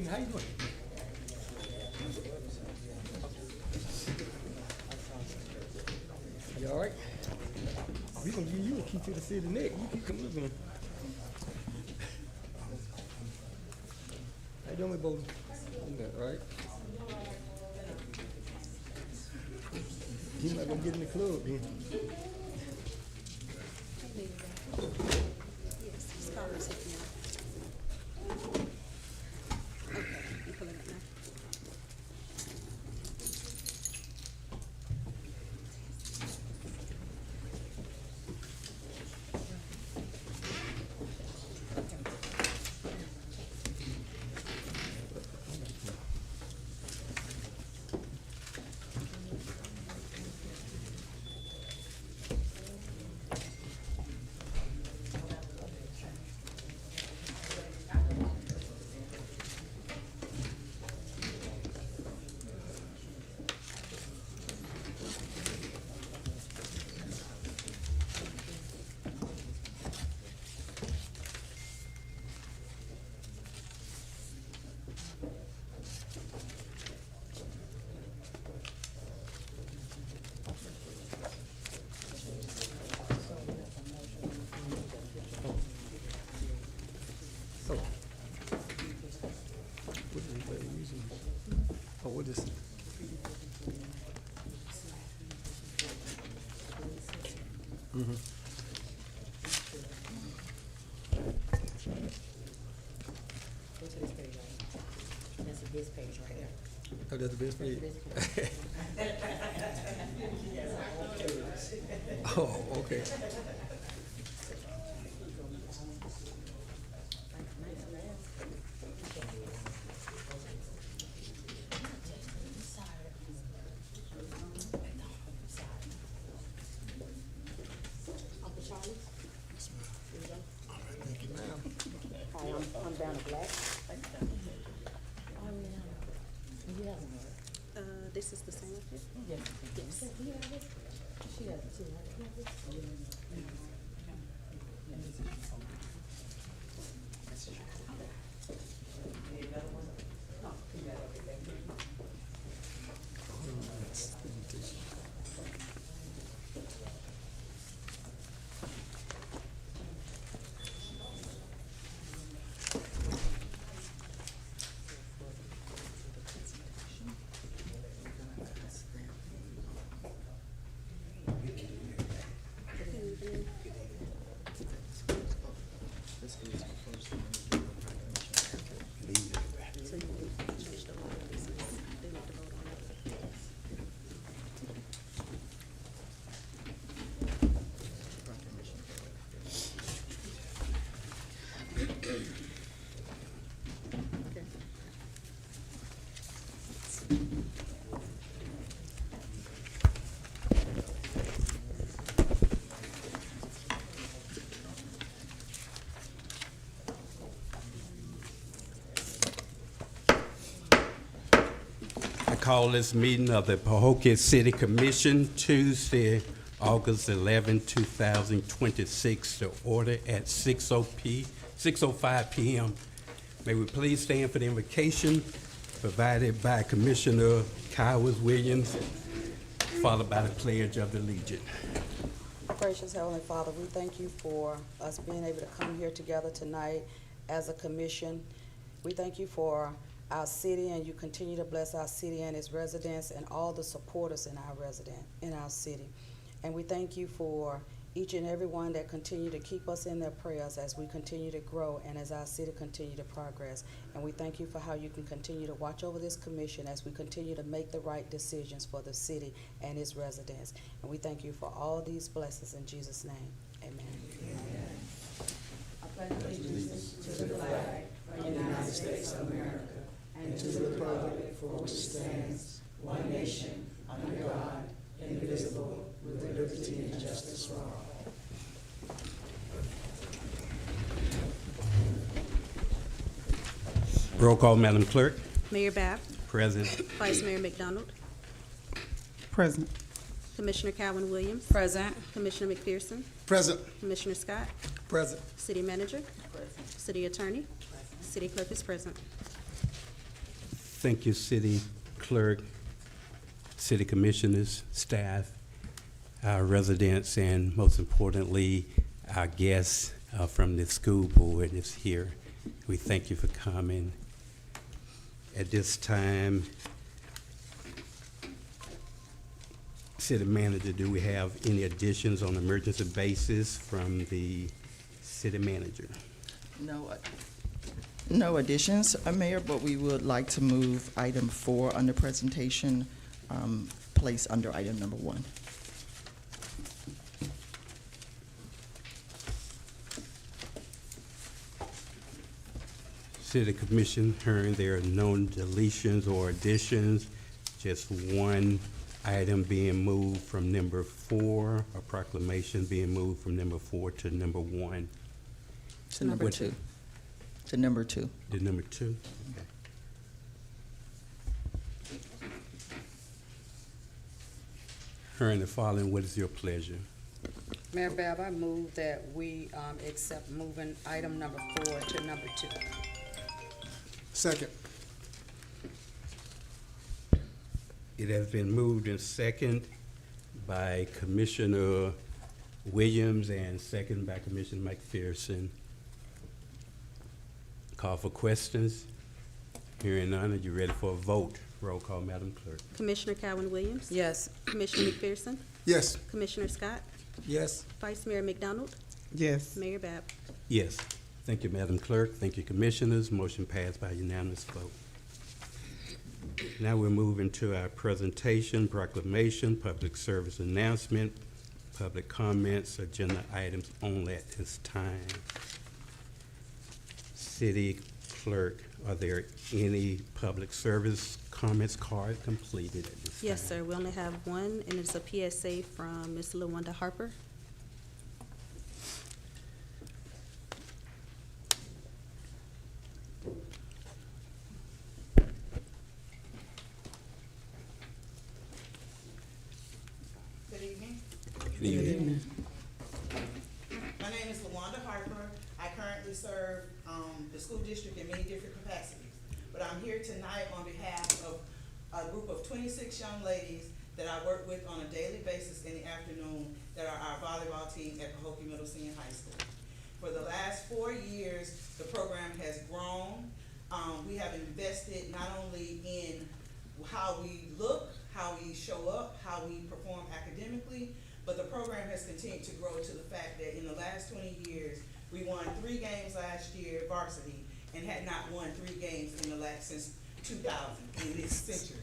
How you doing? You all right? We gonna give you a key to the city next. You keep coming looking. How you doing with Bolden? All right. He's not gonna get in the club then. Yes, scholarship now. Okay, you pull it up now. So, what is it using? Oh, what is? Mm-hmm. Go to this page right here. That's the best page right there. Oh, that's the best page. Oh, okay. Uncle Charlie? Thank you, ma'am. Hi, I'm down to black. You have one, right? This is the same one here? Yes. Yes. You have this? She has it too, right? You have this? So you need to change the order of business. They need to vote on it. Okay. I call this meeting of the Pahokee City Commission Tuesday, August 11, 2026 to order at 6:05 p.m. May we please stand for the invocation provided by Commissioner Kyle Williams, followed by the Pledge of Allegiance. Gracious Heavenly Father, we thank you for us being able to come here together tonight as a commission. We thank you for our city, and you continue to bless our city and its residents and all the supporters in our city. And we thank you for each and every one that continue to keep us in their prayers as we continue to grow and as our city continue to progress. And we thank you for how you can continue to watch over this commission as we continue to make the right decisions for the city and its residents. And we thank you for all these blessings in Jesus' name. Amen. I pledge allegiance to the flag of the United States of America and to the republic for which it stands, one nation, under God, indivisible, with liberty and justice for all. Roll call, Madam Clerk. Mayor Babb, Present. Vice Mayor McDonald, Present. Commissioner Calvin Williams, Present. Commissioner McPherson, Present. Commissioner Scott, Present. City Manager, City Attorney, City Clerk is present. Thank you, City Clerk, City Commissioners, staff, our residents, and most importantly, our guests from the school board is here. We thank you for coming. At this time, City Manager, do we have any additions on emergency basis from the City Manager? No additions, Mayor, but we would like to move item 4 under presentation, place under item number 1. City Commission, hearing there are no deletions or additions, just one item being moved from number 4, a proclamation being moved from number 4 to number 1. To number 2. To number 2. The number 2? Okay. Hearing the following, what is your pleasure? Mayor Bab, I move that we accept moving item number 4 to number 2. Second. It has been moved and second by Commissioner Williams and second by Commissioner McPherson. Call for questions. Hearing none, are you ready for a vote? Roll call, Madam Clerk. Commissioner Calvin Williams? Yes. Commissioner McPherson? Yes. Commissioner Scott? Yes. Vice Mayor McDonald? Yes. Mayor Bab? Yes. Thank you, Madam Clerk. Thank you, Commissioners. Motion passed by unanimous vote. Now we're moving to our presentation, proclamation, public service announcement, public comments, agenda items only at this time. City Clerk, are there any public service comments card completed at this time? Yes, sir. We only have one, and it's a PSA from Ms. LaWanda Harper. Good evening. Good evening. My name is LaWanda Harper. I currently serve the school district in many different capacities. But I'm here tonight on behalf of a group of 26 young ladies that I work with on a daily basis in the afternoon that are our volleyball team at Pahokee Middle Senior High School. For the last 4 years, the program has grown. We have invested not only in how we look, how we show up, how we perform academically, but the program has continued to grow to the fact that in the last 20 years, we won 3 games last year, varsity, and had not won 3 games since 2000, in this century.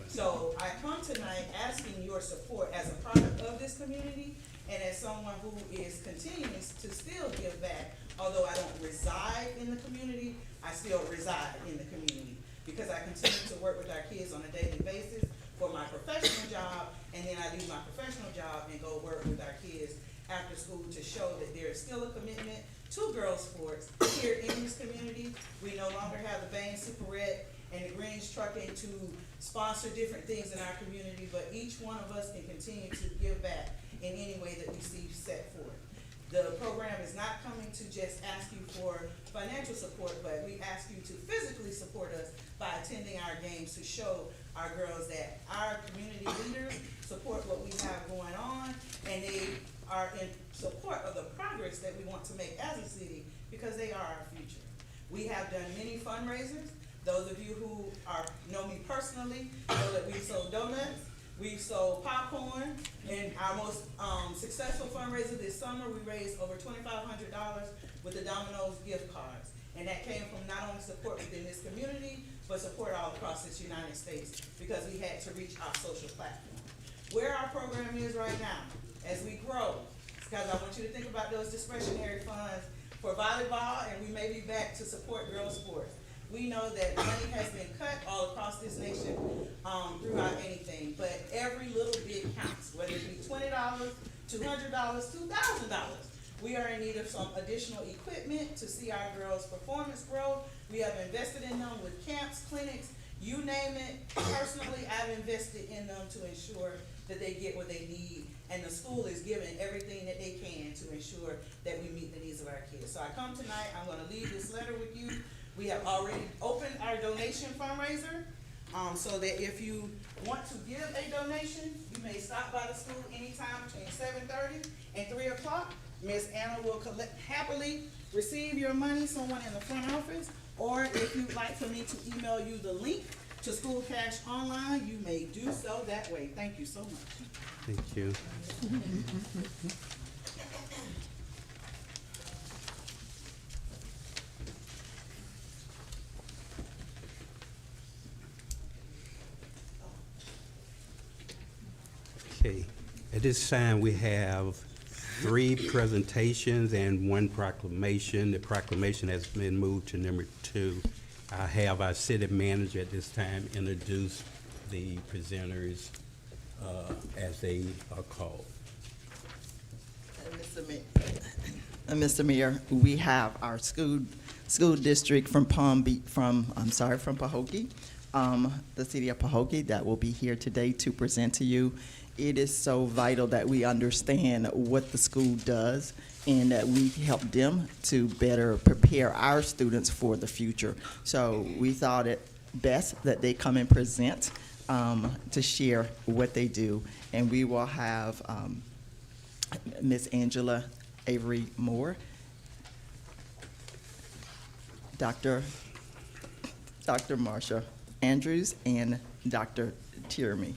So I come tonight asking your support as a product of this community and as someone who is continuing to still give back. Although I don't reside in the community, I still reside in the community because I continue to work with our kids on a daily basis for my professional job, and then I leave my professional job and go work with our kids after school to show that there is still a commitment to girls sports here in this community. We no longer have the Bain Super Red and the Greens Trucking to sponsor different things in our community, but each one of us can continue to give back in any way that we see set forth. The program is not coming to just ask you for financial support, but we ask you to physically support us by attending our games to show our girls that our community leaders support what we have going on, and they are in support of the progress that we want to make as a city because they are our future. We have done many fundraisers. Those of you who know me personally know that we've sold donuts, we've sold popcorn, and our most successful fundraiser this summer, we raised over $2,500 with the Domino's gift cards. And that came from not only support within this community, but support all across this United States because we had to reach our social platform. Where our program is right now, as we grow, because I want you to think about those discretionary funds for volleyball, and we may be back to support girls sports. We know that money has been cut all across this nation throughout anything, but every little bit counts, whether it be $20, $200, $2,000. We are in need of some additional equipment to see our girls' performance grow. We have invested in them with camps, clinics, you name it. Personally, I've invested in them to ensure that they get what they need, and the school is giving everything that they can to ensure that we meet the needs of our kids. So I come tonight, I'm gonna leave this letter with you We have already opened our donation fundraiser, so that if you want to give a donation, you may stop by the school anytime between 7:30 and 3 o'clock. Ms. Anna will happily receive your money, someone in the front office, or if you'd like for me to email you the link to School Cash Online, you may do so that way. Thank you so much. Thank you. Okay, at this time, we have 3 presentations and 1 proclamation. The proclamation has been moved to number 2. I have our city manager at this time introduce the presenters as they are called. Mr. Mayor, we have our school district from Pahokee, the city of Pahokee, that will be here today to present to you. It is so vital that we understand what the school does and that we help them to better prepare our students for the future. So we thought it best that they come and present to share what they do. And we will have Ms. Angela Avery Moore, Dr. Marsha Andrews, and Dr. Tierney.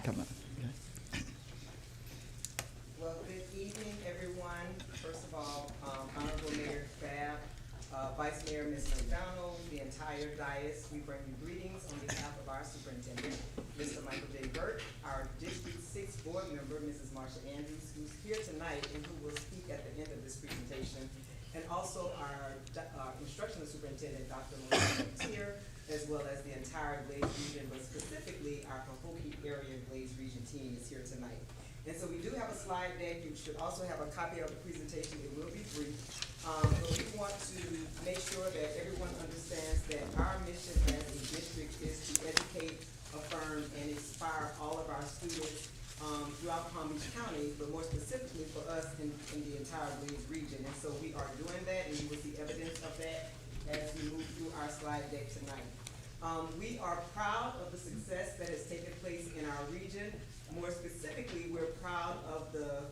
Come on. Well, good evening, everyone. First of all, Honorable Mayor Fab, Vice Mayor Ms. McDonald, the entire dais, we bring you greetings on behalf of our superintendent, Mr. Michael J. Burt, our District 6 board member, Mrs. Marsha Andrews, who's here tonight and who will speak at the end of this presentation, and also our instructional superintendent, Dr. Melissa Tier, as well as the entire Glades region, but specifically our Pahokee area Glades region team is here tonight. And so we do have a slide deck. You should also have a copy of the presentation. It will be brief. But we want to make sure that everyone understands that our mission as a district is to educate, affirm, and inspire all of our students throughout Palm Beach County, but more specifically for us in the entire Glades region. And so we are doing that, and you will see evidence of that as we move through our slide deck tonight. We are proud of the success that has taken place in our region. More specifically, we're proud of the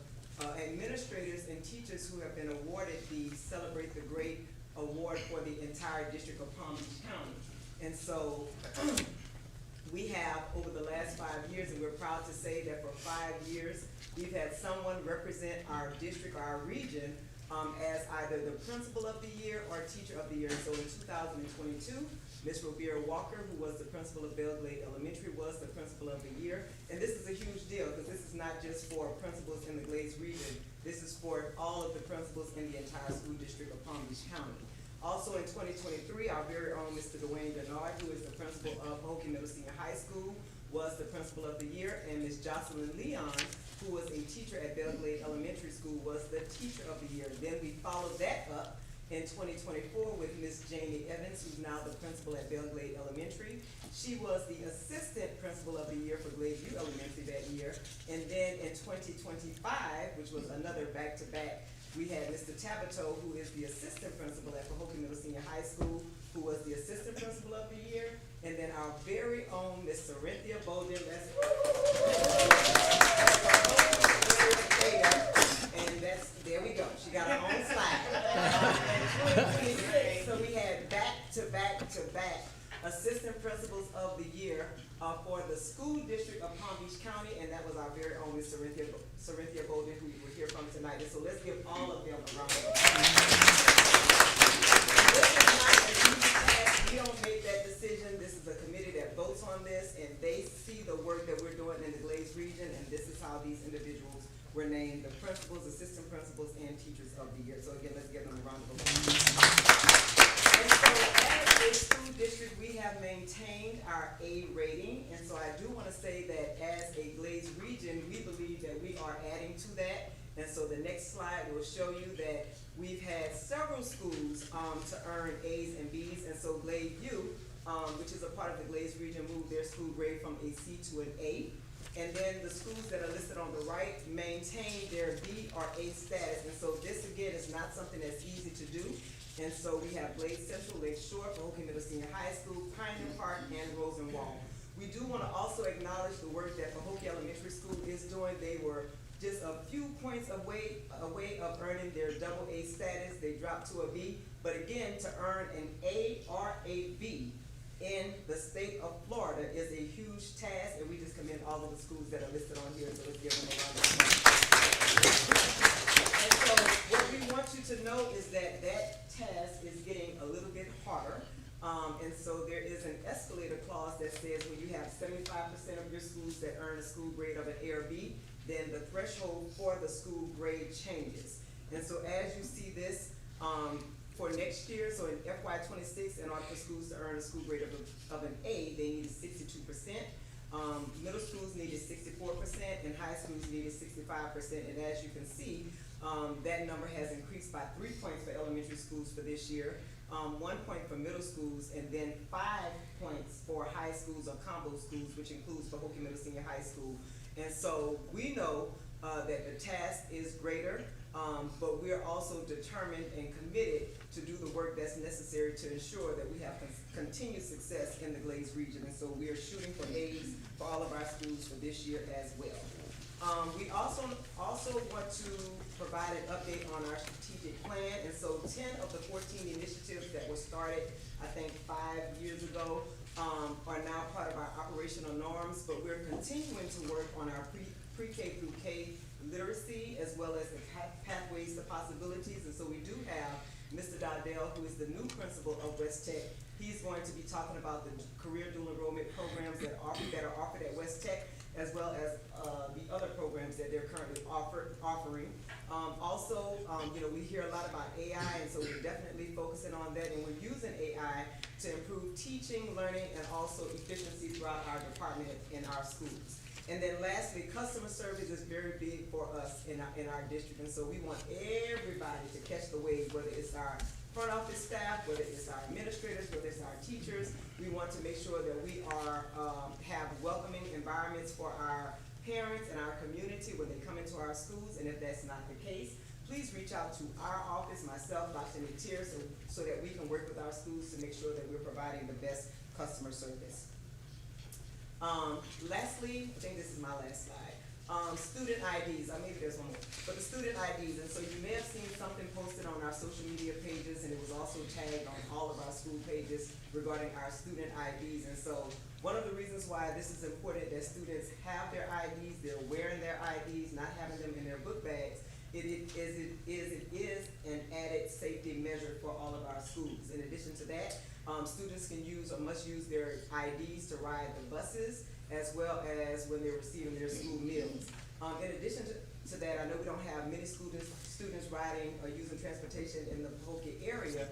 administrators and teachers who have been awarded the Celebrate the Great Award for the entire District of Palm Beach County. And so we have, over the last 5 years, and we're proud to say that for 5 years, we've had someone represent our district, our region, as either the Principal of the Year or Teacher of the Year. So in 2022, Ms. Revere Walker, who was the principal of Belglade Elementary, was the Principal of the Year. And this is a huge deal because this is not just for principals in the Glades region. This is for all of the principals in the entire school district of Palm Beach County. Also in 2023, our very own Mr. Dwayne Bernard, who is the principal of Pahokee Middle Senior High School, was the Principal of the Year. And Ms. Jocelyn Leon, who was a teacher at Belglade Elementary School, was the Teacher of the Year. Then we followed that up in 2024 with Ms. Jamie Evans, who's now the principal at Belglade Elementary. She was the Assistant Principal of the Year for Gladeview Elementary that year. And then in 2025, which was another back-to-back, we had Mr. Tabito, who is the Assistant Principal at Pahokee Middle Senior High School, who was the Assistant Principal of the Year. And then our very own Ms. Cynthia Bowden, there we go. She got her own slide. So we had back-to-back Assistant Principals of the Year for the school district of Palm Beach County, and that was our very own Ms. Cynthia Bowden, who we'll hear from tonight. And so let's give all of them a round of applause. We don't make that decision. This is a committee that votes on this, and they see the work that we're doing in the Glades region, and this is how these individuals were named the principals, assistant principals, and teachers of the year. So again, let's give them a round of applause. And so as a school district, we have maintained our A rating, and so I do want to say that as a Glades region, we believe that we are adding to that. And so the next slide will show you that we've had several schools to earn A's and B's, and so Gladeview, which is a part of the Glades region, moved their school grade from a C to an A. And then the schools that are listed on the right maintain their B or A status. And so this, again, is not something that's easy to do. And so we have Glade Central, Lake Shore, Pahokee Middle Senior High School, Pioneer Park, and Rosenwald. We do want to also acknowledge the work that Pahokee Elementary School is doing. They were just a few points away of earning their AA status. They dropped to a B, but again, to earn an A or a B in the state of Florida is a huge task, and we just commend all of the schools that are listed on here, so let's give them a round of applause. And so what we want you to know is that that task is getting a little bit harder. And so there is an escalator clause that says when you have 75% of your schools that earn a school grade of an A or B, then the threshold for the school grade changes. And so as you see this, for next year, so in FY26, in order for schools to earn a school grade of an A, they needed 62%. Middle schools needed 64%, and high schools needed 65%. And as you can see, that number has increased by 3 points for elementary schools for this year, 1 point for middle schools, and then 5 points for high schools or combo schools, which includes Pahokee Middle Senior High School. And so we know that the task is greater, but we are also determined and committed to do the work that's necessary to ensure that we have continued success in the Glades region. And so we are shooting for A's for all of our schools for this year as well. We also want to provide an update on our strategic plan. And so 10 of the 14 initiatives that were started, I think 5 years ago, are now part of our operational norms, but we're continuing to work on our pre-K through K literacy, as well as the pathways to possibilities. And so we do have Mr. Dowdell, who is the new principal of West Tech. He's going to be talking about the career dual enrollment programs that are offered at West Tech, as well as the other programs that they're currently offering. Also, we hear a lot about AI, and so we're definitely focusing on that, and we're using AI to improve teaching, learning, and also efficiency throughout our department in our schools. And then lastly, customer service is very big for us in our district, and so we want everybody to catch the wave, whether it's our front office staff, whether it's our administrators, whether it's our teachers. We want to make sure that we have welcoming environments for our parents and our community when they come into our schools, and if that's not the case, please reach out to our office, myself, Dr. Natier, so that we can work with our schools to make sure that we're providing the best customer service. Lastly, I think this is my last slide. Student IDs, maybe there's one more, but the student IDs, and so you may have seen something posted on our social media pages, and it was also tagged on all of our school pages regarding our student IDs. And so one of the reasons why this is important that students have their IDs, they're wearing their IDs, not having them in their book bags, it is an added safety measure for all of our schools. In addition to that, students can use or must use their IDs to ride the buses, as well as when they're receiving their school meals. In addition to that, I know we don't have many students riding or using transportation in the Pahokee area,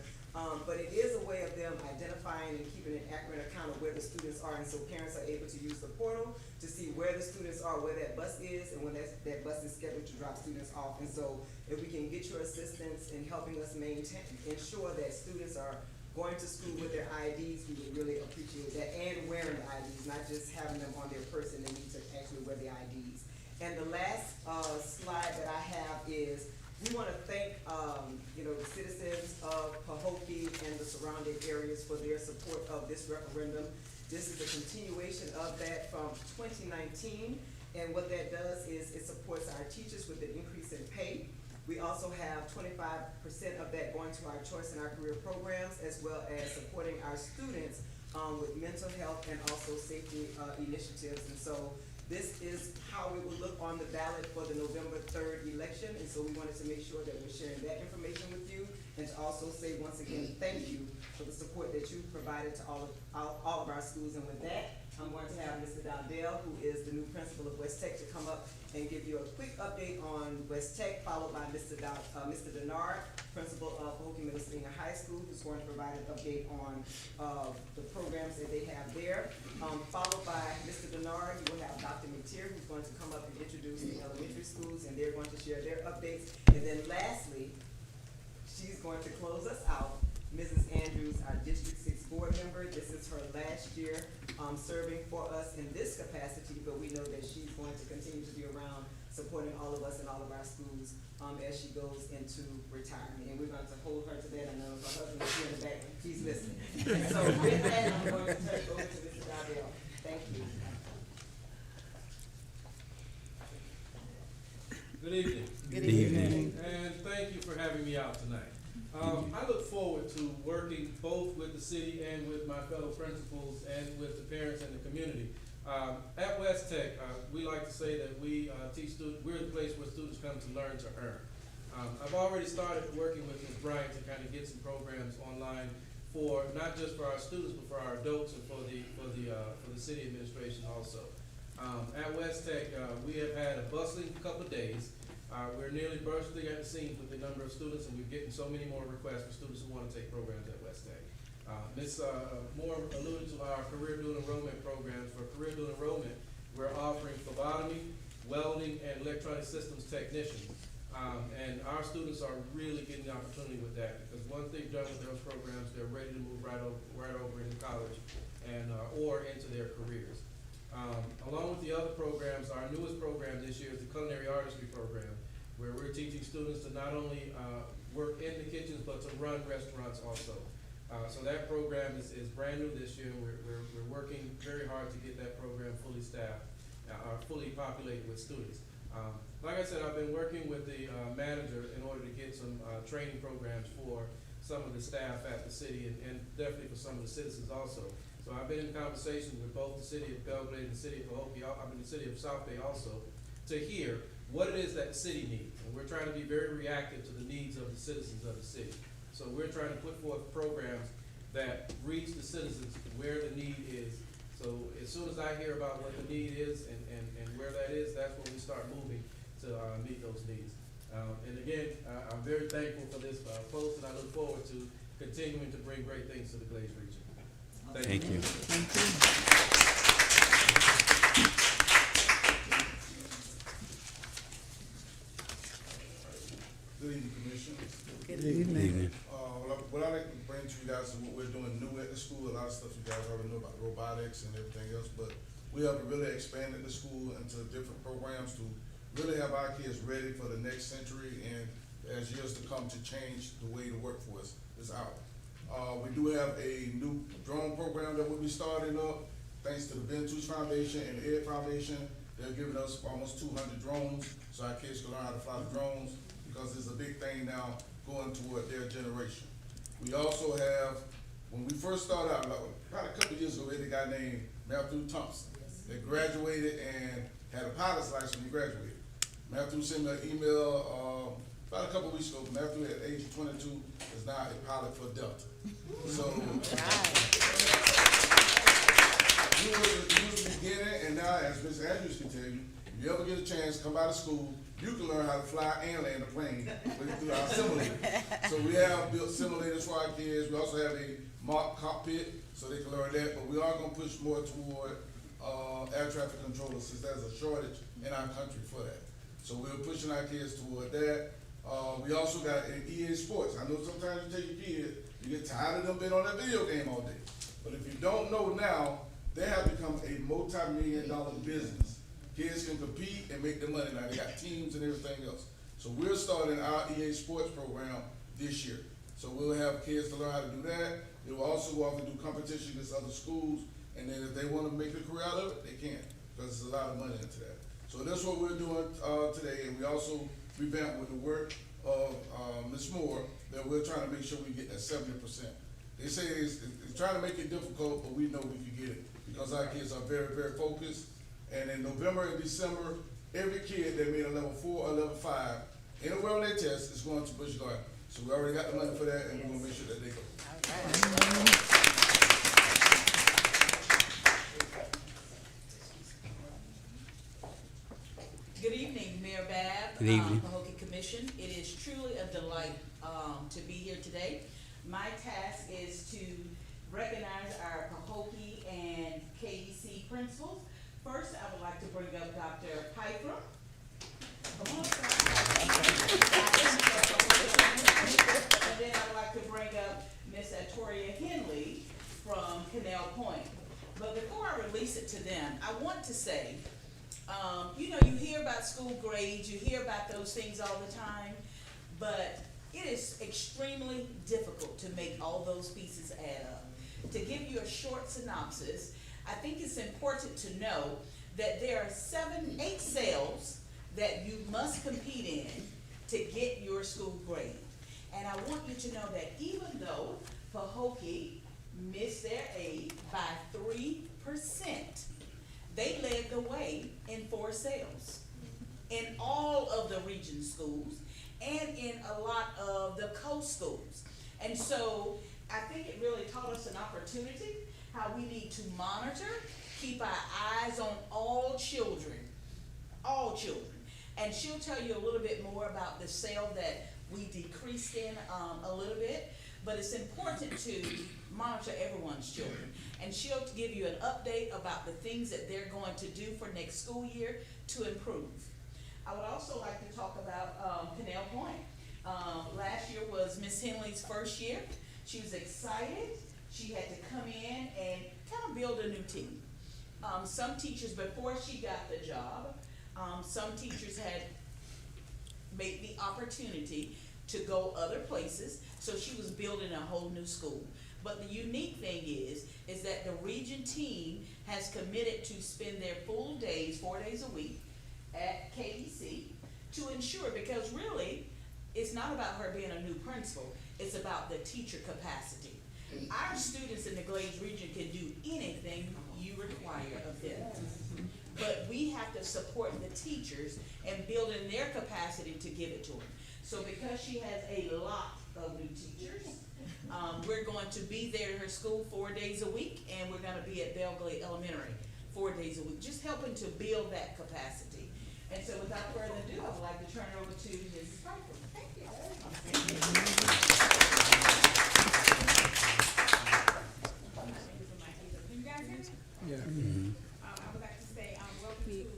but it is a way of them identifying and keeping an accurate account of where the students are, and so parents are able to use the portal to see where the students are, where that bus is, and when that bus is scheduled to drop students off. And so if we can get your assistance in helping us ensure that students are going to school with their IDs, we would really appreciate that, and wearing the IDs, not just having them on their person. They need to actually wear the IDs. And the last slide that I have is we want to thank the citizens of Pahokee and the surrounding areas for their support of this referendum. This is a continuation of that from 2019, and what that does is it supports our teachers with an increase in pay. We also have 25% of that going to our choice and our career programs, as well as supporting our students with mental health and also safety initiatives. And so this is how it will look on the ballot for the November 3rd election. And so we wanted to make sure that we're sharing that information with you, and to also say once again, thank you for the support that you've provided to all of our schools. And with that, I'm going to have Mr. Dowdell, who is the new principal of West Tech, to come up and give you a quick update on West Tech, followed by Mr. Denard, principal of Pahokee Middle Senior High School, who's going to provide an update on the programs that they have there. Followed by Mr. Denard, you will have Dr. Natier, who's going to come up and introduce the elementary schools, and they're going to share their updates. And then lastly, she's going to close us out, Mrs. Andrews, our District 6 board member. This is her last year serving for us in this capacity, but we know that she's going to continue to be around supporting all of us in all of our schools as she goes into retirement. And we're going to hold her to that. I know her husband is here in the back. He's listening. So with that, I'm going to turn it over to Mr. Dowdell. Thank you. Good evening. Good evening. And thank you for having me out tonight. I look forward to working both with the city and with my fellow principals and with the parents and the community. At West Tech, we like to say that we teach students, we're the place where students come to learn to earn. I've already started working with Ms. Bryant to kind of get some programs online for, not just for our students, but for our adults and for the city administration also. At West Tech, we have had a bustling couple of days. We're nearly bursting at the seams with the number of students, and we're getting so many more requests for students who want to take programs at West Tech. Ms. Moore alluded to our career dual enrollment programs. For career dual enrollment, we're offering phlebotomy, welding, and electronic systems technicians. And our students are really getting the opportunity with that, because once they've done with those programs, they're ready to move right over into college and or into their careers. Along with the other programs, our newest program this year is the culinary artistry program, where we're teaching students to not only work in the kitchens, but to run restaurants also. So that program is brand new this year. We're working very hard to get that program fully staffed, fully populated with students. Like I said, I've been working with the manager in order to get some training programs for some of the staff at the city and definitely for some of the citizens also. So I've been in conversations with both the city of Belgrade and the city of Pahokee, the city of South Bay also, to hear what it is that the city needs. And we're trying to be very reactive to the needs of the citizens of the city. So we're trying to put forth programs that reach the citizens where the need is. So as soon as I hear about what the need is and where that is, that's when we start moving to meet those needs. And again, I'm very thankful for this post, and I look forward to continuing to bring great things to the Glades region. Thank you. Good evening, Commissioner. Good evening. What I like to bring to you guys is what we're doing new at the school. A lot of stuff you guys already know about robotics and everything else, but we have really expanded the school into different programs to really have our kids ready for the next century and as years to come to change the way the workforce is out. We do have a new drone program that will be starting up thanks to the Ventus Foundation and the Ed Foundation. They're giving us almost 200 drones so our kids can learn how to fly the drones, because it's a big thing now going toward their generation. We also have, when we first started out, about a couple of years ago, we had a guy named Matthew Thompson that graduated and had a pilot's license when he graduated. Matthew sent me an email about a couple of weeks ago. Matthew, at the age of 22, is now a pilot for Delta. So he was the beginning, and now, as Mr. Andrews can tell you, if you ever get a chance, come by the school, you can learn how to fly and land a plane through our simulator. So we have built simulators for our kids. We also have a mock cockpit so they can learn that, but we are going to push more toward air traffic controllers, since there's a shortage in our country for that. So we're pushing our kids toward that. We also got an EA Sports. I know sometimes you take your kids, you get tired of them being on that video game all day. But if you don't know now, they have become a multi-million-dollar business. Kids can compete and make their money now. They got teams and everything else. So we're starting our EA Sports program this year. So we'll have kids to learn how to do that. They will also go off and do competition against other schools. And then if they want to make a career out of it, they can, because there's a lot of money into that. So that's what we're doing today. And we also revamped with the work of Ms. Moore, that we're trying to make sure we get that 70%. They say it's trying to make it difficult, but we know we can get it, because our kids are very, very focused. And in November and December, every kid that made a level 4 or level 5, anywhere on their test, is going to Busch Garden. So we already got the money for that, and we're gonna make sure that they go. Good evening, Mayor Babb. Good evening. Pahokee Commission. It is truly a delight to be here today. My task is to recognize our Pahokee and KEC principals. First, I would like to bring up Dr. Piper. Come on, and then I would like to bring up Ms. Atoria Henley before I release it to them, I want to say, you know, you hear about school grades, you hear about those things all the time, but it is extremely difficult to make all those pieces add up. To give you a short synopsis, I think it's important to know that there are 8 sales that you must compete in to get your school grade. And I want you to know that even though Pahokee missed their aid by 3%, they led the way in 4 sales in all of the region schools and in a lot of the coast schools. And so I think it really taught us an opportunity how we need to monitor, keep our eyes on all children. And she'll tell you a little bit more about the sale that we decreased in a little bit, but it's important to monitor everyone's children. And she'll give you an update about the things that they're going to do for next school year to improve. I would also like to talk about Canal Point. Last year was Miss Henley's first year. She was excited. She had to come in and kind of build a new team. Some teachers, before she got the job, some teachers had made the opportunity to go other places, so she was building a whole new school. But the unique thing is that the region team has committed to spend their full days, 4 days a week, at KEC to ensure, because really, it's not about her being a new principal, it's about the teacher capacity. Our students in the Glades region can do anything you require of them. But we have to support the teachers and build in their capacity to give it to them. So because she has a lot of new teachers, we're going to be there at her school 4 days a week, and we're gonna be at Belglade Elementary 4 days a week, just helping to build that capacity. And so without further ado, I would like to turn it over to Mrs. Piper. Thank you. Can you guys hear me? Yeah. I would like to say, welcome to,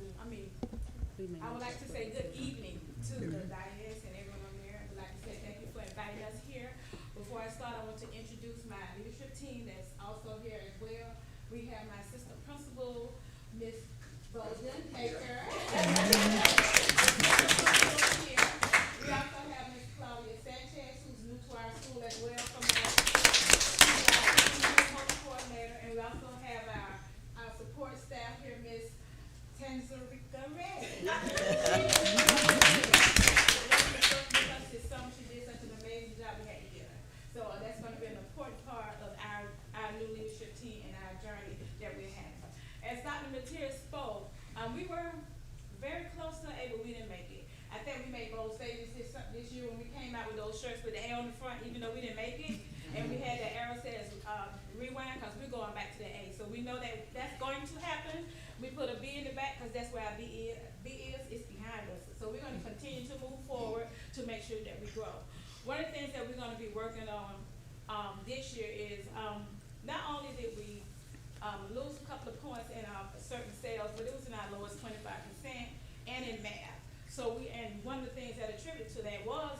I would like to say good evening to the dais and everyone on there. I would like to say thank you for inviting us here. Before I start, I want to introduce my leadership team that's also here as well. We have my assistant principal, Miss Golden Baker. We also have Miss Claudia Sanchez, who's new to our school as well, from our coordinator, and we also have our support staff here, Miss Tanzarika Red. She did such an amazing job, we had to get her. So that's going to be an important part of our new leadership team and our journey that we're having. As Dr. Mateer spoke, we were very close to it, but we didn't make it. I think we made bold statements this year when we came out with those shirts with the A on the front, even though we didn't make it. And we had the arrow says rewind, because we're going back to the A. So we know that that's going to happen. We put a B in the back because that's where our B is. It's behind us. So we're going to continue to move forward to make sure that we grow. One of the things that we're going to be working on this year is not only did we lose a couple of points in our certain sales, but it was in our lowest 25% and in math. So and one of the things that attributed to that was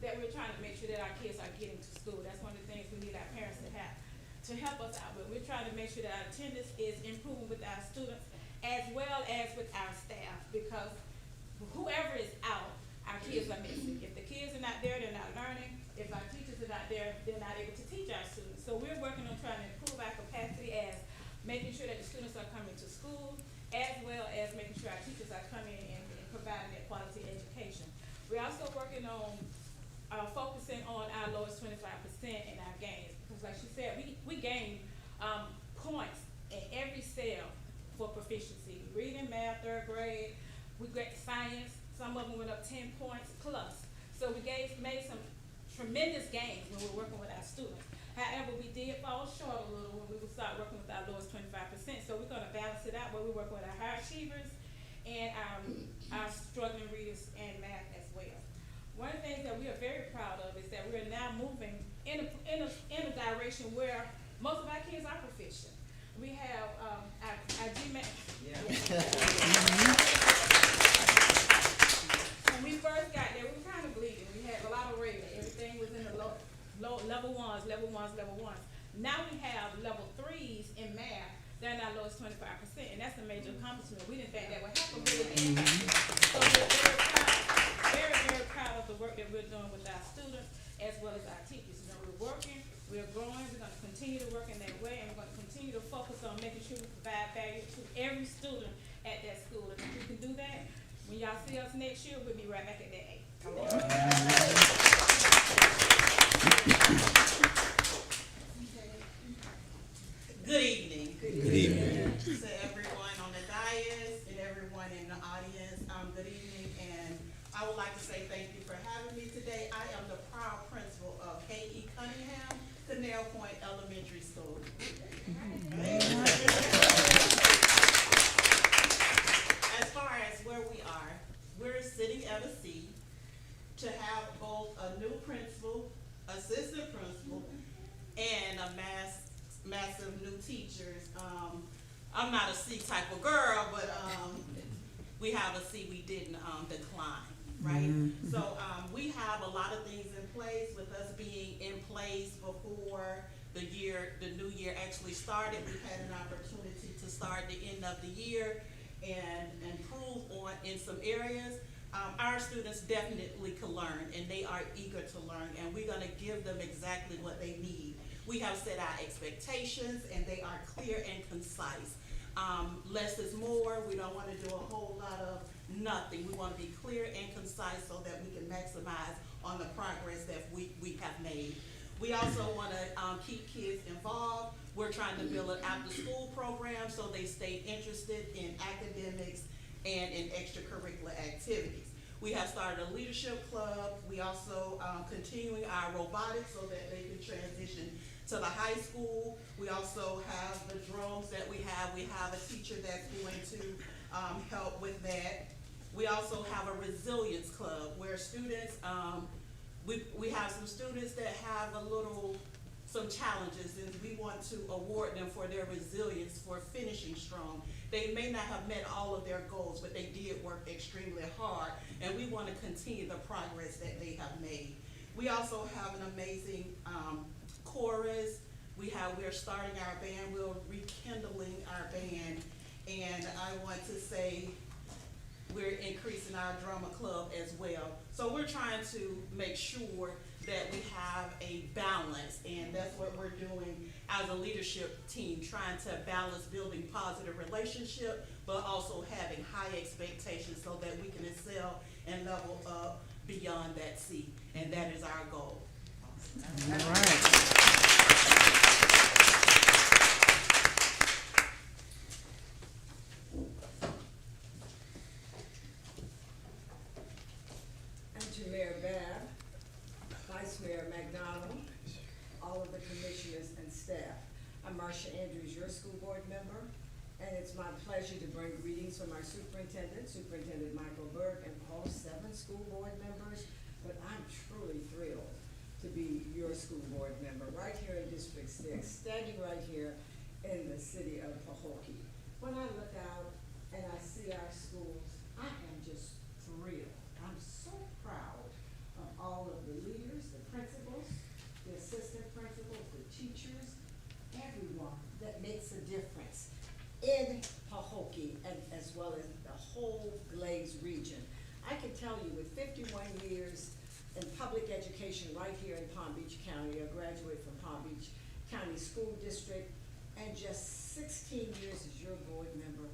that we're trying to make sure that our kids are getting to school. That's one of the things we need our parents to have to help us out with. We're trying to make sure that our attendance is improving with our students as well as with our staff, because whoever is out, our kids are missing. If the kids are not there, they're not learning. If our teachers are not there, they're not able to teach our students. So we're working on trying to improve our capacity as making sure that the students are coming to school, as well as making sure our teachers are coming and providing that quality education. We're also working on focusing on our lowest 25% in our gains, because like she said, we gained points in every cell for proficiency. Reading, math, 3rd grade, we got science, some of them went up 10 points plus. So we made some tremendous gains when we were working with our students. However, we did fall short a little when we would start working with our lowest 25%. So we're gonna balance it out where we're working with our high achievers and our struggling readers and math as well. One of the things that we are very proud of is that we are now moving in a direction where most of our kids are proficient. We have our GMAT. Yeah. When we first got there, we were kind of bleeding. We had a lot of red. Everything was in the low level ones. Now we have level 3s in math. They're in our lowest 25%. 25%, and that's a major accomplishment. We didn't think that would happen, but it did happen. So we're very proud, very, very proud of the work that we're doing with our students as well as our teachers. You know, we're working, we're growing, we're gonna continue to work in that way, and we're gonna continue to focus on making sure we provide value to every student at that school. And if we can do that, when y'all see us next year, we'll be right back at that 8. Good evening. Good evening. To everyone on the dais and everyone in the audience, good evening, and I would like to say thank you for having me today. I am the proud principal of K.E. Cunningham, Canal Point Elementary School. As far as where we are, we're sitting at a seat to have both a new principal, assistant principal, and a massive new teachers. I'm not a C type of girl, but we have a C we didn't decline, right? So we have a lot of things in place. With us being in place before the new year actually started, we've had an opportunity to start the end of the year and improve on in some areas. Our students definitely can learn, and they are eager to learn, and we're gonna give them exactly what they need. We have set our expectations, and they are clear and concise. Less is more. We don't wanna do a whole lot of nothing. We wanna be clear and concise so that we can maximize on the progress that we have made. We also wanna keep kids involved. We're trying to build an after-school program so they stay interested in academics and in extracurricular activities. We have started a leadership club. We also continuing our robotics so that they can transition to the high school. We also have the drums that we have. We have a teacher that's going to help with that. We also have a resilience club where students, we have some students that have some challenges, and we want to award them for their resilience for finishing strong. They may not have met all of their goals, but they did work extremely hard, and we want to continue the progress that they have made. We also have an amazing chorus. We're starting our band. We're rekindling our band, and I want to say we're increasing our drama club as well. So we're trying to make sure that we have a balance, and that's what we're doing as a leadership team, trying to balance building positive relationship, but also having high expectations so that we can excel and level up beyond that C, and that is our goal. All right. And to Mayor Babb, Vice Mayor McDonald, all of the commissioners and staff. I'm Marcia Andrews, your school board member, and it's my pleasure to bring greetings from our superintendent, Superintendent Michael Berg, and all 7 school board members. But I'm truly thrilled to be your school board member right here in District 6, standing right here in the city of Pahokee. When I look out and I see our schools, I am just thrilled. I'm so proud of all of the leaders, the principals, the assistant principals, the teachers, everyone that makes a difference in Pahokee and as well as the whole Glades region. I can tell you with 51 years in public education right here in Palm Beach County, a graduate from Palm Beach County School District, and just 16 years as your board member,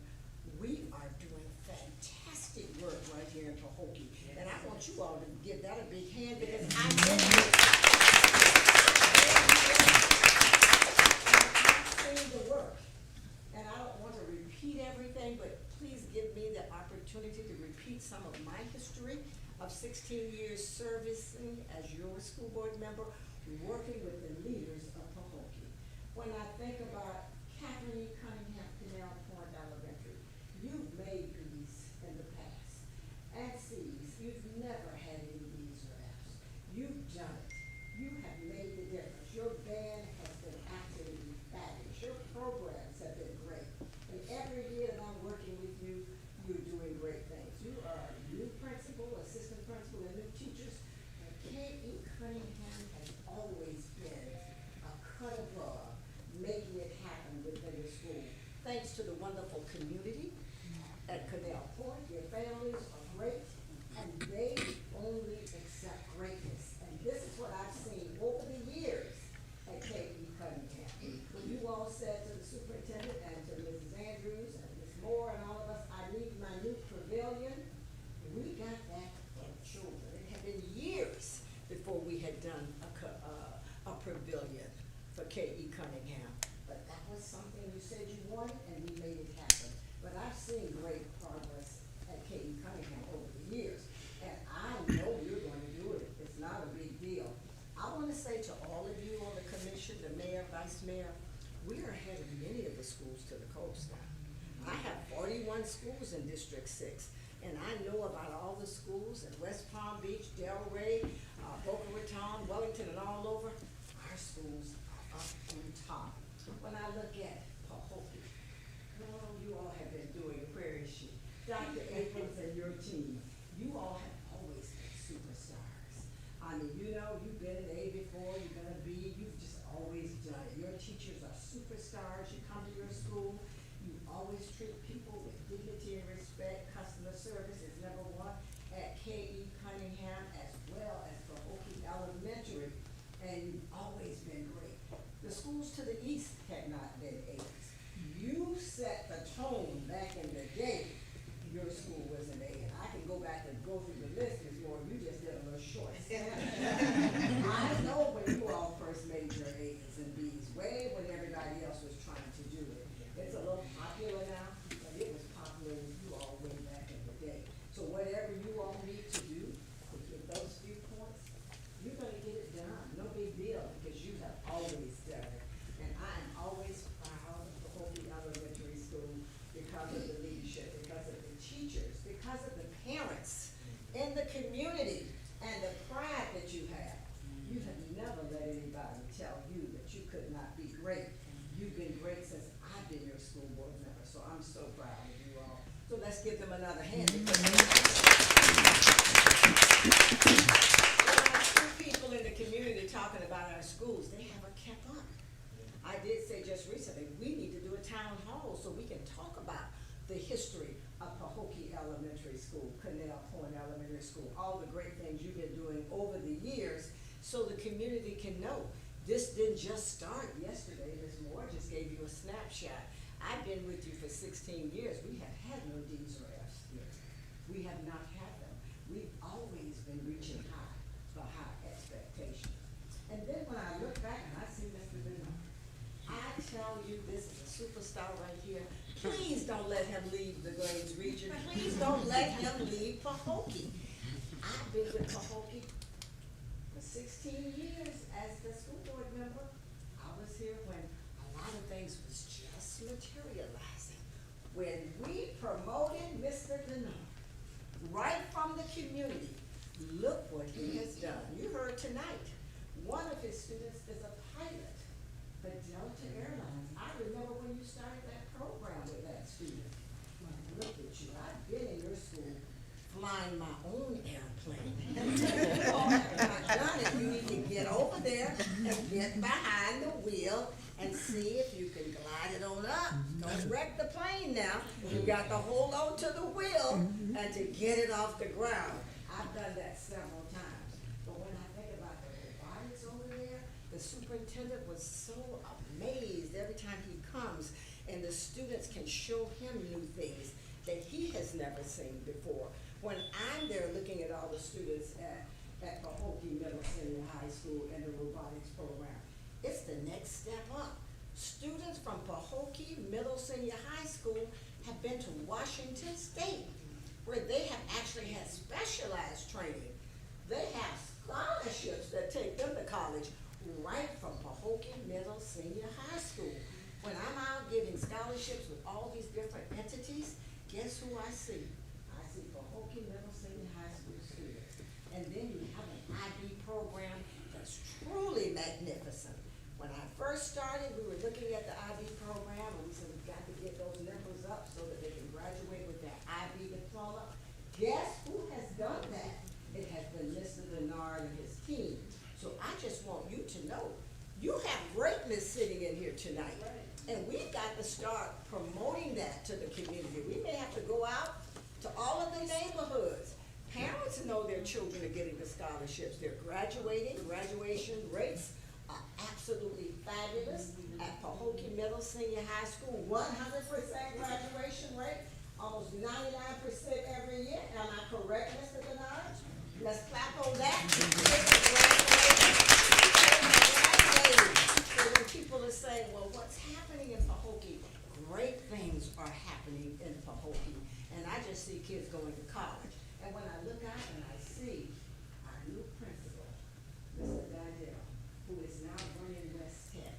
we are doing fantastic work right here in Pahokee. And I want you all to give that a big hand because I know I've seen the work. And I don't want to repeat everything, but please give me the opportunity to repeat some of my history of 16 years servicing as your school board member, working with the leaders of Pahokee. When I think about Catherine E. Cunningham Canal Point Elementary, you've made B's in the past, and C's. You've never had any B's or F's. You've done it. You have made the difference. Your band has been absolutely fabulous. Your programs have been great. And every year that I'm working with you, you're doing great things. You are a new principal, assistant principal, and new teachers. And K.E. Cunningham has always been a cut above, making it happen within the school. wonderful community at Canal Point. Your families are great, and they only accept greatness. And this is what I've seen over the years at K.E. Cunningham. When you all said to the superintendent and to Mrs. Andrews and Ms. Moore and all of us, I need my new pavilion, we got that for children. It had been years before we had done a pavilion for K.E. Cunningham. But that was something you said you wanted, and we made it happen. But I've seen great progress at K.E. Cunningham over the years, and I know you're going to do it. It's not a big deal. I want to say to all of you on the commission, the mayor, vice mayor, we are ahead of many of the schools to the coast now. I have 41 schools in District 6, and I know about all the schools in West Palm Beach, Delray, Boca Raton, Wellington, and all over. Our schools are up on top. When I look at Pahokee, oh, you all have been doing, where is she? Dr. Abrams and your team, you all have always been superstars. I mean, you know, you've been an A before, you're gonna be, you've just always done it. Your teachers are superstars. You come to your school, you always treat people with dignity and respect. Customer service is number one at K.E. Cunningham as well as Pahokee Elementary, and you've always been great. The schools to the east had not been A's. You set the tone back in the day. Your school was an A, and I can go back and go through the list, Ms. Moore. You just did a little short. I know when you all first made your A's and B's, way when everybody else was trying to do it. It's a little popular now, but it was popular with you all way back in the day. So whatever you all need to do to get those few points, you're gonna get it done. No big deal, because you have always done it. And I am always proud of the Pahokee Elementary School because of the leadership, because of the teachers, because of the parents in the community, and the pride that you have. You have never let anybody tell you that you could not be great. You've been great since I've been your school board member, so I'm so proud of you all. So let's give them another hand. Because when I see people in the community talking about our schools, they haven't kept up. I did say just recently, we need to do a town hall so we can talk about the history of Pahokee Elementary School, Canal Point Elementary School, all the great things you've been doing over the years, so the community can know. This didn't just start yesterday. Ms. Moore just gave you a snapshot. I've been with you for 16 years. We have had no D's or F's here. We have not had them. We've always been reaching high for high expectations. And then when I look back and I see Mr. Benoit, I tell you, this is a superstar right here. Please don't let him leave the Glades region. Please don't let him leave Pahokee. I've been with Pahokee for 16 years as the school board member. I was here when a lot of things was just materializing. When we promoted Mr. Benoit right from the community, look what he has done. You heard tonight, one of his students is a pilot for Delta Airlines. I remember when you started that program with that student. Look at you, I've been in your school flying my own airplane. You all have not done it. You need to get over there and get behind the wheel and see if you can glide it on up. Don't wreck the plane now. You got to hold on to the wheel and to get it off the ground. I've done that several times. But when I think about the robotics over there, the superintendent was so amazed every time he comes, and the students can show him new things that he has never seen before. When I'm there looking at all the students at Pahokee Middle Senior High School and the robotics program, it's the next step up. Students from Pahokee Middle Senior High School have been to Washington State, where they have actually had specialized training. They have scholarships that take them to college right from Pahokee Middle Senior High School. When I'm out giving scholarships with all these different entities, guess who I see? I see Pahokee Middle Senior High School students. And then you have an IB program that's truly magnificent. When I first started, we were looking at the IB program, and we said we've got to get those numbers up so that they can graduate with their IB diploma. Guess who has done that? It has been Mr. Denard and his team. So I just want you to know, you have greatness sitting in here tonight. And we've got to start promoting that to the community. We may have to go out to all of the neighborhoods. Parents know their children are getting the scholarships. They're graduating. Graduation rates are absolutely fabulous. At Pahokee Middle Senior High School, 100% graduation rate, almost 99% every year. Am I correct, Mr. Bernard? Let's clap on that. So when people are saying, well, what's happening in Pahokee? Great things are happening in Pahokee. And I just see kids going to college. And when I look out and I see our new principal, Mr. Didell, who is now running West Tech,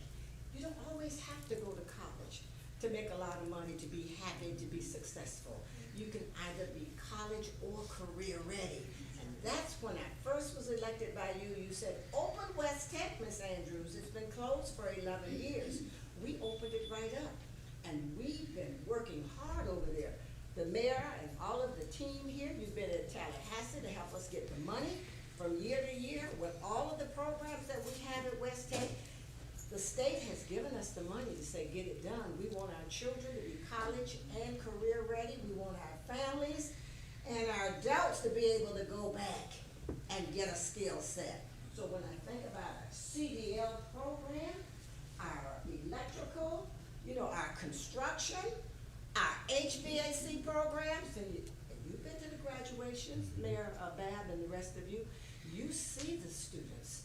you don't always have to go to college to make a lot of money, to be happy, to be successful. You can either be college or career ready. And that's when I first was elected by you. You said, open West Tech, Miss Andrews. It's been closed for 11 years. We opened it right up. And we've been working hard over there. The mayor and all of the team here, you've been at Tallahassee to help us get the money from year to year with all of the programs that we have at West Tech. The state has given us the money to say, get it done. We want our children to be college and career ready. We want our families and our adults to be able to go back and get a skill set. So when I think about our CDL program, our electrical, our construction, our HVAC programs, and you've been to the graduations, Mayor Babb and the rest of you, you see the students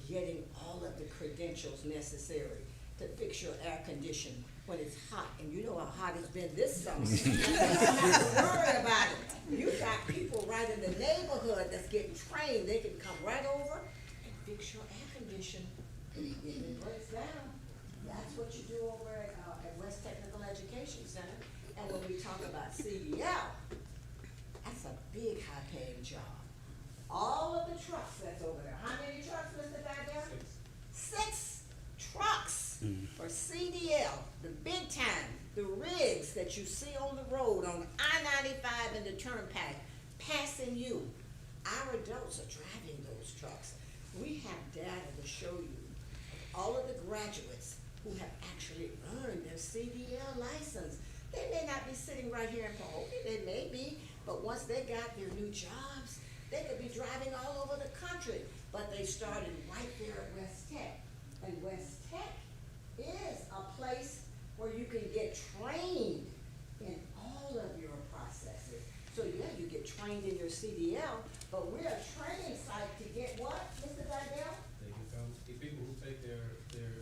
getting all of the credentials necessary to fix your air condition when it's hot. And you know how hot it's been this summer. Don't worry about it. You got people right in the neighborhood that's getting trained. They can come right over and fix your air condition if it breaks down. That's what you do over at West Technical Education Center. And when we talk about CDL, that's a big high-paying job. All of the trucks that's over there. How many trucks, Mr. Didell? 6 trucks for CDL, the big time, the rigs that you see on the road on I-95 and the Turnpike, passing you. Our adults are driving those trucks. We have data to show you all of the graduates who have actually earned their CDL license. They may not be sitting right here in Pahokee, they may be, but once they got their new jobs, they could be driving all over the country, but they started right there at West Tech. And West Tech is a place where you can get trained in all of your processes. So yeah, you get trained in your CDL, but we're a training site to get what, Mr. Didell? They can come, the people who take their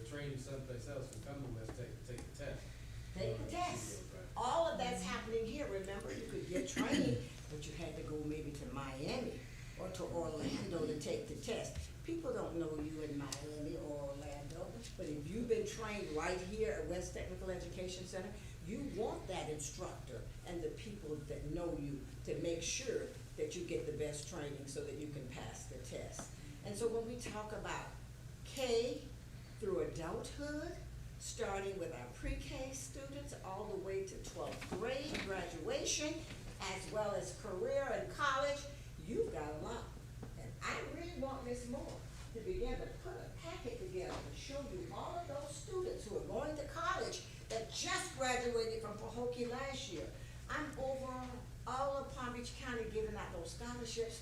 training someplace else can come to West Tech to take the test. Take the test. All of that's happening here. Remember, you could get trained, but you had to go maybe to Miami or to Orlando to take the test. People don't know you in Miami or Orlando, but if you've been trained right here at West Technical Education Center, you want that instructor and the people that know you to make sure that you get the best training so that you can pass the test. And so when we talk about K through adulthood, starting with our pre-K students all the way to 12th grade graduation, as well as career and college, you've got a lot. And I really want Ms. Moore to begin to put a packet together to show you all of those students who are going to college that just graduated from Pahokee last year. I'm over all of Palm Beach County giving out those scholarships,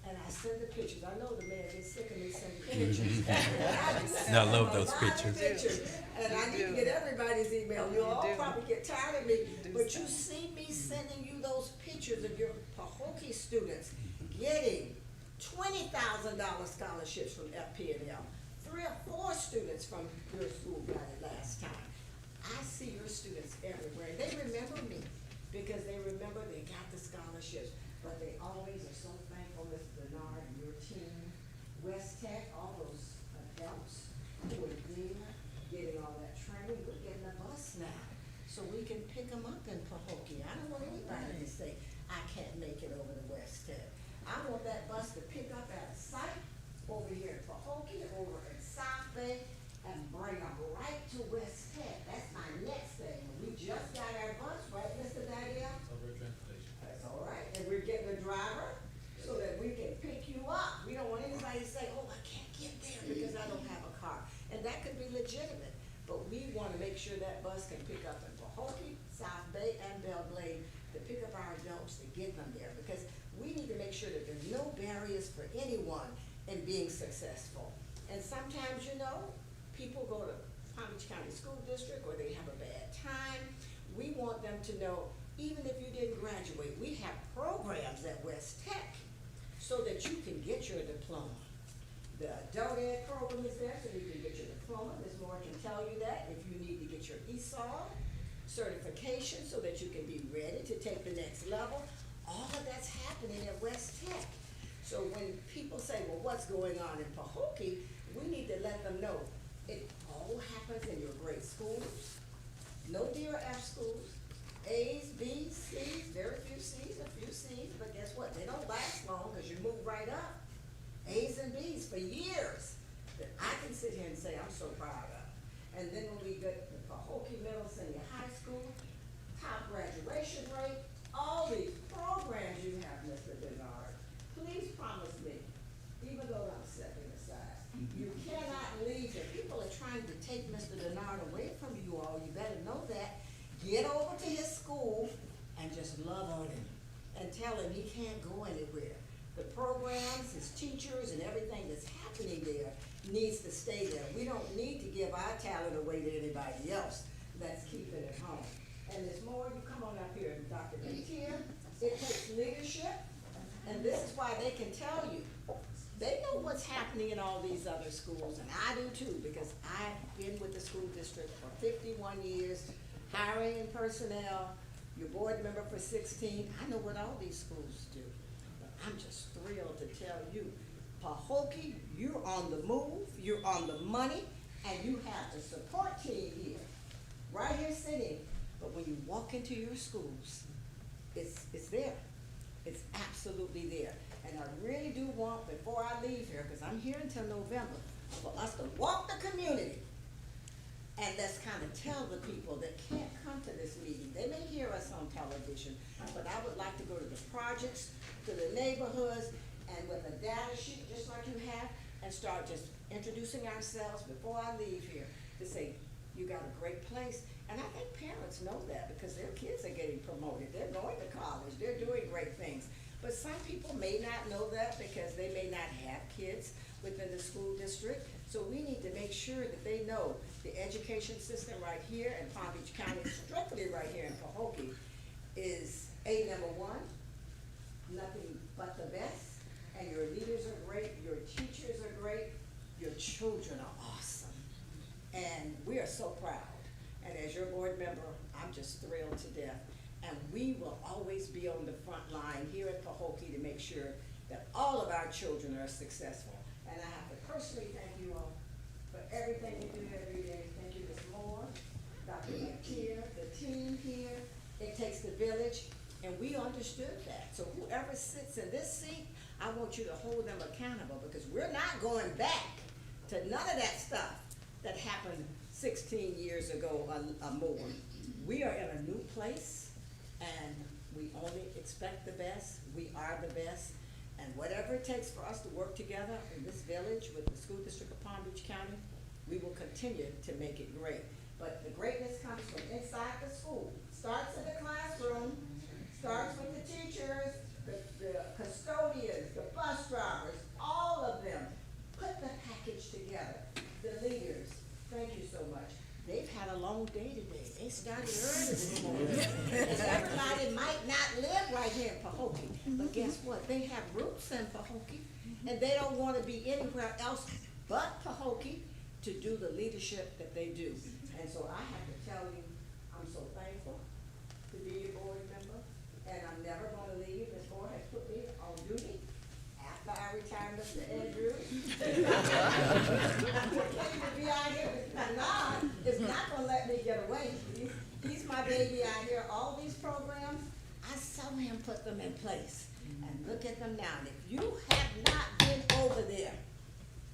and I send the pictures. I know the mayor gets sick of me sending pictures. I love those pictures. And I need to get everybody's email. You'll all probably get tired of me, but you see me sending you those pictures of your Pahokee students getting $20,000 scholarships from FP&L. 3 or 4 students from your school got it last time. I see your students everywhere. They remember me because they remember they got the scholarships, but they always are so thankful, Mr. Bernard and your team, West Tech, all those adults who are there getting all that training. We're getting a bus now so we can pick them up in Pahokee. I don't want anybody to say, I can't make it over to West Tech. I want that bus to pick up at a site over here in Pahokee, over in South Bay, and bring them right to West Tech. That's my next thing. We just got our bus, right, Mr. Didell? Over transportation. That's all right. And we're getting a driver so that we can pick you up. We don't want anybody to say, oh, I can't adults to get them there, because we need to make sure that there's no barriers for anyone in being successful. And sometimes, you know, people go to Palm Beach County School District or they have a bad time. We want them to know, even if you didn't graduate, we have programs at West Tech so that you can get your diploma. The adult ed program is there so you can get your diploma. Ms. Moore can tell you that if you need to get your ESOL certification so that you can be ready to take the next level. All of that's happening at West Tech. So when people say, well, what's going on in Pahokee, we need to let them know it all happens in your great schools. No D or F schools. A's, B's, C's, very few C's, a few C's, but guess what? They don't last long because you move right up. A's and B's for years that I can sit here and say I'm so proud of. And then when we get the Pahokee Middle Senior High School, top graduation rate, all these programs you have, Mr. Denard, please promise me, even though I'm stepping aside, you cannot leave here. People are trying to take Mr. Denard away from you all. You better know that. Get over to his school and just love on him and tell him he can't go anywhere. The programs, his teachers, and everything that's happening there needs to stay there. We don't need to give our talent away to anybody else. Let's keep it at home. And Ms. Moore, you come on up here, and Dr. Batir. It takes leadership, and this is why they can tell you. They know what's happening in all these other schools, and I do too, because I've been with the school district for 51 years, hiring and personnel, your board member for 16. I know what all these schools do. I'm just thrilled to tell you, Pahokee, you're on the move, you're on the money, and you have the support team here, right here sitting. But when you walk into your schools, it's there. It's absolutely there. And I really do want, before I leave here, because I'm here until November, for us to walk the community and let's kind of tell the people that can't come to this meeting. They may hear us on television, but I would like to go to the projects, to the neighborhoods, and with a data sheet, just like you have, and start just introducing ourselves before I leave here to say, you got a great place. And I think parents know that because their kids are getting promoted. They're going to college. They're doing great things. But some people may not know that because they may not have kids within the school district. So we need to make sure that they know the education system right here in Palm Beach County, strictly right here in Pahokee, is #1, nothing but the best. And your leaders are great, your teachers are great, your children are awesome. And we are so proud. And as your board member, I'm just thrilled to death. And we will always be on the front line here at Pahokee to make sure that all of our children are successful. And I have to personally thank you all for everything you do every day. Thank you, Ms. Moore, Dr. McTeer, the team here. It takes the village, and we understood that. So whoever sits in this seat, I want you to hold them accountable because we're not going back to none of that stuff that happened 16 years ago or more. We are in a new place, and we only expect the best. We are the best. And whatever it takes for us to work together in this village with the school district of Palm Beach County, we will continue to make it great. But the greatness comes from inside the school. Starts in the classroom, starts with the teachers, the custodians, the bus drivers, all of them. Put the package together. The leaders, thank you so much. They've had a long day today. They started early this morning. And everybody might not live right here in Pahokee. But guess what? They have roots in Pahokee. And they don't want to be anywhere else but Pahokee to do the leadership that they do. And so I have to tell you, I'm so thankful to be your board member. And I'm never going to leave. Ms. Moore has put me on duty after I retire, Mr. Andrew. I'm going to be out here with Denard is not going to let me get away. He's my baby out here. All these programs, I saw him put them in place. And look at them now. And if you have not been over there,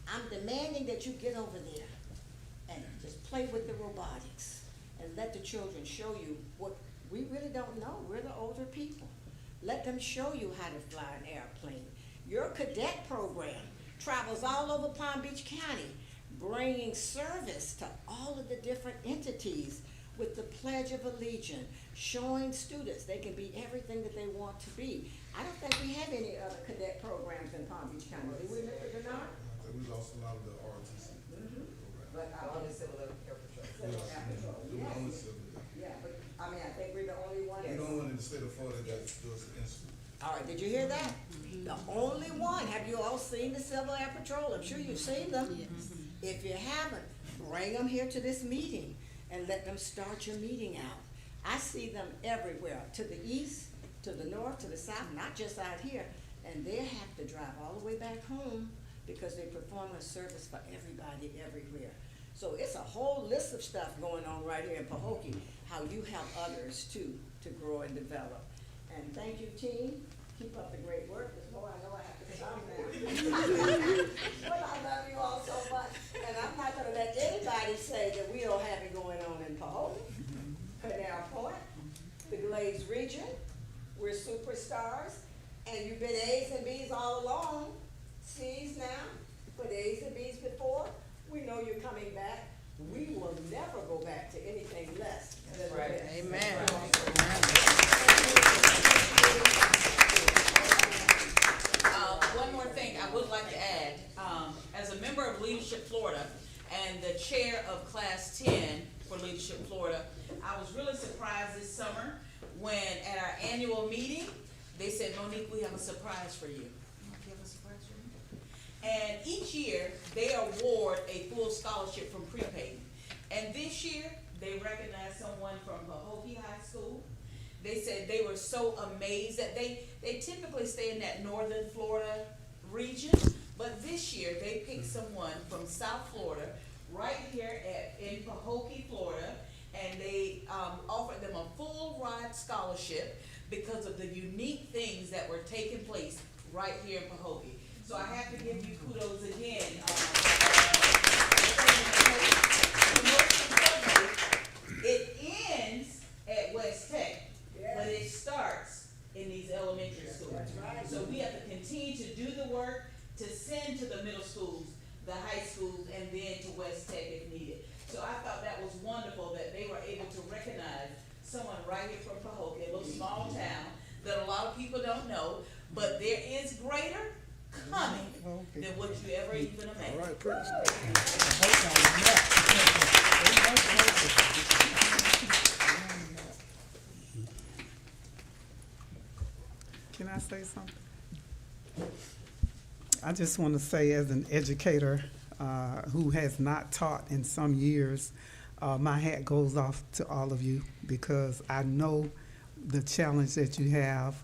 I'm demanding that you get over there and just play with the robotics and let the children show you what we really don't know. We're the older people. Let them show you how to fly an airplane. Your cadet program travels all over Palm Beach County, bringing service to all of the different entities with the Pledge of Allegiance, showing students they can be everything that they want to be. I don't think we have any other cadet programs in Palm Beach County, do we, Mr. Denard? We lost a lot of the ROTC program. But I On the only Civil Air Patrol. Civil Air Patrol, We were yes. only civil. Yeah, but, I mean, I think we're the only one. We don't want in the state of Florida that does the institute. All right, did you hear that? The only one. Have you all seen the Civil Air Patrol? I'm sure you've seen them. If you haven't, bring them here to this meeting and let them start your meeting out. I see them everywhere, to the east, to the north, to the south, not just out here. And they have to drive all the way back home because they perform a service for everybody everywhere. So it's a whole list of stuff going on right here in Pahokee, how you help others too, to grow and develop. And thank you, team. Keep up the great work. There's more I know I have to come now. But I love you all so much. And I'm not gonna let anybody say that we don't have it going on in Pahokee, Canal Point, the Glades region. We're superstars. And you've been A's and B's all along. C's now, but A's and B's before. We know you're coming back. We will never go back to anything less than the best. Amen. One more thing I would like to add, as a member of Leadership Florida and the chair of Class 10 for Leadership Florida, I was really surprised this summer when at our annual meeting, they said, Monique, we have a surprise for you. You have a surprise for me? And each year, they award a full scholarship from Prepaid. And this year, they recognized someone from Pahokee High School. They said they were so amazed that they typically stay in that northern Florida region, but this year they picked someone from South Florida, right here in Pahokee, Florida, and they offered them a full ride scholarship because of the unique things that were taking place right here in Pahokee. So I have to give you kudos again. Most importantly, it ends at West Tech, but it starts in these elementary schools. So we have to continue to do the work to send to the middle schools, the high schools, and then to West Tech if needed. So I thought that was wonderful that they were able to recognize someone right here from Pahokee, a little small town that a lot of people don't know, but there is greater coming than what you ever even imagined. All right, praise. Can I say something? I just want to say, as an educator who has not taught in some years, my hat goes off to all of you because I know the challenge that you have.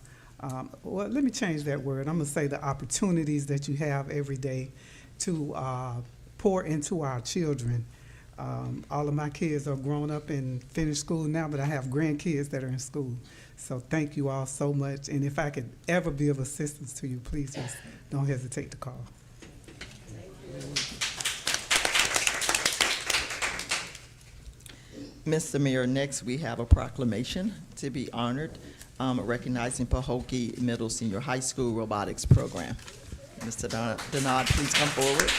Well, let me change that word. I'm going to say the opportunities that you have every day to pour into our children. All of my kids are grown up and finished school now, but I have grandkids that are in school. So thank you all so much. And if I could ever be of assistance to you, please just don't hesitate to call. Mr. Mayor, next we have a proclamation to be honored, recognizing Pahokee Middle Senior High School Robotics Program. Mr. Denard, please come forward.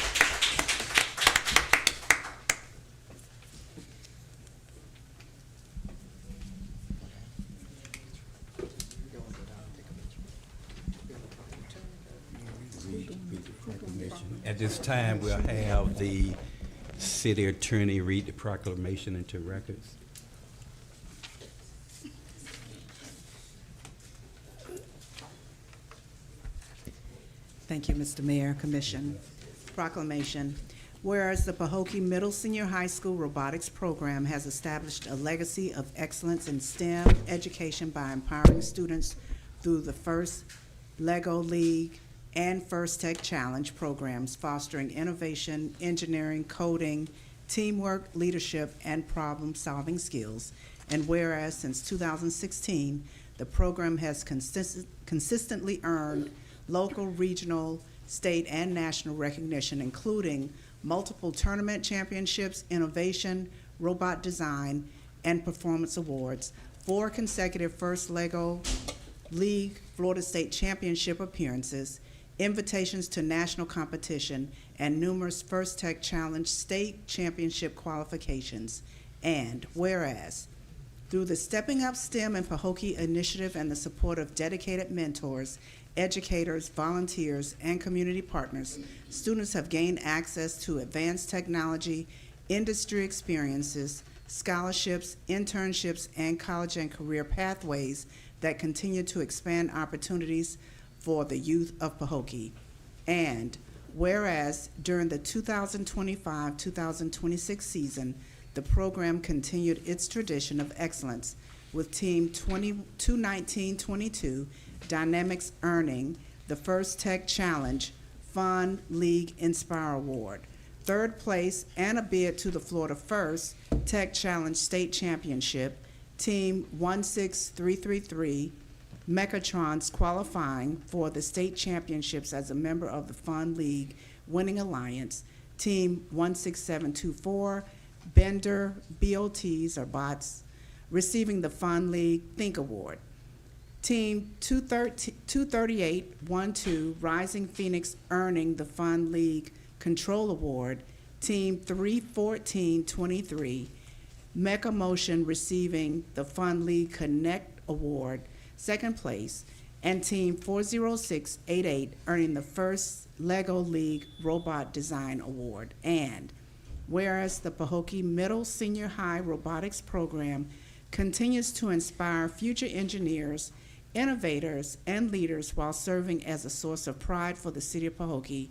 At this time, we'll have the city attorney read the proclamation into records. Thank you, Mr. Mayor, Commission. Proclamation. Whereas the Pahokee Middle Senior High School Robotics Program has established a legacy of excellence in STEM education by empowering students through the First Lego League and First Tech Challenge programs, fostering innovation, engineering, coding, teamwork, leadership, and problem-solving skills. And whereas since 2016, the program has consistently earned local, regional, state, and national recognition, including multiple tournament championships, innovation, robot design, and performance awards, 4 consecutive First Lego League Florida State Championship appearances, invitations to national competition, and numerous First Tech Challenge state championship qualifications. And whereas, through the Stepping Up STEM and Pahokee initiative and the support of dedicated mentors, educators, volunteers, and community partners, students have gained access to advanced technology, industry experiences, scholarships, internships, and college and career pathways that continue to expand opportunities for the youth of Pahokee. And whereas during the 2025-2026 season, the program continued its tradition of excellence with Team 219-22 Dynamics earning the first Tech Challenge Fun League Inspire Award, third place and a bid to the Florida First Tech Challenge State Championship. Team 16333 Mechatrons qualifying for the state championships as a member of the Fun League Winning Alliance. Team 16724 Bender BOTs or bots receiving the Fun League Think Award. Team 23812 Rising Phoenix earning the Fun League Control Award. Team 31423 Mecha Motion receiving the Fun League Connect Award, second place, and Team 40688 earning the first Lego League Robot Design Award. And whereas the Pahokee Middle Senior High Robotics Program continues to inspire future engineers, innovators, and leaders while serving as a source of pride for the city of Pahokee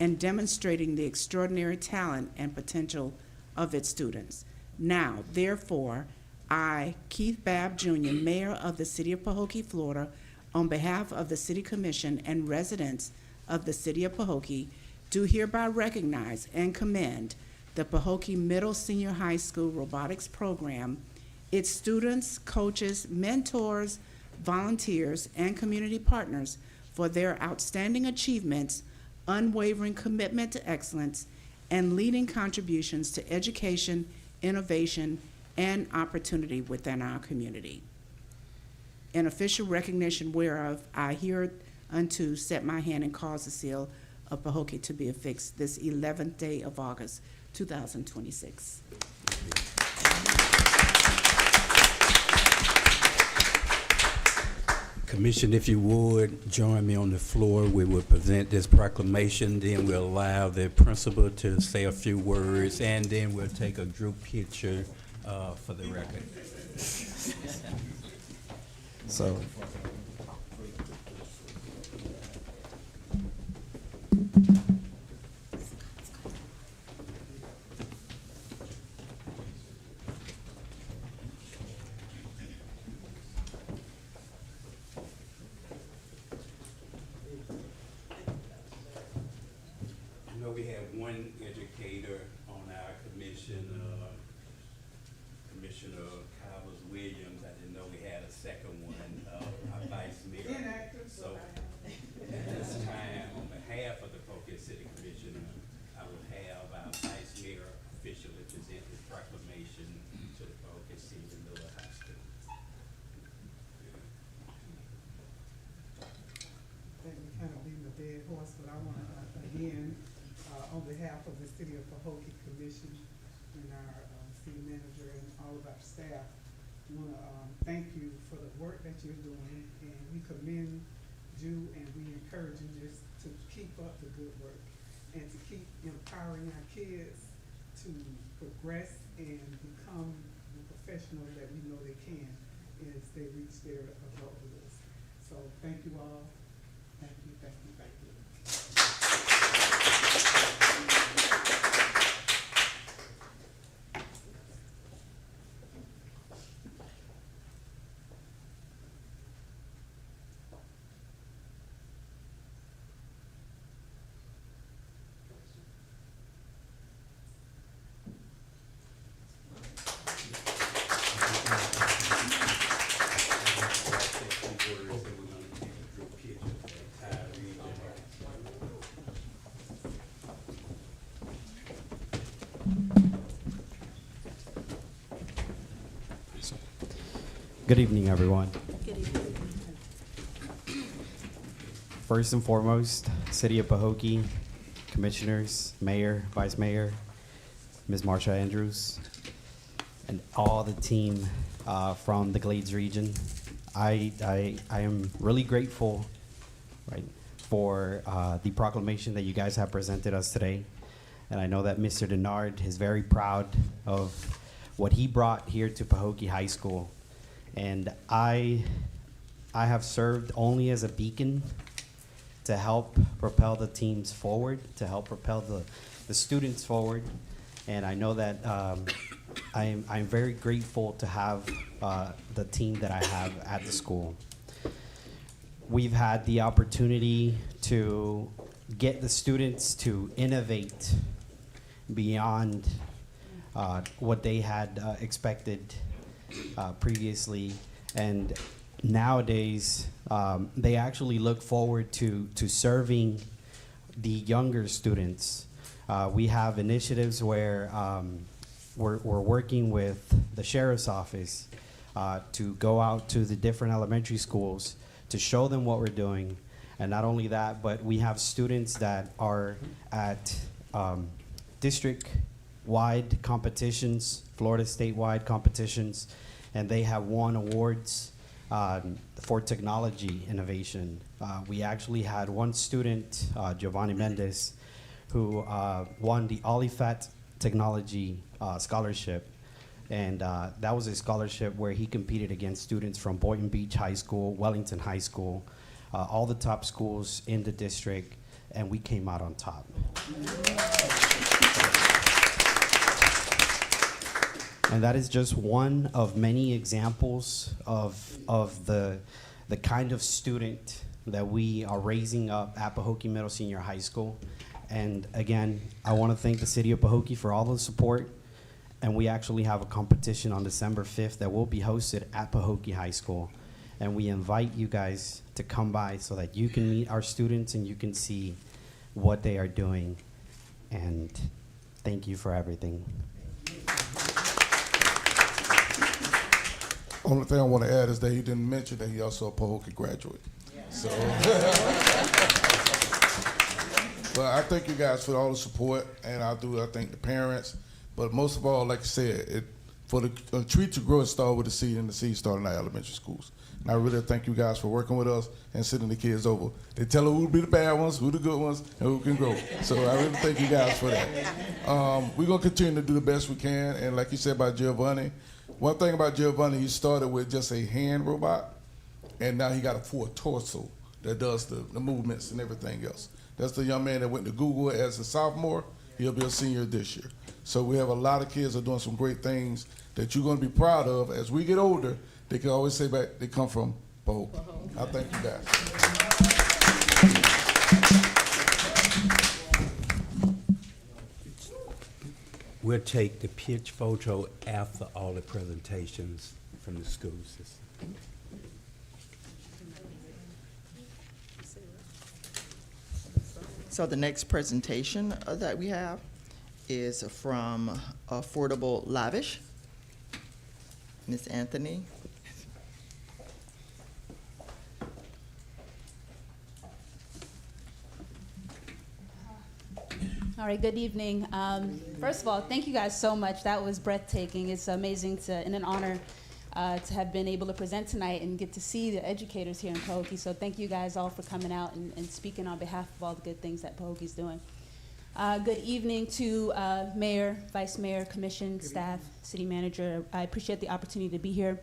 and demonstrating the extraordinary talent and potential of its students. Now, therefore, I, Keith Babb Jr., Mayor of the City of Pahokee, Florida, on behalf of the City Commission and residents of the City of Pahokee, do hereby recognize and commend the Pahokee Middle Senior High School Robotics Program, its students, coaches, mentors, volunteers, and community partners for their outstanding achievements, unwavering commitment to excellence, and leading contributions to education, innovation, and opportunity within our community. In official recognition whereof, I hereunto set my hand and cause the seal of Pahokee to be affixed this 11th day of August, 2026. Commission, if you would, join me on the floor. We will present this proclamation, then we'll allow the principal to say a few words, and then we'll take a group picture for the record. So, I know we have one educator on our commission, Commissioner Cowers-Williams. I didn't know we had a second one, our vice mayor. So at this time, on behalf of the Pahokee City Commission, I will have our vice mayor officially present this proclamation to the Pahokee City Middle High School. That we kind of beating a dead horse, but I want to, again, on behalf of the City of Pahokee Commission and our city manager and all of our staff, want to thank you for the work that you're doing, and we commend you and we encourage you just to keep up the good work and to keep empowering our kids to progress and become the professionals that we know they can as they reach their adulthood. So thank you all. Thank you, thank you, thank you. good evening, everyone. Good evening. First and foremost, City of Pahokee, Commissioners, Mayor, Vice Mayor, Ms. Marsha Andrews, and all the team from the Glades region. I am really grateful, right, for the proclamation that you guys have presented us today. And I know that Mr. Denard is very proud of what he brought here to Pahokee High School. And I have served only as a beacon to help propel the teams forward, to help propel the students forward. And I know that I'm very grateful to have the team that I have at the school. We've had the opportunity to get the students to innovate beyond what they had expected previously. And nowadays, they actually look forward to serving the younger students. We have initiatives where we're working with the sheriff's office to go out to the different elementary schools to show them what we're doing. And not only that, but we have students that are at district-wide competitions, Florida state-wide competitions, and they have won awards for technology innovation. We actually had one student, Giovanni Mendez, who won the Olifat Technology Scholarship. And that was a scholarship where he competed against students from Boynton Beach High School, Wellington High School, all the top schools in the district, and we came out on top. And that is just one of many examples of the kind of student that we are raising up at Pahokee Middle Senior High School. And again, I want to thank the city of Pahokee for all the support. And we actually have a competition on December 5th that will be hosted at Pahokee High School. And we invite you guys to come by so that you can meet our students and you can see what they are doing. And thank you for everything. Only thing I want to add is that he didn't mention that he also a Pahokee graduate. So, but I thank you guys for all the support, and I thank the parents. But most of all, like I said, for the tree to grow, it started with the seed, and the seed started in our elementary schools. And I really thank you guys for working with us and sending the kids over. They tell them who be the bad ones, who the good ones, and who can grow. So I really thank you guys for that. We're going to continue to do the best we can. And like you said about Giovanni, one thing about Giovanni, he started with just a hand robot, and now he got a full torso that does the movements and everything else. That's the young man that went to Google as a sophomore. He'll be a senior this year. So we have a lot of kids that are doing some great things that you're going to be proud of. As we get older, they can always say back they come from Pahokee. I thank you guys. We'll take the pitch photo after all the presentations from the school system. So the next presentation that we have is from Affordable Lavish. Ms. Anthony. All right, good evening. First of all, thank you guys so much. That was breathtaking. It's amazing and an honor to have been able to present tonight and get to see the educators here in Pahokee. So thank you guys all for coming out and speaking on behalf of all the good things that Pahokee's doing. Good evening to Mayor, Vice Mayor, Commission, staff, City Manager. I appreciate the opportunity to be here.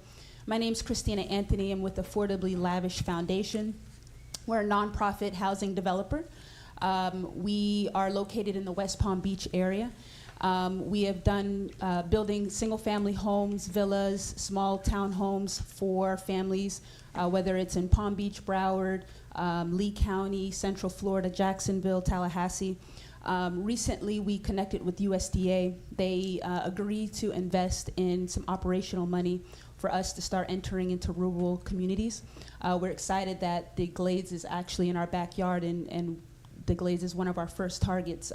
My name's Christina Anthony. I'm with Affordably Lavish Foundation. We're a nonprofit housing developer. We are located in the West Palm Beach area. We have done building single-family homes, villas, small townhomes for families, whether it's in Palm Beach, Broward, Lee County, Central Florida, Jacksonville, Tallahassee. Recently, we connected with USDA. They agreed to invest in some operational money for us to start entering into rural communities. We're excited that the Glades is actually in our backyard, and the Glades is one of our first targets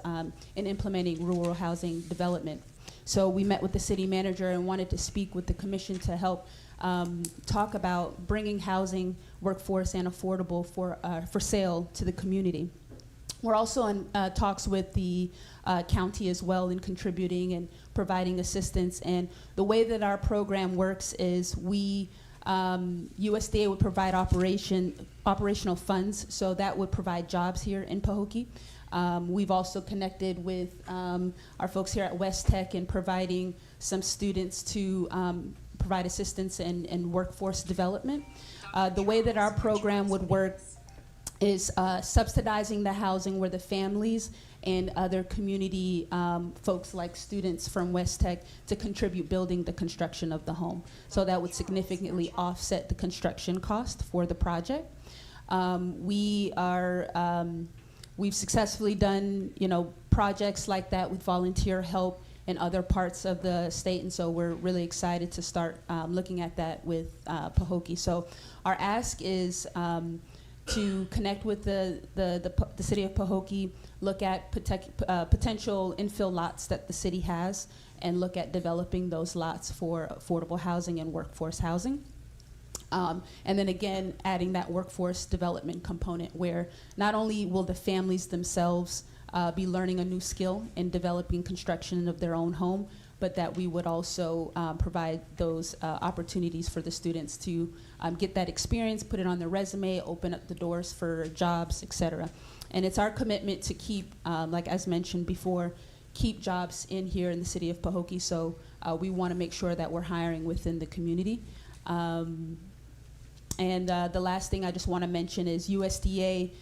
in implementing rural housing development. So we met with the city manager and wanted to speak with the commission to help talk about bringing housing, workforce, and affordable for sale to the community. We're also in talks with the county as well in contributing and providing assistance. And the way that our program works is USDA would provide operational funds, so that would provide jobs here in Pahokee. We've also connected with our folks here at West Tech in providing some students to provide assistance in workforce development. The way that our program would work is subsidizing the housing where the families and other community folks like students from West Tech to contribute building the construction of the home. So that would significantly offset the construction cost for the project. We've successfully done, projects like that with volunteer help in other parts of the state, and so we're really excited to start looking at that with Pahokee. So our ask is to connect with the city of Pahokee, look at potential infill lots that the city has, and look at developing those lots for affordable housing and workforce housing. And then again, adding that workforce development component where not only will the families themselves be learning a new skill in developing construction of their own home, but that we would also provide those opportunities for the students to get that experience, put it on their resume, open up the doors for jobs, et cetera. And it's our commitment to keep, like as mentioned before, keep jobs in here in the city of Pahokee. So we want to make sure that we're hiring within the community. And the last thing I just want to mention is USDA.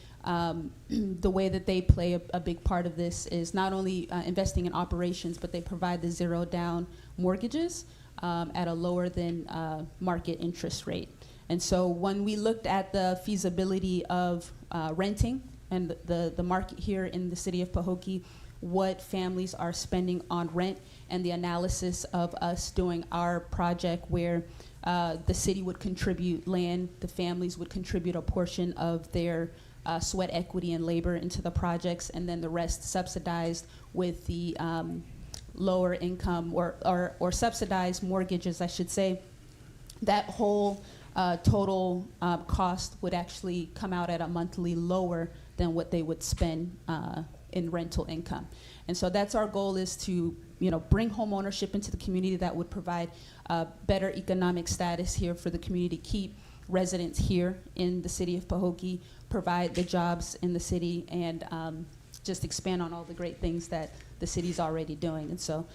The way that they play a big part of this is not only investing in operations, but they provide the zero down mortgages at a lower than market interest rate. And so when we looked at the feasibility of renting and the market here in the city of Pahokee, what families are spending on rent, and the analysis of us doing our project where the city would contribute land, the families would contribute a portion of their sweat equity and labor into the projects, and then the rest subsidized with the lower income or subsidized mortgages, I should say. That whole total cost would actually come out at a monthly lower than what they would spend in rental income. And so that's our goal, is to bring home ownership into the community that would provide better economic status here for the community, keep residents here in the city of Pahokee, provide the jobs in the city, and just expand on all the great things that the city's already doing. And so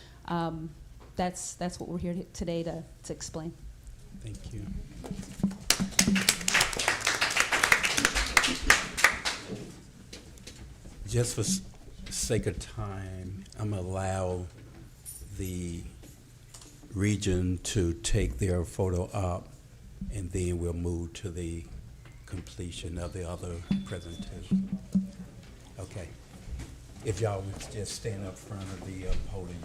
that's what we're here today to explain. Thank you. Just for sake of time, I'm going to allow the region to take their photo up, and then we'll move to the completion of the other presentation. Okay. If y'all would just stand up front of the podium.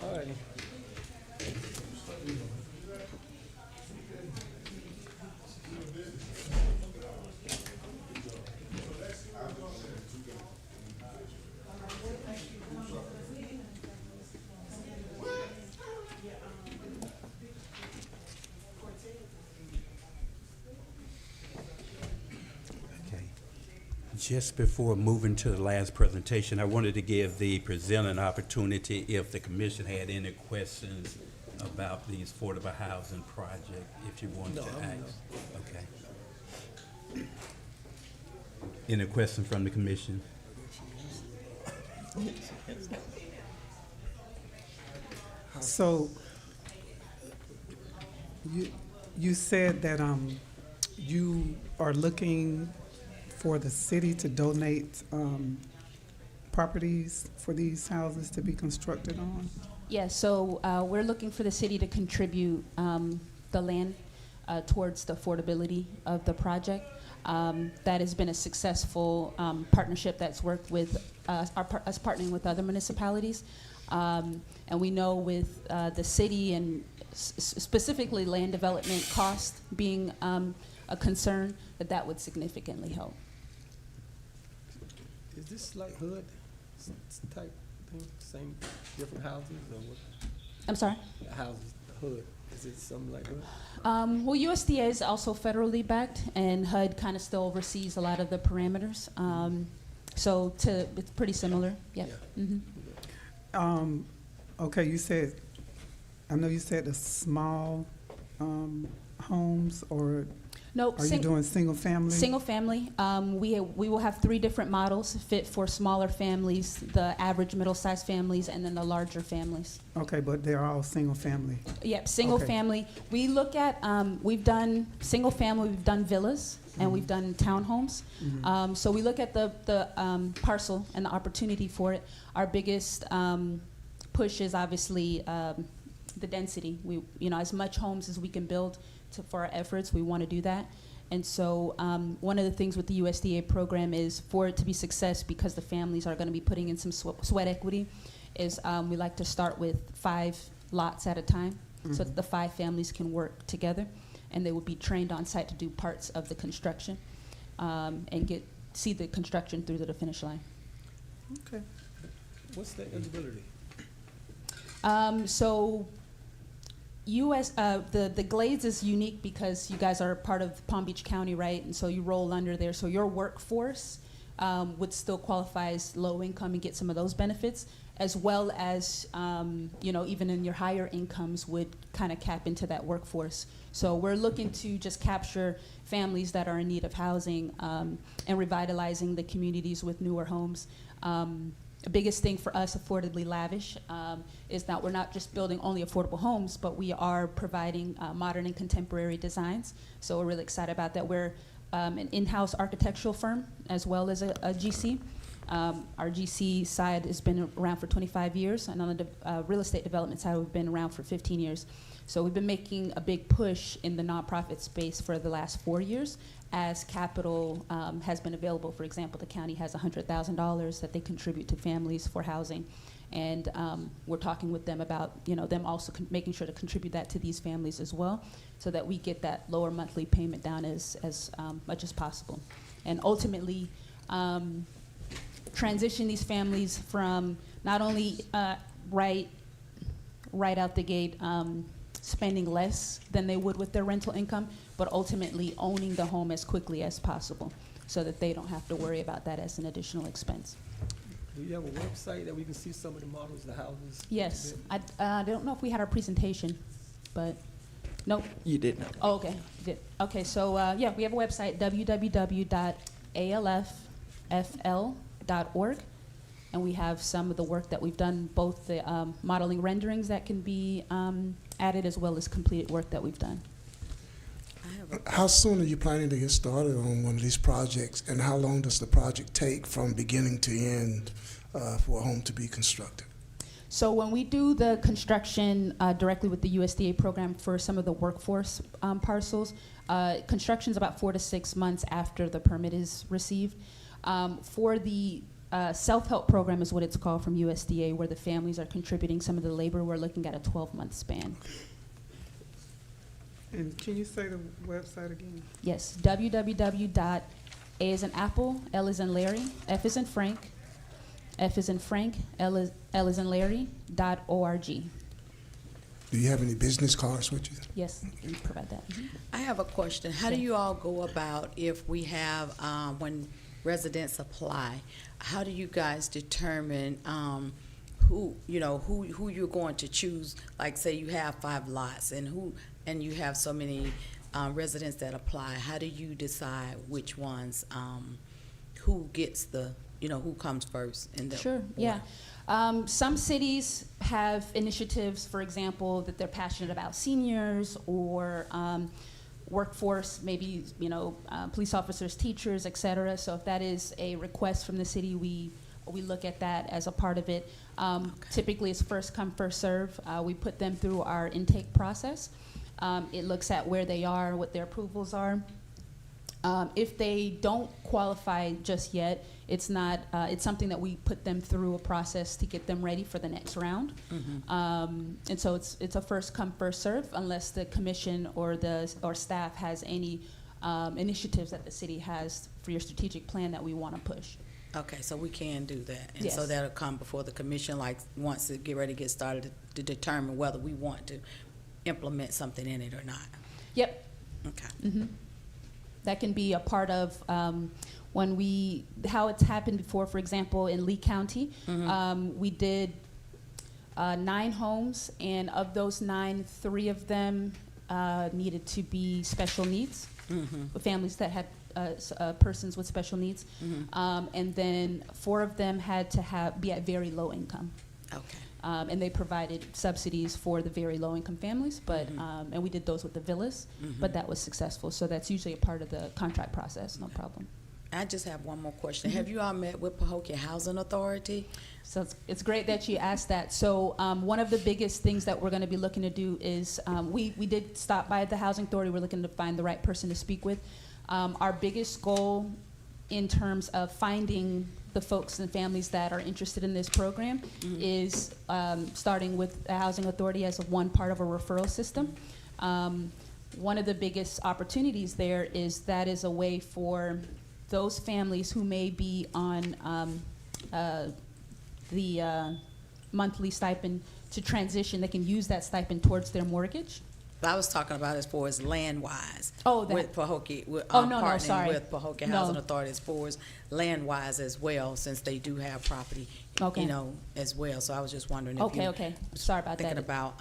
All right. Okay. Just before moving to the last presentation, I wanted to give the presenter an opportunity if the commission had any questions about the affordable housing project, if you wanted to ask. Okay. Any questions from the commission? So, you said that, you are looking for the city to donate, properties for these houses to be constructed on? Yeah, so we're looking for the city to contribute the land towards the affordability of the project. That has been a successful partnership that's worked with us partnering with other municipalities. And we know with the city and specifically land development cost being a concern, that would significantly help. Is this like HUD type thing? Same, different houses or what? I'm sorry? The houses, the HUD. Is it something like HUD? Well, USDA is also federally backed, and HUD kind of still oversees a lot of the parameters. So it's pretty similar. Yep. Yeah. Mm-hmm. Okay, I know you said the small, homes, or Nope. are you doing single family? Single family. We will have 3 different models fit for smaller families, the average middle-sized families, and then the larger families. Okay, but they're all single family. Yep, single Okay. family. We look at, we've done single family, we've done villas, and we've done townhomes. So we look at the parcel and the opportunity for it. Our biggest push is obviously the density. We, as much homes as we can build for our efforts, we want to do that. And so one of the things with the USDA program is for it to be success, because the families are going to be putting in some sweat equity, is we like to start with 5 lots at a time, so that the 5 families can work together, and they will be trained on site to do parts of the construction and see the construction through to the finish line. Okay. What's the eligibility? So the Glades is unique because you guys are part of Palm Beach County, right? And so you roll under there. So your workforce would still qualify as low income and get some of those benefits, as well as, even in your higher incomes would kind of cap into that workforce. So we're looking to just capture families that are in need of housing and revitalizing the communities with newer homes. The biggest thing for us, Affordably Lavish, is that we're not just building only affordable homes, but we are providing modern and contemporary designs. So we're really excited about that. We're an in-house architectural firm as well as a GC. Our GC side has been around for 25 years, and on the real estate development side, we've been around for 15 years. So we've been making a big push in the nonprofit space for the last 4 years as capital has been available. For example, the county has $100,000 that they contribute to families for housing. And we're talking with them about, them also making sure to contribute that to these families as well, so that we get that lower monthly payment down as much as possible. And ultimately, transition these families from not only right out the gate spending less than they would with their rental income, but ultimately owning the home as quickly as possible, so that they don't have to worry about that as an additional expense. Do you have a website that we can see some of the models, the houses? Yes, I don't know if we had our presentation, but nope. You did not. Oh, okay, you did. Okay, so we have a website, www.alffl.org, and we have some of the work that we've done, both the modeling renderings that can be added, as well as completed work that we've done. How soon are you planning to get started on one of these projects, and how long does the project take from beginning to end for a home to be constructed? So when we do the construction directly with the USDA program for some of the workforce parcels, construction's about 4 to 6 months after the permit is received. For the self-help program is what it's called from USDA, where the families are contributing some of the labor, we're looking at a 12-month span. And can you say the website again? Yes, www.A as in Apple, L as in Larry, F as in Frank, F as in Frank, L as in Larry, .org. Do you have any business cards with you? Yes, we provide that. I have a question. How do you all go about if we have, when residents apply, how do you guys determine who you're going to choose? Like, say you have 5 lots and you have so many residents that apply. How do you decide which ones, who gets who comes first in the Sure, order? yeah. Some cities have initiatives, for example, that they're passionate about seniors or workforce, maybe, police officers, teachers, et cetera. So if that is a request from the city, we look at that as a part of it. Typically, it's first come, first serve. We put them through our intake process. It looks at where they are, what their approvals are. If they don't qualify just yet, it's not. It's something that we put them through a process to get them ready for the next round. And so it's a first come, first serve, unless the commission or staff has any initiatives that the city has for your strategic plan that we want to push. Okay, so we can do that, and Yes. so that'll come before the commission, like once it get ready to get started, to determine whether we want to implement something in it or not. Yep. Okay. That can be a part of how it's happened before. For example, in Lee County, we did 9 homes, and of those 9, 3 of them needed to be special needs, families that had persons with special needs, and then 4 of them had to be at very low income. Okay. And they provided subsidies for the very low-income families, but and we did those with the villas, but that was successful. So that's usually a part of the contract process, no problem. I just have one more question. Have you all met with Pahokee Housing Authority? So it's great that you asked that. So one of the biggest things that we're going to be looking to do is we did stop by the Housing Authority. We're looking to find the right person to speak with. Our biggest goal in terms of finding the folks and families that are interested in this program is starting with the Housing Authority as one part of a referral system. One of the biggest opportunities there is that is a way for those families who may be on the monthly stipend to transition. They can use that stipend towards their mortgage. But I was talking about as far as land-wise. Oh, that. With Pahokee, No, sorry. with Pahokee No. Housing Authority as far as land-wise as well, since they do have property, Okay. as well. So I was just wondering if you Okay. Sorry about thinking that. about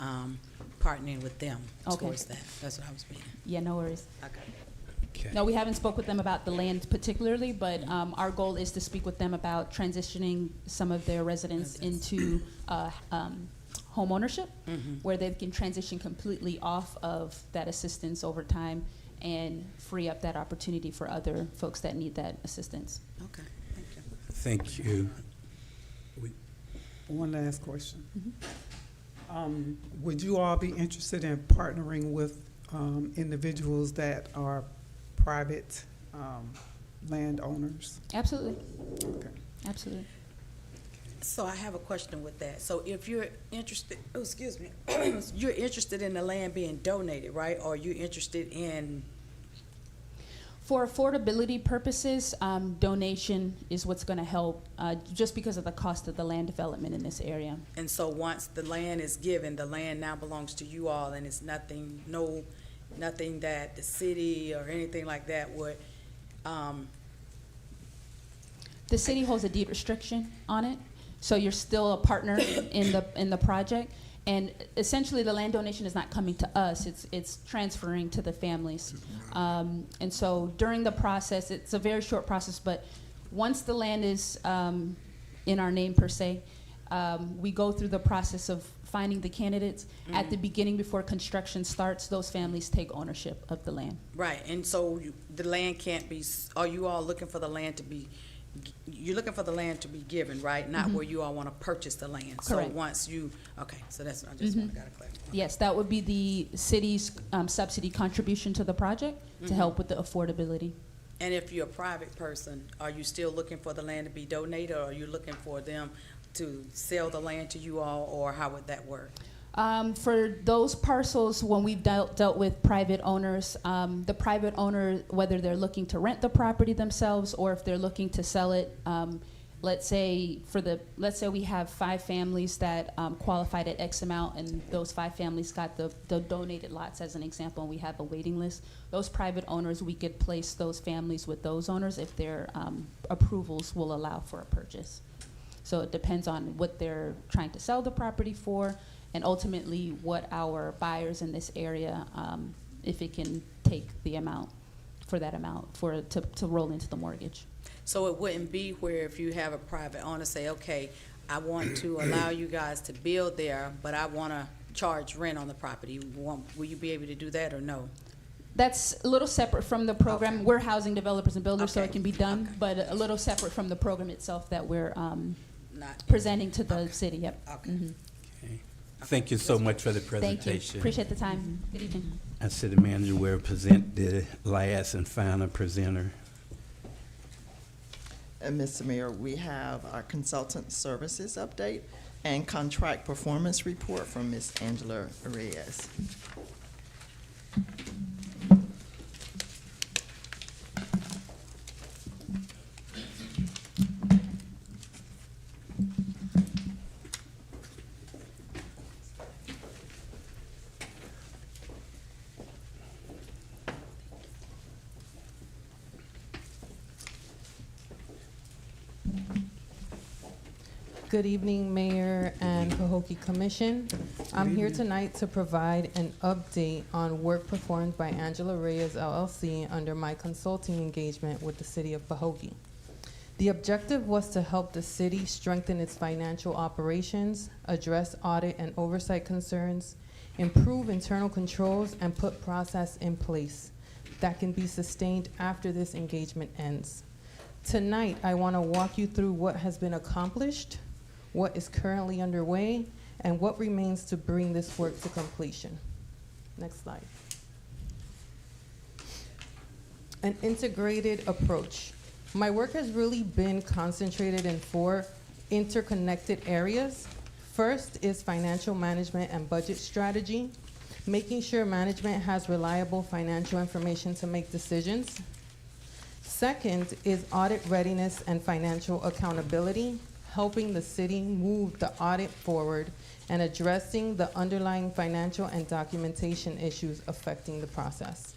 partnering with them Okay. towards that. That's what I was meaning. Yeah, no worries. Okay. No, we haven't spoke with them about the land particularly, but our goal is to speak with them about transitioning some of their residents into home ownership, where they can transition completely off of that assistance over time and free up that opportunity for other folks that need that assistance. Okay, thank you. Thank you. One last question. Would you all be interested in partnering with individuals that are private landowners? Absolutely. Okay. Absolutely. So I have a question with that. So if you're interested, you're interested in the land being donated, right? Or you're interested in? For affordability purposes, donation is what's going to help, just because of the cost of the land development in this area. And so once the land is given, the land now belongs to you all, and it's nothing that the city or anything like that would. The city holds a deed restriction on it, so you're still a partner in the project. And essentially, the land donation is not coming to us; it's transferring to the families. And so during the process, it's a very short process. But once the land is in our name per se, we go through the process of finding the candidates. At the beginning, before construction starts, those families take ownership of the land. Right, and so the land can't be. Are you all looking for the land to be you're looking for the land to be given, right? Not where you all want to purchase the land. Correct. So once you, okay, so that's, I just want to clarify. Yes, that would be the city's subsidy contribution to the project to help with the affordability. And if you're a private person, are you still looking for the land to be donated, or are you looking for them to sell the land to you all, or how would that work? For those parcels, when we've dealt with private owners, the private owner, whether they're looking to rent the property themselves or if they're looking to sell it, let's say we have 5 families that qualified at X amount, and those 5 families got the donated lots as an example, and we have a waiting list. Those private owners, we could place those families with those owners if their approvals will allow for a purchase. So it depends on what they're trying to sell the property for, and ultimately what our buyers in this area, if it can take the amount for that amount to roll into the mortgage. So it wouldn't be where if you have a private owner say, okay, I want to allow you guys to build there, but I want to charge rent on the property. Will you be able to do that or no? That's a little separate from the program. Okay. We're housing developers and builders, so Okay. it can be done, but a little separate from the program itself that we're Not presenting to the city. Yep. Okay. Okay. Thank you so much for the Thank presentation. you. Appreciate the time. Good evening. Our city manager will present the last and final presenter. Mr. Mayor, we have our consultant services update and contract performance report from Ms. Angela Reyes. Good evening, Mayor and Pahokee Commission. I'm here tonight to provide an update on work performed by Angela Reyes LLC under my consulting engagement with the City of Pahokee. The objective was to help the city strengthen its financial operations, address audit and oversight concerns, improve internal controls, and put process in place that can be sustained after this engagement ends. Tonight, I want to walk you through what has been accomplished, what is currently underway, and what remains to bring this work to completion. Next slide. An integrated approach. My work has really been concentrated in 4 interconnected areas. First is financial management and budget strategy, making sure management has reliable financial information to make decisions. Second is audit readiness and financial accountability, helping the city move the audit forward and addressing the underlying financial and documentation issues affecting the process.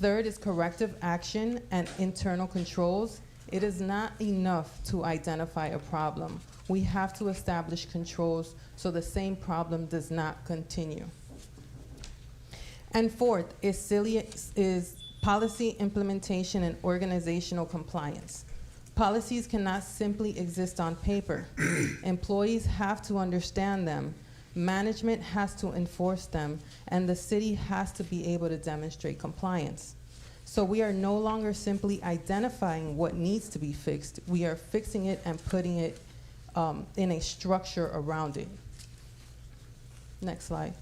Third is corrective action and internal controls. It is not enough to identify a problem. We have to establish controls so the same problem does not continue. And fourth is policy implementation and organizational compliance. Policies cannot simply exist on paper. Employees have to understand them, management has to enforce them, and the city has to be able to demonstrate compliance. So we are no longer simply identifying what needs to be fixed, we are fixing it and putting it in a structure around it. Next slide.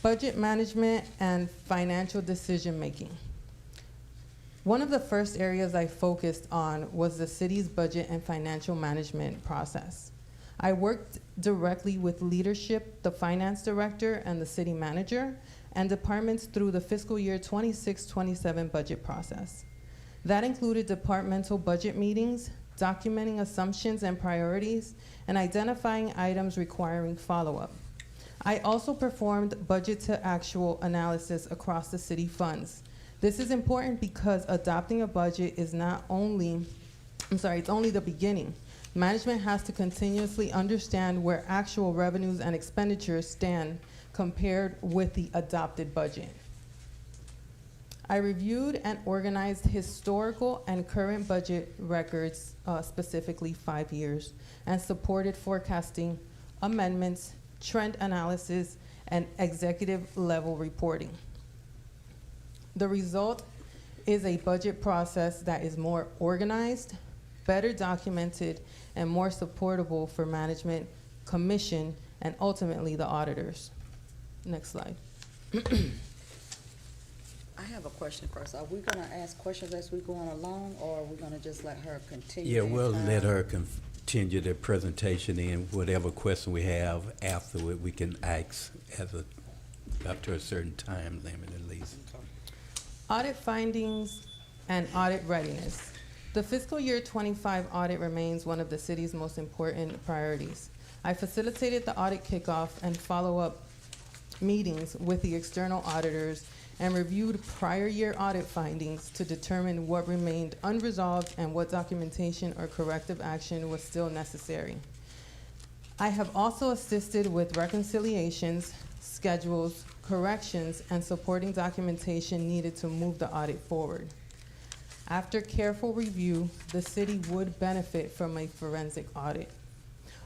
Budget management and financial decision making. One of the first areas I focused on was the city's budget and financial management process. I worked directly with leadership, the finance director, and the city manager, and departments through the fiscal year 26-27 budget process. That included departmental budget meetings, documenting assumptions and priorities, and identifying items requiring follow-up. I also performed budget to actual analysis across the city funds. This is important because adopting a budget is not only, it's only the beginning. Management has to continuously understand where actual revenues and expenditures stand compared with the adopted budget. I reviewed and organized historical and current budget records, specifically 5 years, and supported forecasting, amendments, trend analysis, and executive level reporting. The result is a budget process that is more organized, better documented, and more supportable for management, commission, and ultimately the auditors. Next slide. I have a question first. Are we gonna ask questions as we go on along, or are we gonna just let her continue? Yeah, we'll let her continue the presentation, and whatever question we have afterward, we can ask up to a certain time limit at least. Audit findings and audit readiness. The fiscal year 25 audit remains one of the city's most important priorities. I facilitated the audit kickoff and follow-up meetings with the external auditors and reviewed prior year audit findings to determine what remained unresolved and what documentation or corrective action was still necessary. I have also assisted with reconciliations, schedules, corrections, and supporting documentation needed to move the audit forward. After careful review, the city would benefit from a forensic audit.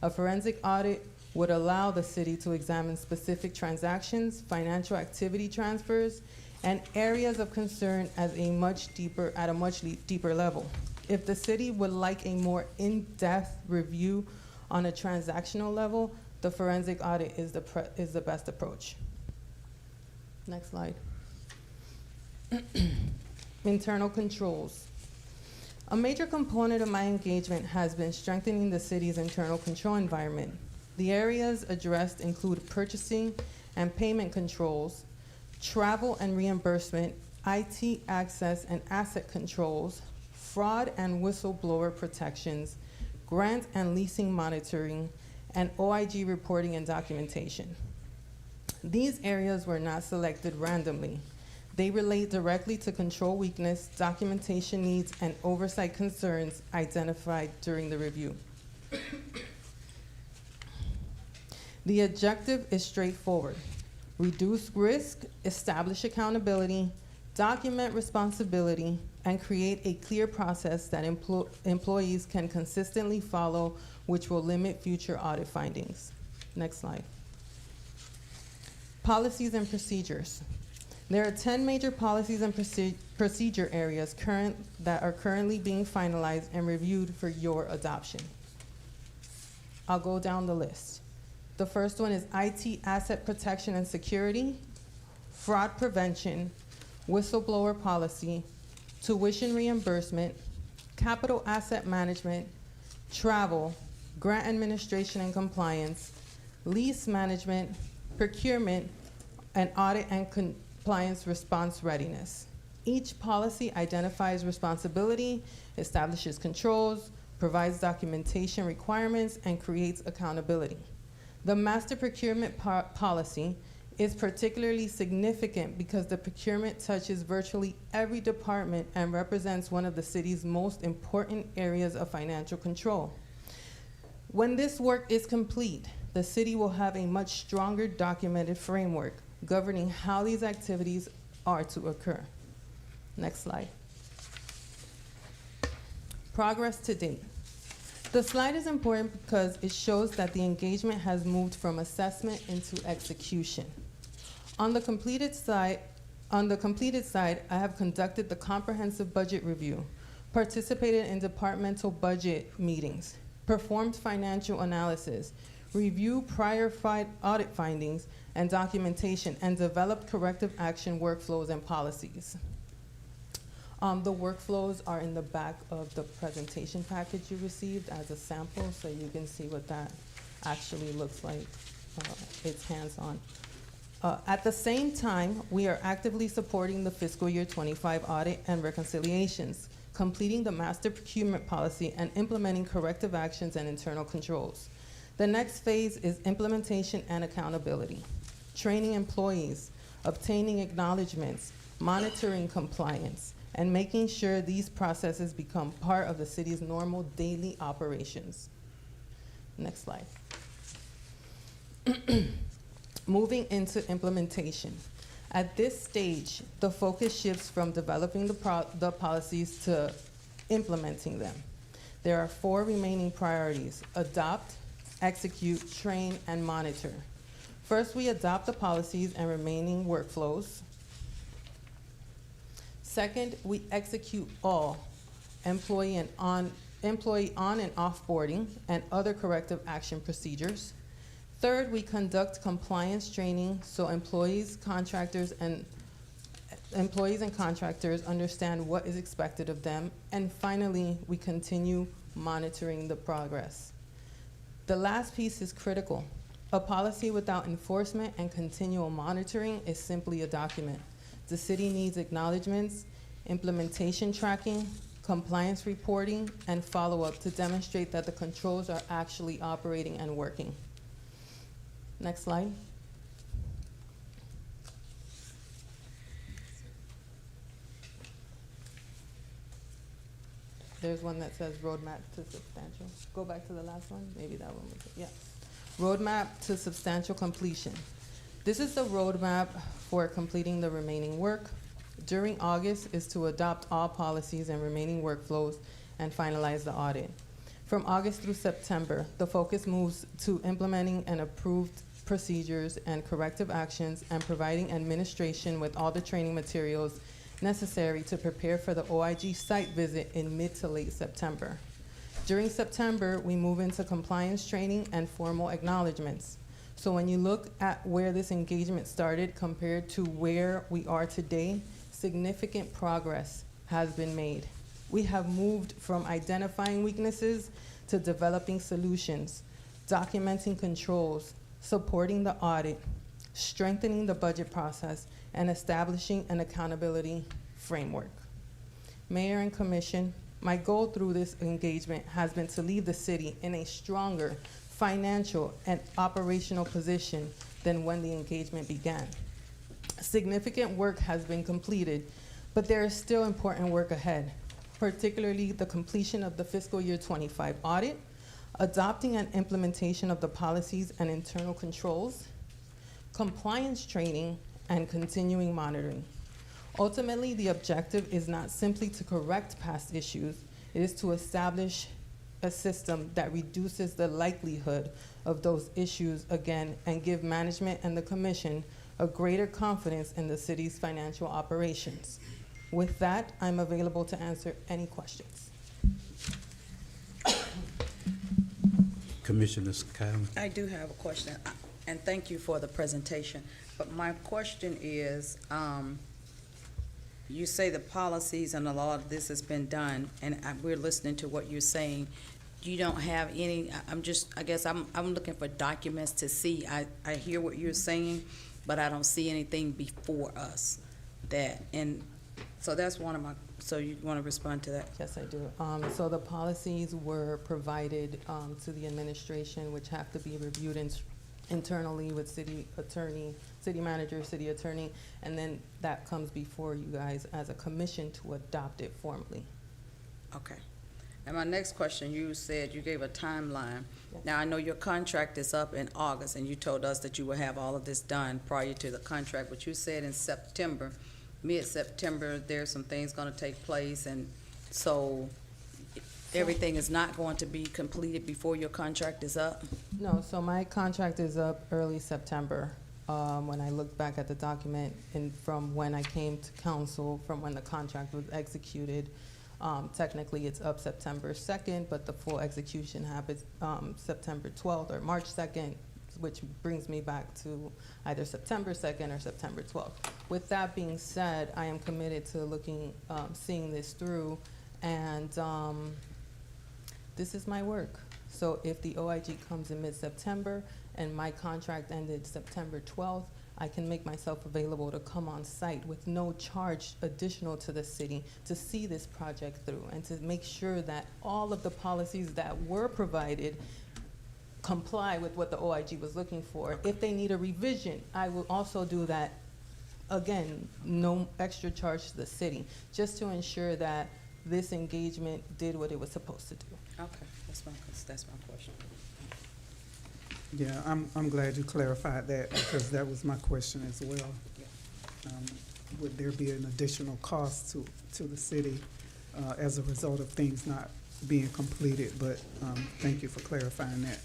A forensic audit would allow the city to examine specific transactions, financial activity transfers, and areas of concern at a much deeper level. If the city would like a more in-depth review on a transactional level, the forensic audit is the best approach. Next slide. Internal controls. A major component of my engagement has been strengthening the city's internal control environment. The areas addressed include purchasing and payment controls, travel and reimbursement, IT access and asset controls, fraud and whistleblower protections, grant and leasing monitoring, and OIG reporting and documentation. These areas were not selected randomly. They relate directly to control weakness, documentation needs, and oversight concerns identified during the review. The objective is straightforward. Reduce risk, establish accountability, document responsibility, and create a clear process that employees can consistently follow, which will limit future audit findings. Next slide. Policies and procedures. There are 10 major policies and procedure areas that are currently being finalized and reviewed for your adoption. I'll go down the list. The first one is IT asset protection and security, fraud prevention, whistleblower policy, tuition reimbursement, capital asset management, travel, grant administration and compliance, lease management, procurement, and audit and compliance response readiness. Each policy identifies responsibility, establishes controls, provides documentation requirements, and creates accountability. The master procurement policy is particularly significant because the procurement touches virtually every department and represents one of the city's most important areas of financial control. When this work is complete, the city will have a much stronger documented framework governing how these activities are to occur. Next slide. Progress to date. The slide is important because it shows that the engagement has moved from assessment into execution. On the completed side, I have conducted the comprehensive budget review, participated in departmental budget meetings, performed financial analysis, reviewed prior audit findings and documentation, and developed corrective action workflows and policies. The workflows are in the back of the presentation package you received as a sample, so you can see what that actually looks like. It's hands-on. At the same time, we are actively supporting the fiscal year 25 audit and reconciliations, completing the master procurement policy, and implementing corrective actions and internal controls. The next phase is implementation and accountability, training employees, obtaining acknowledgements, monitoring compliance, and making sure these processes become part of the city's normal daily operations. Next slide. Moving into implementation. At this stage, the focus shifts from developing the policies to implementing them. There are 4 remaining priorities: adopt, execute, train, and monitor. First, we adopt the policies and remaining workflows. Second, we execute all employee on and offboarding and other corrective action procedures. Third, we conduct compliance training so employees, contractors, and contractors understand what is expected of them. And finally, we continue monitoring the progress. The last piece is critical. A policy without enforcement and continual monitoring is simply a document. The city needs acknowledgements, implementation tracking, compliance reporting, and follow-up to demonstrate that the controls are actually operating and working. Next slide. There's one that says roadmap to substantial. Go back to the last one. Maybe that one was it. Yeah. Roadmap to substantial completion. This is the roadmap for completing the remaining work. During August is to adopt all policies and remaining workflows and finalize the audit. From August through September, the focus moves to implementing and approved procedures and corrective actions and providing administration with all the training materials necessary to prepare for the OIG site visit in mid to late September. During September, we move into compliance training and formal acknowledgements. So when you look at where this engagement started compared to where we are today, significant progress has been made. We have moved from identifying weaknesses to developing solutions, documenting controls, supporting the audit, strengthening the budget process, and establishing an accountability framework. Mayor and Commission, my goal through this engagement has been to leave the city in a stronger financial and operational position than when the engagement began. Significant work has been completed, but there is still important work ahead, particularly the completion of the fiscal year 25 audit, adopting and implementation of the policies and internal controls, compliance training, and continuing monitoring. Ultimately, the objective is not simply to correct past issues, it is to establish a system that reduces the likelihood of those issues again and give management and the commission a greater confidence in the city's financial operations. With that, I'm available to answer any questions. Commissioner Skyler. I do have a question, and thank you for the presentation. But my question is, you say the policies and a lot of this has been done, and we're listening to what you're saying. You don't have any, I guess I'm looking for documents to see. I hear what you're saying, but I don't see anything before us and so that's one of my, so you want to respond to that? Yes, I do. So the policies were provided to the administration, which have to be reviewed internally with city attorney, city manager, city attorney, and then that comes before you guys as a commission to adopt it formally. Okay. And my next question, you said you gave a timeline. Yes. Now, I know your contract is up in August, and you told us that you will have all of this done prior to the contract, but you said in September, mid-September, there's some things going to take place, and so everything is not going to be completed before your contract is up? No, so my contract is up early September. When I look back at the document and from when I came to council, from when the contract was executed, technically it's up September 2nd, but the full execution happens September 12th or March 2nd, which brings me back to either September 2nd or September 12th. With that being said, I am committed to seeing this through, and this is my work. So if the OIG comes in mid-September and my contract ended September 12th, I can make myself available to come on site with no charge additional to the city to see this project through and to make sure that all of the policies that were provided comply with what the OIG was looking for. If they need a revision, I will also do that. Again, no extra charge to the city, just to ensure that this engagement did what it was supposed to do. Okay, that's my question. Yeah, I'm glad you clarified that, because that was my question as well. Would there be an additional cost to the city as a result of things not being completed? But thank you for clarifying that.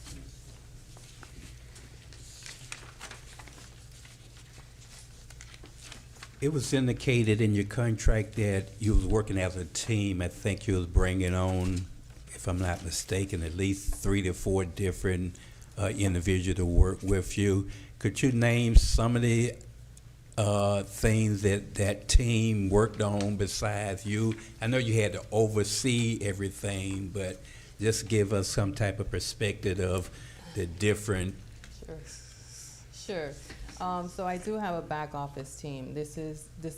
It was indicated in your contract that you was working as a team. I think you was bringing on, if I'm not mistaken, at least 3 to 4 different individuals to work with you. Could you name some of the things that that team worked on besides you? I know you had to oversee everything, but just give us some type of perspective of the different. Sure. So I do have a back office team. This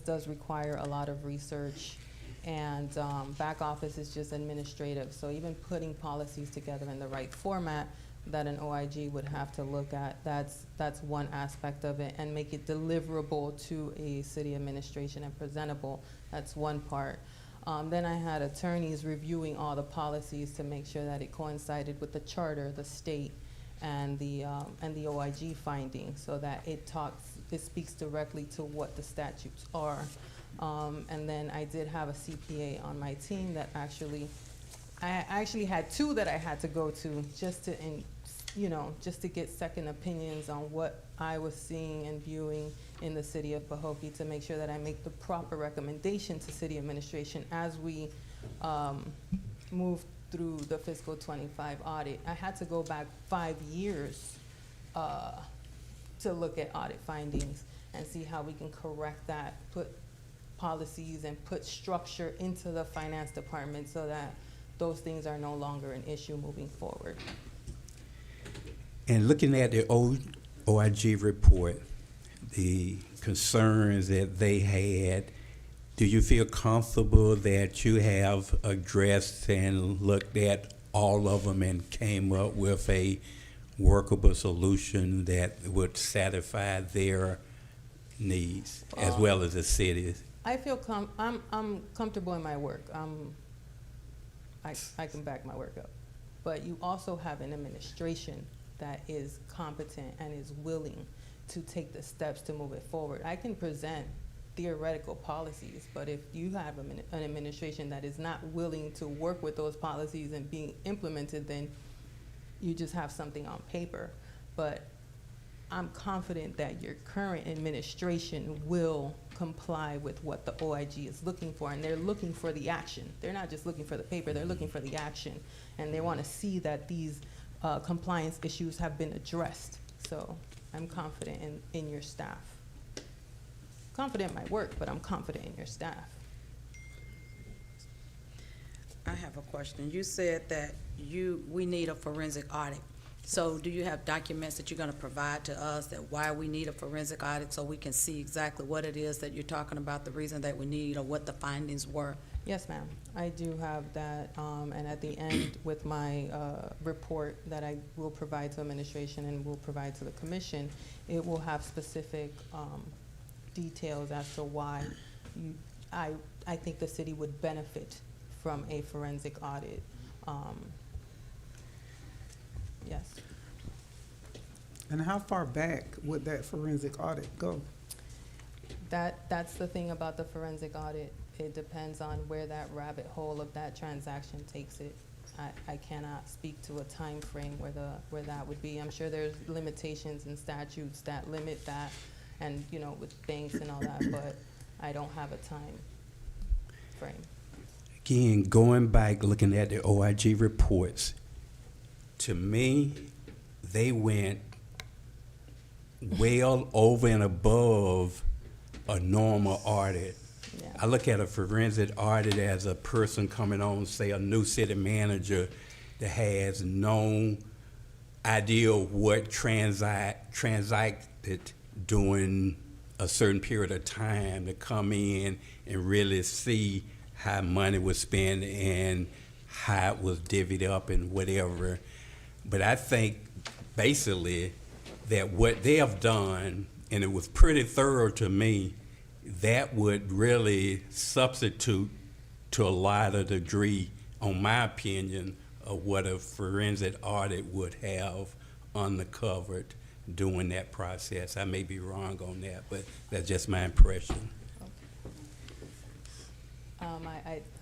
does require a lot of research, and back office is just administrative. So even putting policies together in the right format that an OIG would have to look at, that's one aspect of it, and make it deliverable to a city administration and presentable. That's one part. Then I had attorneys reviewing all the policies to make sure that it coincided with the charter, the state, and the OIG finding, so that it speaks directly to what the statutes are. And then I did have a CPA on my team that I actually had 2 that I had to go to just to get second opinions on what I was seeing and viewing in the city of Pahokee, to make sure that I make the proper recommendation to city administration as we move through the fiscal 25 audit. I had to go back 5 years to look at audit findings and see how we can correct that, put policies and put structure into the finance department so that those things are no longer an issue moving forward. And looking at the OIG report, the concerns that they had, do you feel comfortable that you have addressed and looked at all of them and came up with a workable solution that would satisfy their needs as well as the city's? I feel I'm comfortable in my work. I can back my work up. But you also have an administration that is competent and is willing to take the steps to move it forward. I can present theoretical policies, but if you have an administration that is not willing to work with those policies and being implemented, then you just have something on paper. But I'm confident that your current administration will comply with what the OIG is looking for, and they're looking for the action. They're not just looking for the paper, they're looking for the action, and they want to see that these compliance issues have been addressed. So I'm confident in your staff. Confident in my work, but I'm confident in your staff. I have a question. You said that we need a forensic audit. So do you have documents that you're going to provide to us that why we need a forensic audit, so we can see exactly what it is that you're talking about, the reason that we need, or what the findings were? Yes, ma'am. I do have that, and at the end with my report that I will provide to administration and will provide to the commission, it will have specific details as to why I think the city would benefit from a forensic audit. Yes. And how far back would that forensic audit go? That's the thing about the forensic audit. It depends on where that rabbit hole of that transaction takes it. I cannot speak to a time frame where that would be. I'm sure there's limitations and statutes that limit that, and with banks and all that, but I don't have a time frame. Again, going back, looking at the OIG reports, to me, they went well over and above a normal audit. Yeah. I look at a forensic audit as a person coming on, say a new city manager that has no idea what transacted during a certain period of time, to come in and really see how money was spent and how it was divvied up and whatever. But I think basically that what they have done, and it was pretty thorough to me, that would really substitute to a larger degree, on my opinion, of what a forensic audit would have uncovered during that process. I may be wrong on that, but that's just my impression.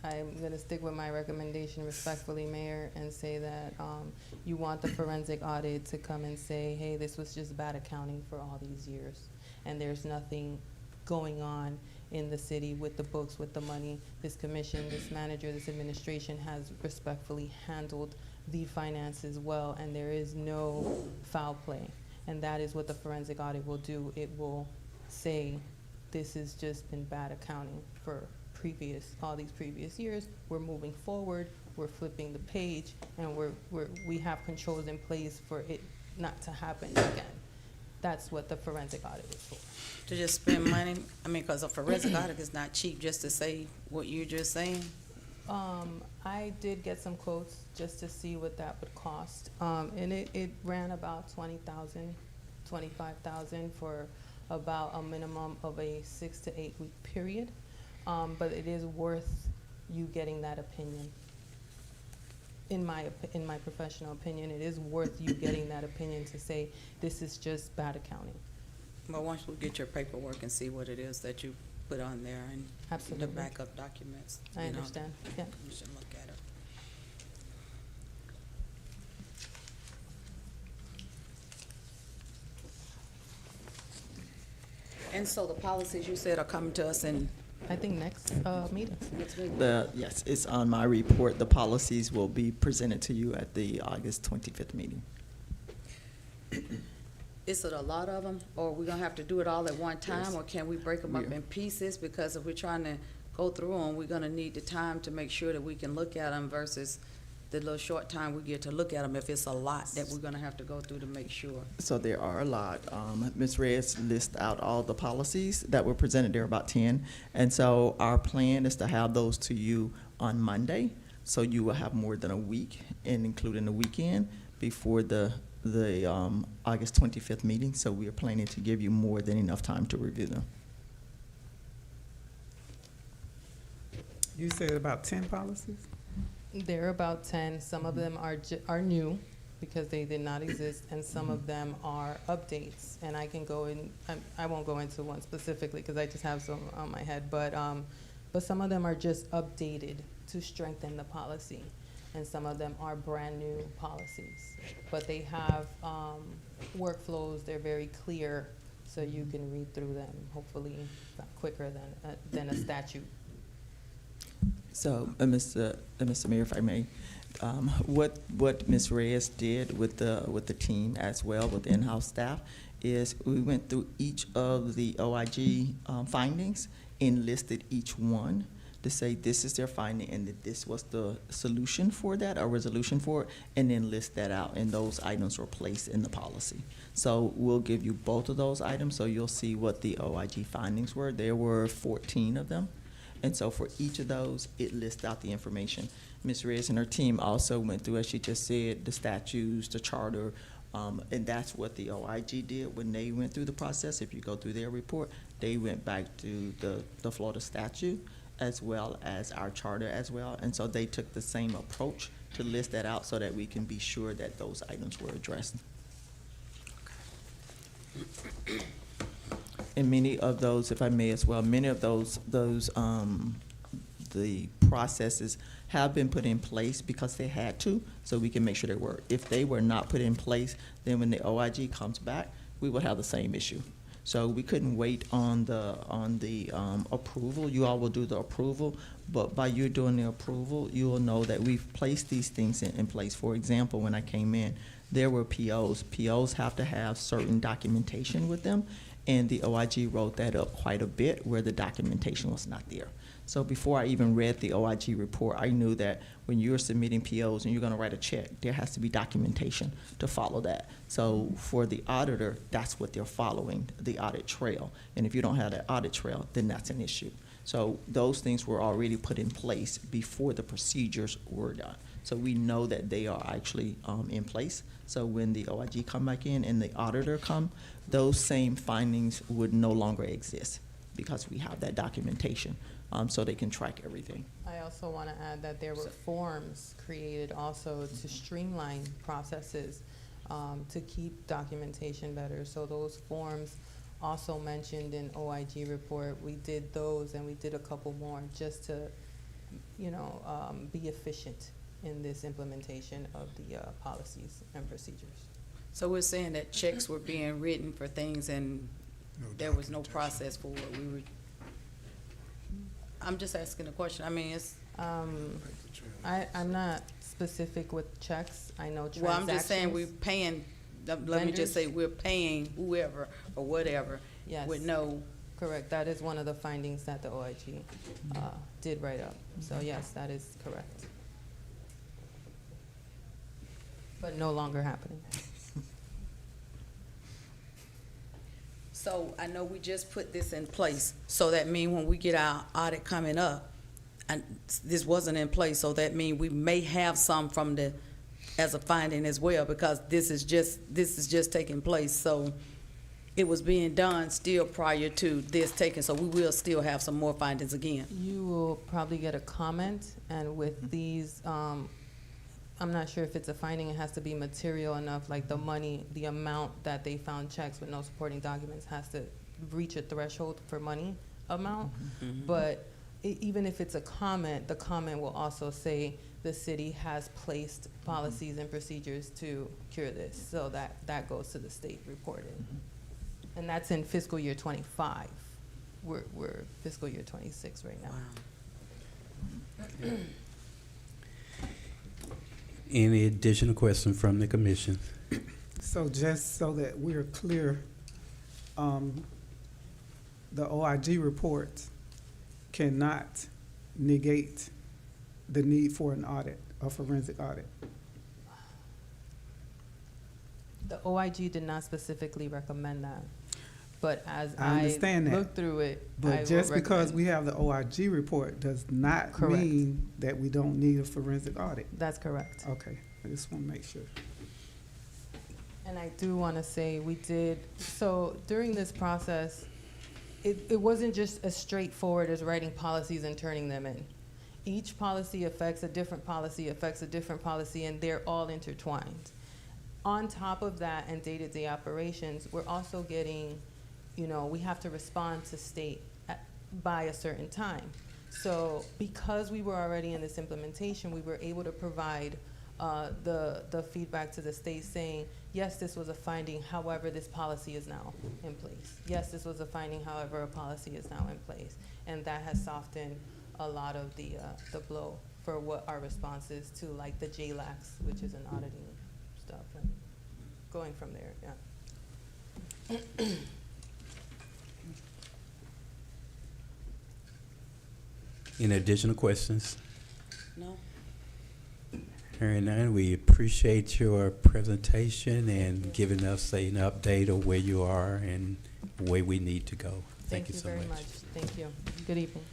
I'm going to stick with my recommendation respectfully, Mayor, and say that you want the forensic audit to come and say, hey, this was just bad accounting for all these years, and there's nothing going on in the city with the books, with the money. This commission, this manager, this administration has respectfully handled the finances well, and there is no foul play. And that is what the forensic audit will do. It will say, this has just been bad accounting for all these previous years. We're moving forward, we're flipping the page, and we have controls in place for it not to happen again. That's what the forensic audit is for. To just spend money? I mean, because a forensic audit is not cheap, just to say what you're just saying. I did get some quotes just to see what that would cost. And it ran about $20,000, $25,000 for about a minimum of a 6 to 8 week period. But it is worth you getting that opinion. In my professional opinion, it is worth you getting that opinion to say, this is just bad accounting. Well, once we get your paperwork and see what it is that you put on there and Absolutely. the backup documents. I understand, yeah. You should look at it. And so the policies you said are coming to us in, I think next meeting. next week? Yes, it's on my report. The policies will be presented to you at the August 25th meeting. Is it a lot of them, or are we gonna have to do it all at one time, Yes. or can we break them up Yeah. in pieces? Because if we're trying to go through them, we're gonna need the time to make sure that we can look at them versus the little short time we get to look at them, if it's a lot that we're gonna have to go through to make sure. So there are a lot. Ms. Reyes lists out all the policies that were presented. There are about 10. And so our plan is to have those to you on Monday. So you will have more than a week, and including the weekend, before the August 25th meeting. So we are planning to give you more than enough time to review them. You said about 10 policies? There are about 10. Some of them are new because they did not exist, and some of them are updates. And I can go in, I won't go into one specifically because I just have some on my head, but some of them are just updated to strengthen the policy. And some of them are brand new policies. But they have workflows, they're very clear, so you can read through them, hopefully quicker than a statute. So, Mr. Mayor, if I may, what Ms. Reyes did with the team as well, with the in-house staff, is we went through each of the OIG findings and listed each one to say this is their finding and that this was the solution for that, or resolution for it, and then list that out, and those items were placed in the policy. So we'll give you both of those items, so you'll see what the OIG findings were. There were 14 of them. And so for each of those, it lists out the information. Ms. Reyes and her team also went through, as she just said, the statutes, the charter, and that's what the OIG did when they went through the process. If you go through their report, they went back to the Florida statute as well as our charter as well. And so they took the same approach to list that out so that we can be sure that those items were addressed. And many of those, if I may as well, many of those the processes have been put in place because they had to, so we can make sure they work. If they were not put in place, then when the OIG comes back, we would have the same issue. So we couldn't wait on the approval. You all will do the approval, but by you doing the approval, you will know that we've placed these things in place. For example, when I came in, there were POs. POs have to have certain documentation with them, and the OIG wrote that up quite a bit where the documentation was not there. So before I even read the OIG report, I knew that when you're submitting POs and you're gonna write a check, there has to be documentation to follow that. So for the auditor, that's what they're following, the audit trail. And if you don't have that audit trail, then that's an issue. So those things were already put in place before the procedures were done. So we know that they are actually in place. So when the OIG come back in and the auditor come, those same findings would no longer exist because we have that documentation, so they can track everything. I also want to add that there were forms created also to streamline processes, to keep documentation better. So those forms also mentioned in OIG report, we did those and we did a couple more just to, be efficient in this implementation of the policies and procedures. So we're saying that checks were being written for things and there was no process for it. I'm just asking a question. I mean, it's. I'm not specific with checks. I know transactions. Well, I'm just saying we're paying, let me just say, we're paying whoever or whatever Yes. with no. Correct. That is one of the findings that the OIG did write up. So yes, that is correct. But no longer happening. So I know we just put this in place, so that means when we get our audit coming up, and this wasn't in place, so that means we may have some from the, as a finding as well, because this is just taking place, so it was being done still prior to this taking, so we will still have some more findings again. You will probably get a comment, and with these, I'm not sure if it's a finding, it has to be material enough, like the money, the amount that they found checks with no supporting documents has to reach a threshold for money amount. But even if it's a comment, the comment will also say the city has placed policies and procedures to cure this. So that goes to the state reported. And that's in fiscal year 25. We're fiscal year 26 right now. Any additional question from the commission? So just so that we're clear, the OIG report cannot negate the need for an audit, a forensic audit. The OIG did not specifically recommend that, but as I understand that. looked through it, I But will just because recommend- we have the OIG report does not Correct. mean that we don't need a forensic audit. That's correct. Okay, I just want to make sure. And I do want to say we did, so during this process, it wasn't just as straightforward as writing policies and turning them in. Each policy affects a different policy, affects a different policy, and they're all intertwined. On top of that and day-to-day operations, we're also getting, we have to respond to state by a certain time. So because we were already in this implementation, we were able to provide the feedback to the state saying, yes, this was a finding, however, this policy is now in place. Yes, this was a finding, however, a policy is now in place. And that has softened a lot of the blow for what our response is to like the JLACs, which is an auditing stuff, and going from there, yeah. Any additional questions? No? Hearing none, we appreciate your presentation and giving us an update of where you are and where we need to go. Thank you so very much. much. Thank you. Good evening.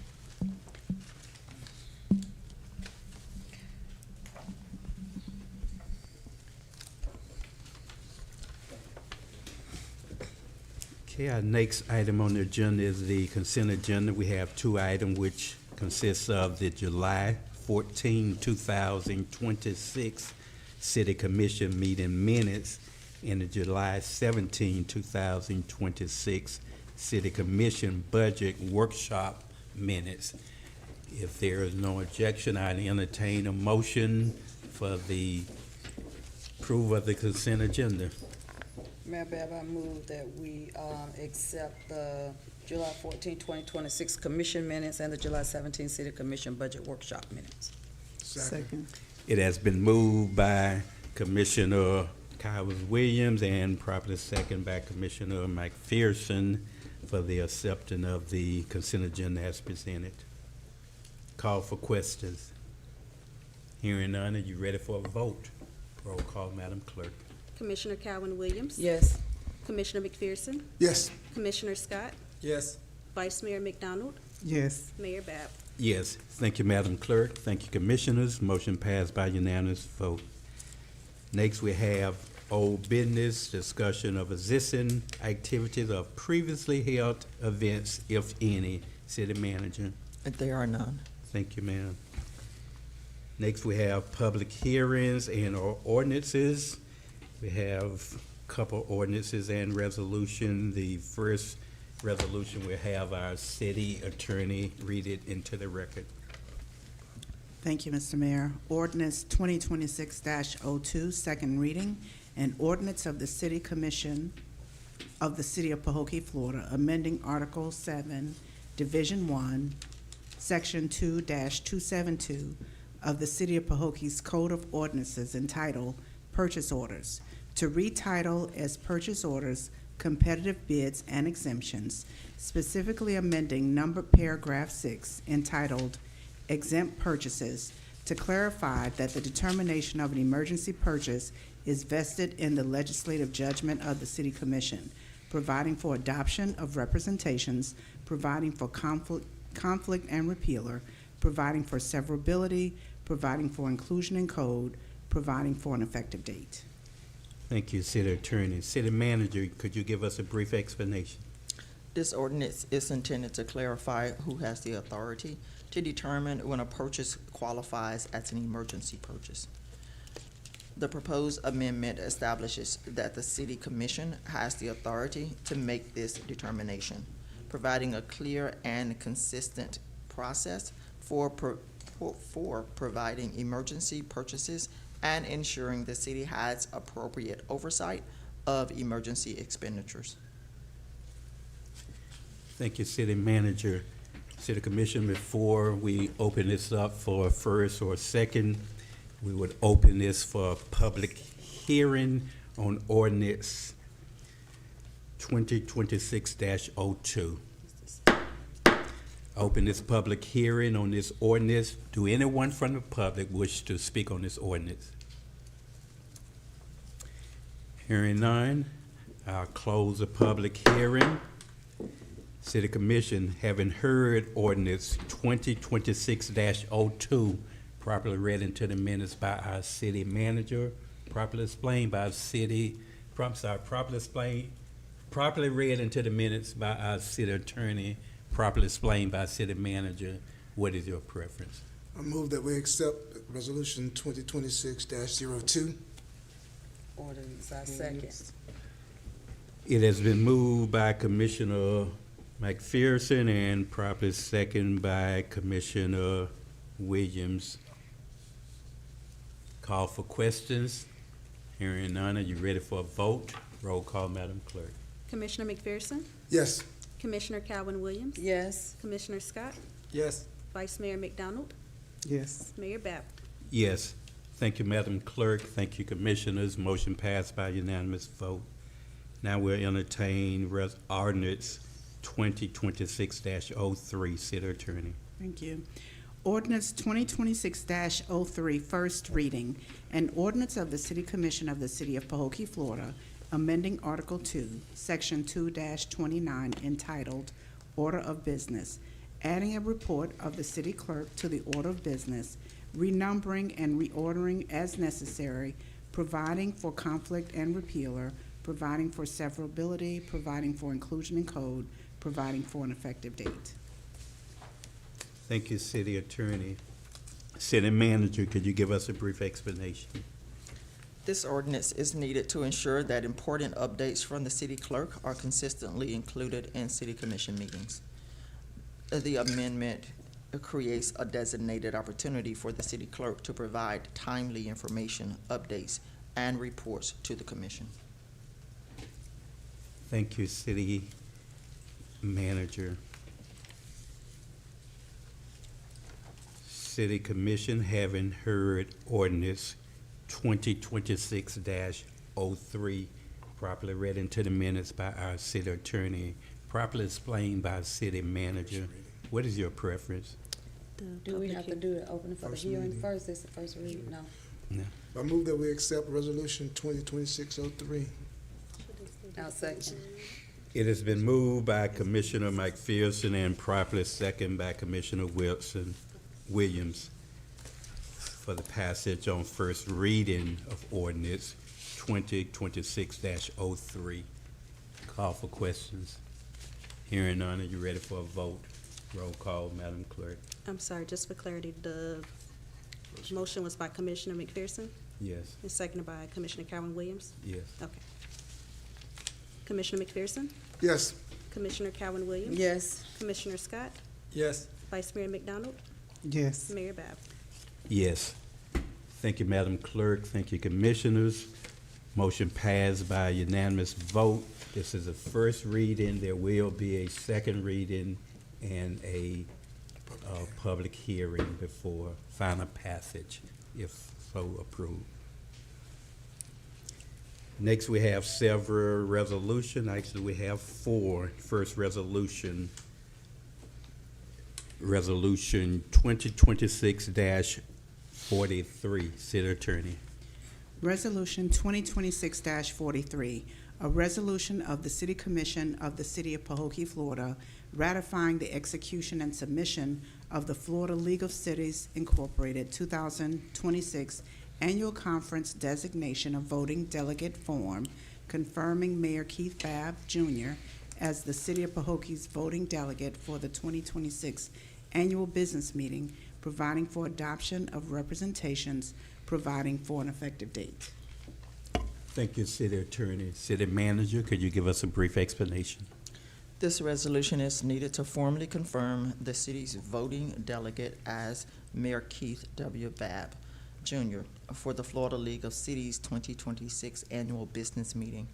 Okay, our next item on the agenda is the consent agenda. We have two items which consists of the July 14, 2026 City Commission meeting minutes and the July 17, 2026 City Commission budget workshop minutes. If there is no objection, I'd entertain a motion for the approval of the consent agenda. Mayor Bab, I move that we accept the July 14, 2026 Commission minutes and the July 17 City Commission Budget Workshop minutes. Second. It has been moved by Commissioner Cowers-Williams and properly second by Commissioner McPherson for the acceptance of the consent agenda as presented. Call for questions. Hearing none, are you ready for a vote? Roll call, Madam Clerk. Commissioner Cowan-Williams? Yes. Commissioner McPherson? Yes. Commissioner Scott? Yes. Vice Mayor McDonald? Yes. Mayor Bab? Yes. Thank you, Madam Clerk. Thank you, Commissioners. Motion passed by unanimous vote. Next, we have old business, discussion of existing activities of previously held events, if any. City Manager. There are none. Thank you, ma'am. Next, we have public hearings and ordinances. We have a couple ordinances and resolution. The first resolution, we have our city attorney read it into the record. Thank you, Mr. Mayor. Ordinance 2026-02, second reading, an ordinance of the City Commission of the City of Pahokee, Florida, amending Article 7, Division 1, Section 2-272 of the City of Pahokee's Code of Ordinances entitled Purchase Orders, to retitle as Purchase Orders Competitive Bids and Exemptions, specifically amending numbered paragraph 6 entitled Exempt Purchases, to clarify that the determination of an emergency purchase is vested in the legislative judgment of the City Commission, providing for adoption of representations, providing for conflict and repealer, providing for severability, providing for inclusion in code, providing for an effective date. Thank you, City Attorney. City Manager, could you give us a brief explanation? This ordinance is intended to clarify who has the authority to determine when a purchase qualifies as an emergency purchase. The proposed amendment establishes that the City Commission has the authority to make this determination, providing a clear and consistent process for providing emergency purchases and ensuring the city has appropriate oversight of emergency expenditures. Thank you, City Manager. City Commission, before we open this up for a first or second, we would open this for a public hearing on ordinance 2026-02. Open this public hearing on this ordinance. Do anyone from the public wish to speak on this ordinance? Hearing none, I'll close the public hearing. City Commission, having heard ordinance 2026-02, properly read into the minutes by our city manager, properly explained by properly read into the minutes by our city attorney, properly explained by city manager. What is your preference? I move that we accept resolution 2026-02. Ordinance, I second. It has been moved by Commissioner McPherson and properly seconded by Commissioner Williams. Call for questions. Hearing none, are you ready for a vote? Roll call, Madam Clerk. Commissioner McPherson? Yes. Commissioner Calvin Williams? Yes. Commissioner Scott? Yes. Vice Mayor McDonald? Yes. Mayor Bab? Yes. Thank you, Madam Clerk. Thank you, Commissioners. Motion passed by unanimous vote. Now we'll entertain ordinance 2026-03. City Attorney. Thank you. Ordinance 2026-03, first reading. An ordinance of the City Commission of the City of Pahokee, Florida, amending Article 2, Section 2-29, entitled Order of Business, adding a report of the city clerk to the order of business, renumbering and reordering as necessary, providing for conflict and repealer, providing for severability, providing for inclusion in code, providing for an effective date. Thank you, City Attorney. City Manager, could you give us a brief explanation? This ordinance is needed to ensure that important updates from the city clerk are consistently included in city commission meetings. The amendment creates a designated opportunity for the city clerk to provide timely information, updates, and reports to the commission. Thank you, City Manager. City Commission, having heard ordinance 2026-03, properly read into the minutes by our city attorney, properly explained by city manager. What is your preference? Do we have to do the opening for the First hearing reading. first? It's the first reading? No. No. I move that we accept resolution 2026-03. I'll second. It has been moved by Commissioner McPherson and properly seconded by Commissioner Williams for the passage on first reading of ordinance 2026-03. Call for questions. Hearing none, are you ready for a vote? Roll call, Madam Clerk. I'm sorry, just for clarity, the motion was by Commissioner McPherson Yes. and seconded by Commissioner Calvin Williams? Yes. Okay. Commissioner McPherson? Yes. Commissioner Calvin Williams? Yes. Commissioner Scott? Yes. Vice Mayor McDonald? Yes. Mayor Bab? Yes. Thank you, Madam Clerk. Thank you, Commissioners. Motion passed by unanimous vote. This is a first reading. There will be a second reading and a public hearing before final passage, if so approved. Next, we have several resolutions. Actually, we have four. First resolution, Resolution 2026-43. City Attorney. Resolution 2026-43, a resolution of the City Commission of the City of Pahokee, Florida, ratifying the execution and submission of the Florida League of Cities Incorporated 2026 Annual Conference Designation of Voting Delegate Form, confirming Mayor Keith Babb, Jr. as the City of Pahokee's voting delegate for the 2026 Annual Business Meeting, providing for adoption of representations, providing for an effective date. Thank you, City Attorney. City Manager, could you give us a brief explanation? This resolution is needed to formally confirm the city's voting delegate as Mayor Keith W. Babb, Jr. for the Florida League of Cities 2026 Annual Business Meeting.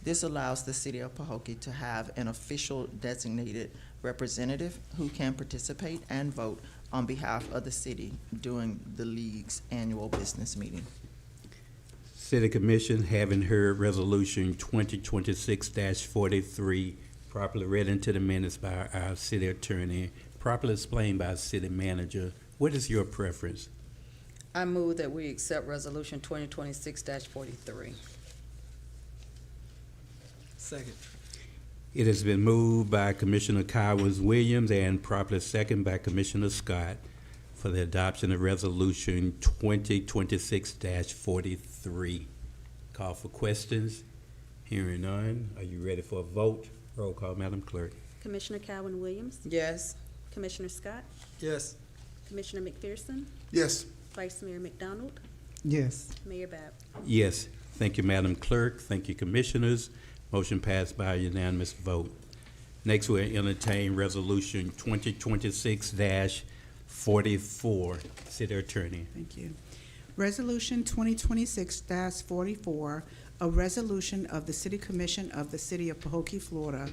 This allows the City of Pahokee to have an official designated representative who can participate and vote on behalf of the city during the League's annual business meeting. City Commission, having heard Resolution 2026-43, properly read into the minutes by our City Attorney, properly explained by our City Manager, what is your preference? I move that we accept Resolution 2026-43. Second. It has been moved by Commissioner Cowens-Williams and properly seconded by Commissioner Scott for the adoption of Resolution 2026-43. Call for questions. Hearing none. Are you ready for a vote? Roll call, Madam Clerk. Commissioner Cowan-Williams, Yes. Commissioner Scott, Yes. Commissioner McPherson, Yes. Vice Mayor McDonald, Yes. Mayor Babb. Yes. Thank you, Madam Clerk. Thank you, Commissioners. Motion passed by a unanimous vote. Next, we'll entertain Resolution 2026-44. City Attorney. Thank you. Resolution 2026-44, a resolution of the City Commission of the City of Pahokee, Florida,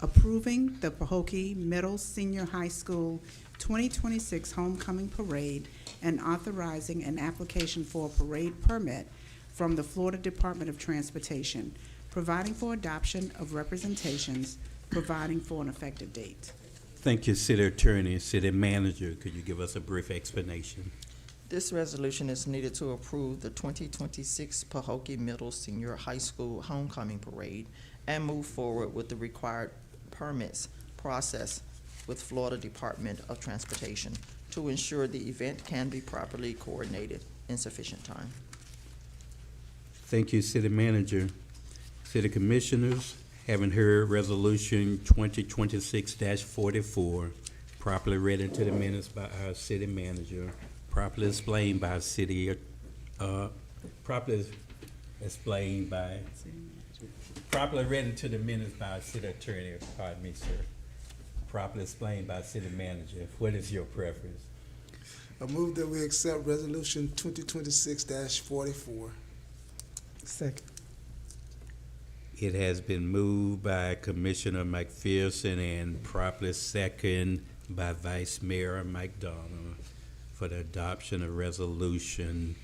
approving the Pahokee Middle Senior High School 2026 Homecoming Parade and authorizing an application for a parade permit from the Florida Department of Transportation, providing for adoption of representations, providing for an effective date. Thank you, City Attorney. City Manager, could you give us a brief explanation? This resolution is needed to approve the 2026 Pahokee Middle Senior High School Homecoming Parade and move forward with the required permits process with Florida Department of Transportation to ensure the event can be properly coordinated in sufficient time. Thank you, City Manager. City Commissioners, having heard Resolution 2026-44, properly read into the minutes by our City Manager, properly explained by properly read into the minutes by our City Attorney, pardon me, sir, properly explained by City Manager. What is your preference? I move that we accept Resolution 2026-44. Second. It has been moved by Commissioner McPherson and properly second by Vice Mayor McDonald for the adoption of Resolution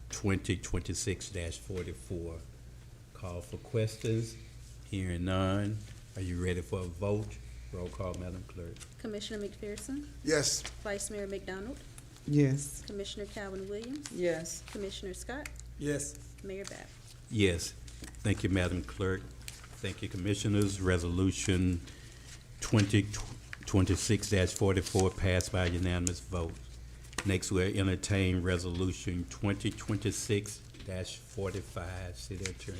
2026-44. Call for questions. Hearing none. Are you ready for a vote? Roll call, Madam Clerk. Commissioner McPherson, Yes. Vice Mayor McDonald, Yes. Commissioner Cowan-Williams, Yes. Commissioner Scott, Yes. Mayor Babb. Yes. Thank you, Madam Clerk. Thank you, Commissioners. Resolution 2026-44 passed by unanimous vote. Next, we'll entertain Resolution 2026-45. City Attorney.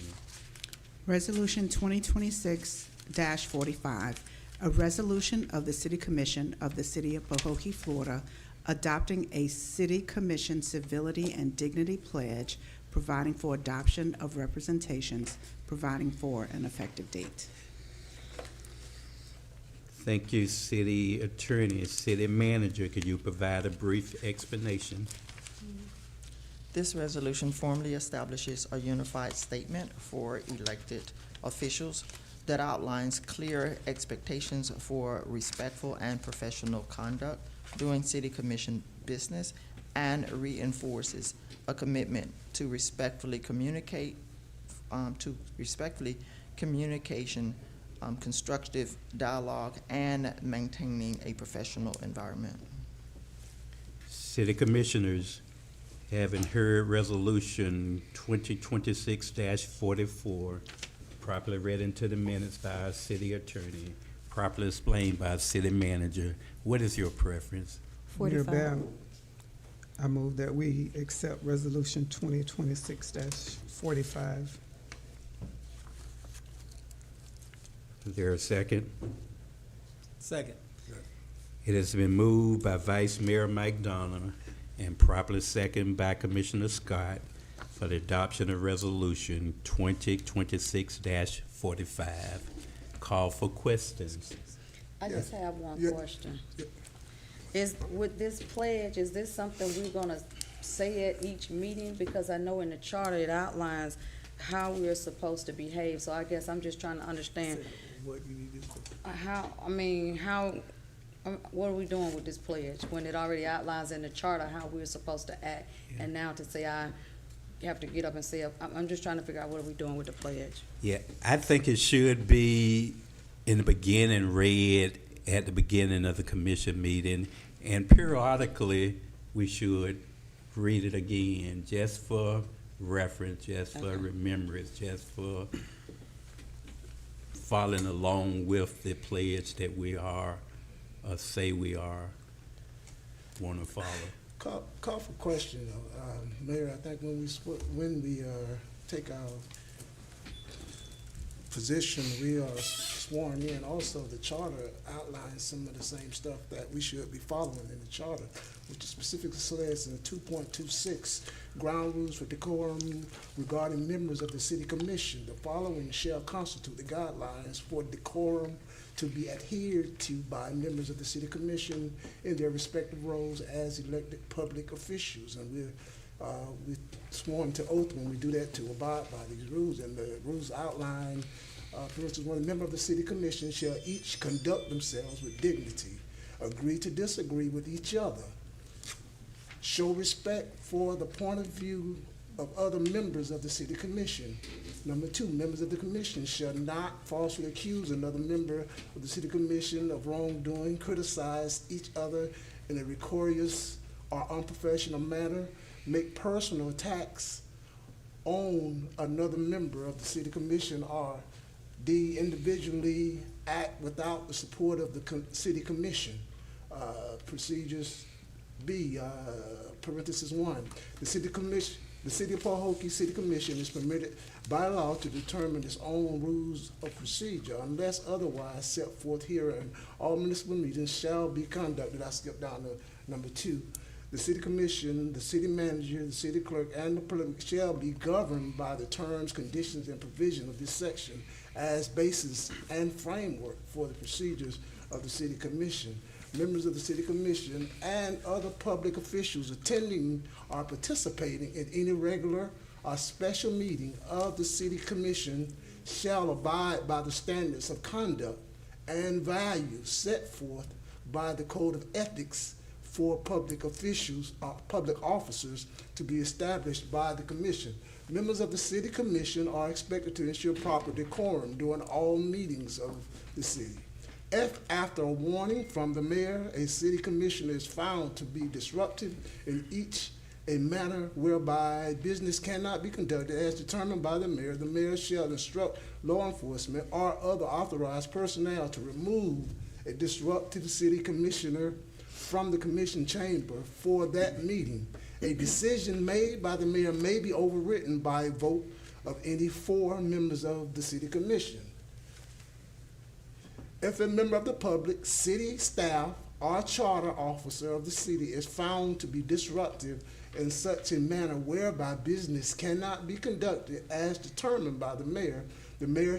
Resolution 2026-45, a resolution of the City Commission of the City of Pahokee, Florida, adopting a City Commission Civility and Dignity Pledge, providing for adoption of representations, providing for an effective date. Thank you, City Attorney. City Manager, could you provide a brief explanation? This resolution formally establishes a unified statement for elected officials that outlines clear expectations for respectful and professional conduct during city commission business and reinforces a commitment to respectfully communication, constructive dialogue, and maintaining a professional environment. City Commissioners, having heard Resolution 2026-44, properly read into the minutes by our city attorney, properly explained by our city manager, what is your preference? Mayor Bell, I move that we accept Resolution 2026-45. Is there a second? Second. It has been moved by Vice Mayor McDonough and properly seconded by Commissioner Scott for the adoption of Resolution 2026-45. Call for questions. I just have one question. Yeah. With this pledge, is this something we're gonna say at each meeting? Because I know in the charter it outlines how we're supposed to behave, so I guess I'm just trying to understand What you need to what are we doing with this pledge when it already outlines in the charter how we're supposed to act? Yeah. And now to say I have to get up and say, I'm just trying to figure out what are we doing with the pledge? Yeah, I think it should be in the beginning read at the beginning of the commission meeting, and periodically we should read it again just for reference, just for remembrance, just for following along with the pledge that we are, say we are, want to follow. Call for question, Mayor. I think when we take our position, we are sworn in. Also, the charter outlines some of the same stuff that we should be following in the charter, which specifically says in 2.26, ground rules for decorum regarding members of the city commission. The following shall constitute the guidelines for decorum to be adhered to by members of the city commission in their respective roles as elected public officials. And we're sworn to oath when we do that to abide by these rules. And the rules outline, for instance, when a member of the city commission shall each conduct themselves with dignity, agree to disagree with each other, show respect for the point of view of other members of the city commission. Number 2, members of the commission shall not falsely accuse another member of the city commission of wrongdoing, criticize each other in a vicarious or unprofessional manner, make personal attacks on another member of the city commission, or D, individually act without the support of the city commission. Procedures B, parenthesis 1, the city of Pahokee City Commission is permitted by law to determine its own rules of procedure unless otherwise set forth herein. All municipal meetings shall be conducted. I skipped down to number 2. The city commission, the city manager, the city clerk, and the public shall be governed by the terms, conditions, and provision of this section as basis and framework for the procedures of the city commission. Members of the city commission and other public officials attending or participating in any regular or special meeting of the city commission shall abide by the standards of conduct and values set forth by the Code of Ethics for public officials or public officers to be established by the commission. Members of the city commission are expected to ensure proper decorum during all meetings of the city. If after a warning from the mayor, a city commissioner is found to be disruptive in a manner whereby business cannot be conducted as determined by the mayor shall instruct law enforcement or other authorized personnel to remove a disruptive city commissioner from the commission chamber for that meeting. A decision made by the mayor may be overridden by a vote of any 4 members of the city commission. If a member of the public, city staff, or charter officer of the city is found to be disruptive in such a manner whereby business cannot be conducted as determined by the mayor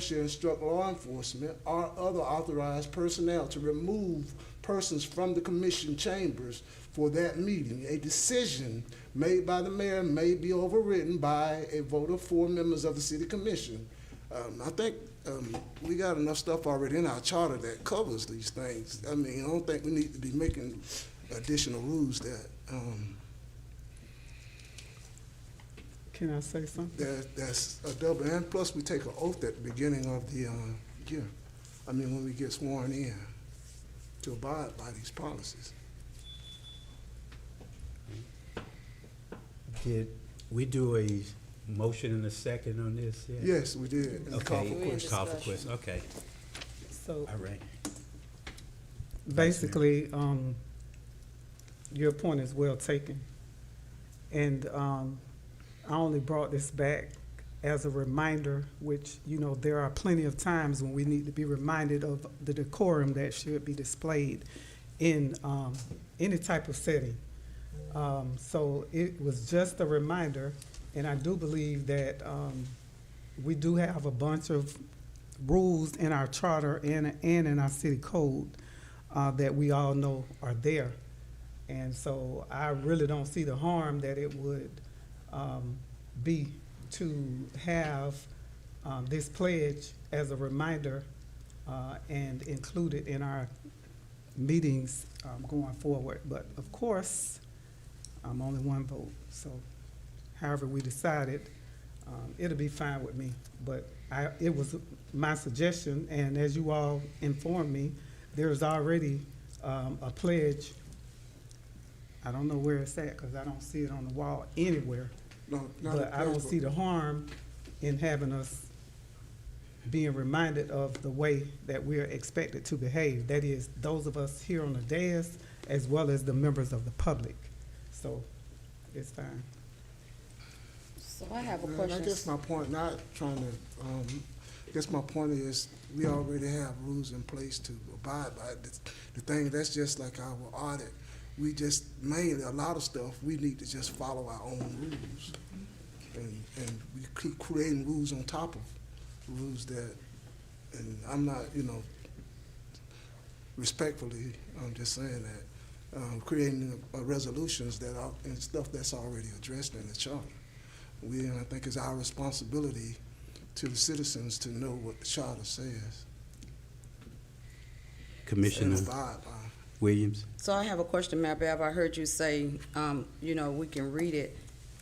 shall instruct law enforcement or other authorized personnel to remove persons from the commission chambers for that meeting. A decision made by the mayor may be overridden by a vote of 4 members of the city commission. I think we got enough stuff already in our charter that covers these things. I mean, I don't think we need to be making additional rules that Can I say something? that's a double. And plus, we take an oath at the beginning of the year. I mean, when we get sworn in to abide by these policies. Did we do a motion and a second on this yet? Yes, we did. And call for Okay, questions. call for questions, okay, So all right. basically, your point is well taken. And I only brought this back as a reminder, which, you know, there are plenty of times when we need to be reminded of the decorum that should be displayed in any type of setting. So it was just a reminder, and I do believe that we do have a bunch of rules in our charter and in our city code that we all know are there. And so I really don't see the harm that it would be to have this pledge as a reminder and include it in our meetings going forward. But of course, I'm only one vote, so however we decided, it'll be fine with me. But it was my suggestion, and as you all informed me, there's already a pledge. I don't know where it's at because I don't see it on the wall anywhere. No, not But I don't see the harm in having us being reminded of the way that we're expected to behave. That is, those of us here on the dais, as well as the members of the public. So, it's fine. So I have a And question. I guess my point, not trying to, I guess my point is, we already have rules in place to abide by it. The thing, that's just like our audit. We just, mainly, a lot of stuff, we need to just follow our own rules. And we keep creating rules on top of rules that, and I'm not, you know, respectfully, I'm just saying that, creating resolutions that are, and stuff that's already addressed in the charter. And I think it's our responsibility to the citizens to know what the charter says. Commissioner And abide by. Williams? So I have a question, Mayor Bev. I heard you say, you know, we can read it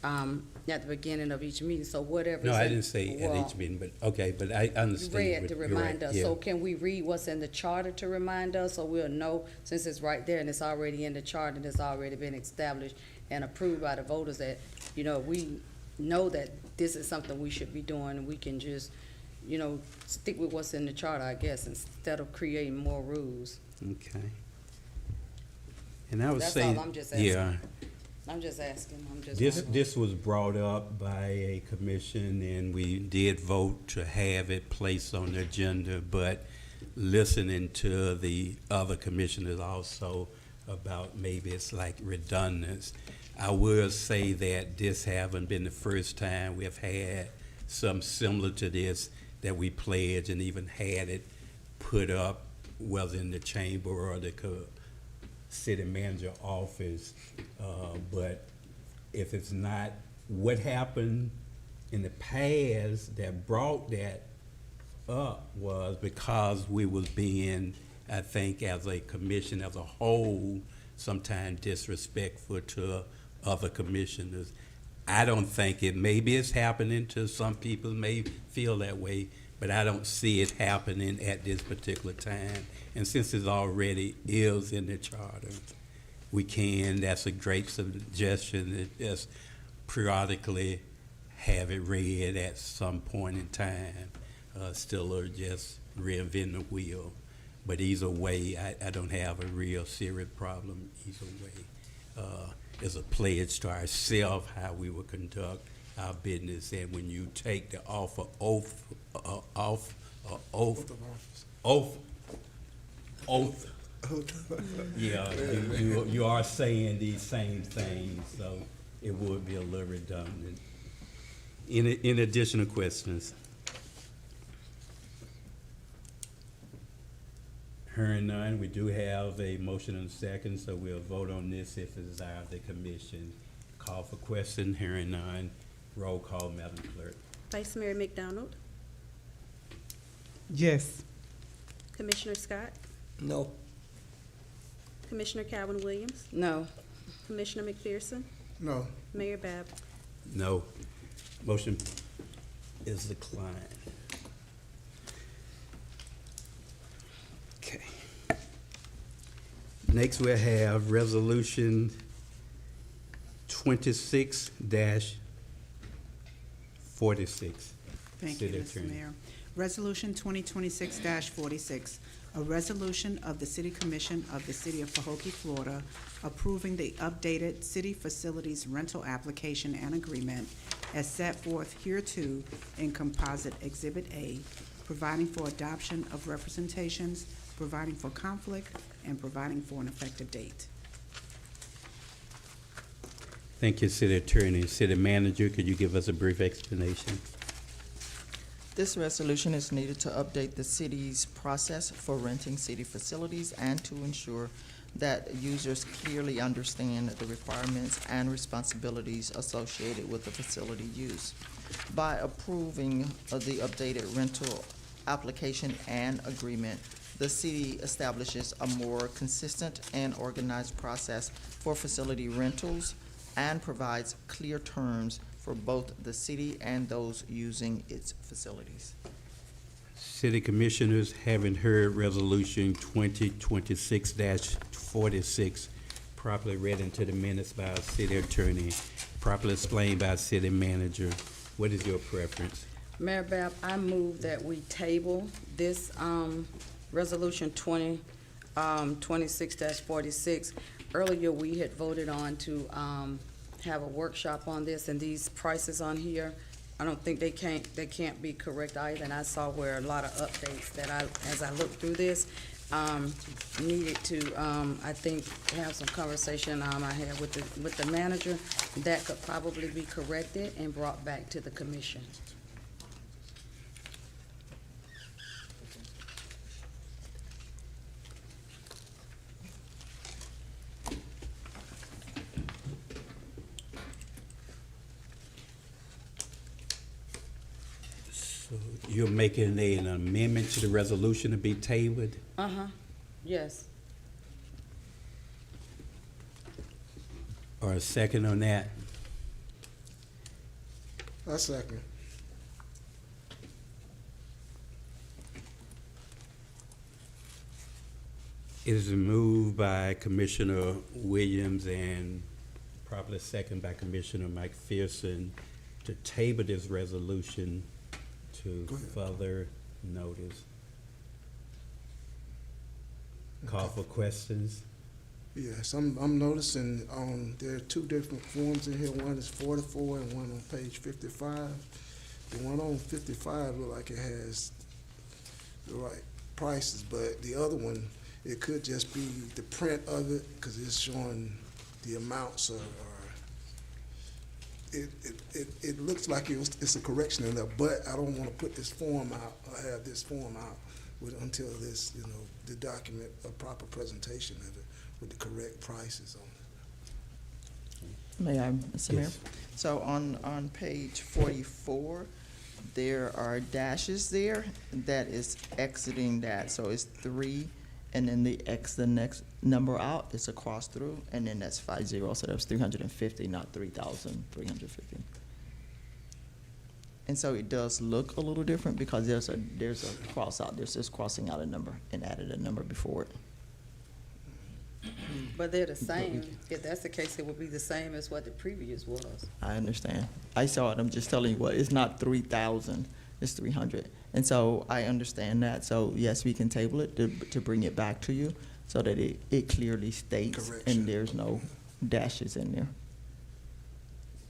at the beginning of each meeting, so whatever. No, I didn't say at each meeting, but, okay, but I understand. You read to you're remind right, us, yeah. so can we read what's in the charter to remind us, so we'll know, since it's right there and it's already in the charter and it's already been established and approved by the voters, that, you know, we know that this is something we should be doing, and we can just, you know, stick with what's in the charter, I guess, instead of creating more rules. Okay. And I would That's say, all I'm just asking. yeah, I'm just asking, this was brought up by a commission, and we did vote to have it placed on the agenda, but listening to the other commissioners also about maybe it's like redundant. I will say that this haven't been the first time we have had something similar to this, that we pledged and even had it put up, whether in the chamber or the city manager office. But if it's not, what happened in the past that brought that up was because we was being, I think, as a commission as a whole, sometimes disrespectful to other commissioners. I don't think it, maybe it's happening to some people, may feel that way, but I don't see it happening at this particular time. And since it already is in the charter, we can, that's a great suggestion, that just periodically have it read at some point in time, still or just reinvent the wheel. But either way, I don't have a real serious problem either way. It's a pledge to ourselves how we will conduct our business, and when you take the oath, yeah, you are saying these same things, so it would be a little redundant. In additional questions? Hearing none, we do have a motion and a second, so we'll vote on this if it desires the commission. Call for question, hearing none. Roll call, Madam Clerk. Vice Mayor McDonald, Yes. Commissioner Scott, No. Commissioner Calvin Williams, No. Commissioner McPherson, No. Mayor Bab. No. Motion is declined. Okay. Next, we'll have Resolution 26-46. Thank you, City Mr. Attorney. Mayor. Resolution 2026-46, a resolution of the City Commission of the City of Pahokee, Florida, approving the updated city facilities rental application and agreement as set forth hereto in Composite Exhibit A, providing for adoption of representations, providing for conflict, and providing for an effective date. Thank you, City Attorney. City Manager, could you give us a brief explanation? This resolution is needed to update the city's process for renting city facilities and to ensure that users clearly understand the requirements and responsibilities associated with the facility use. By approving of the updated rental application and agreement, the city establishes a more consistent and organized process for facility rentals and provides clear terms for both the city and those using its facilities. City Commissioners, having heard Resolution 2026-46, properly read into the minutes by our City Attorney, properly explained by our City Manager, what is your preference? Mayor Bab, I move that we table this Resolution 26-46. Earlier, we had voted on to have a workshop on this, and these prices on here, I don't think they can't be correct either. And I saw where a lot of updates that as I looked through this, needed to, I think, have some conversation I had with the manager that could probably be corrected and brought back to the commission. So you're making an amendment to the resolution to be tabled? Uh-huh, yes. Or a second on that? I second. It is moved by Commissioner Williams and properly second by Commissioner McPherson to table this resolution to further notice. Call for questions. Yes, I'm noticing, there are two different forms in here. One is 44 and one on page 55. The one on 55 look like it has the right prices, but the other one, it could just be the print of it, because it's showing the amounts it looks like it's a correction in there, but I don't want to put this form out or have this form out until this, the document, a proper presentation of it with the correct prices on it. May I, Mr. Mayor? Yes. So on page 44, there are dashes there that is exiting that. So it's 3, and then the next number out is a cross through, and then that's 50. So that's 350, not 3,350. And so it does look a little different because there's a cross out. There's just crossing out a number and added a number before it. But they're the same. If that's the case, it would be the same as what the previous was. I understand. I saw it. I'm just telling you what, it's not 3,000, it's 300. And so I understand that. So yes, we can table it to bring it back to you so that it clearly states Correction. and there's no dashes in there.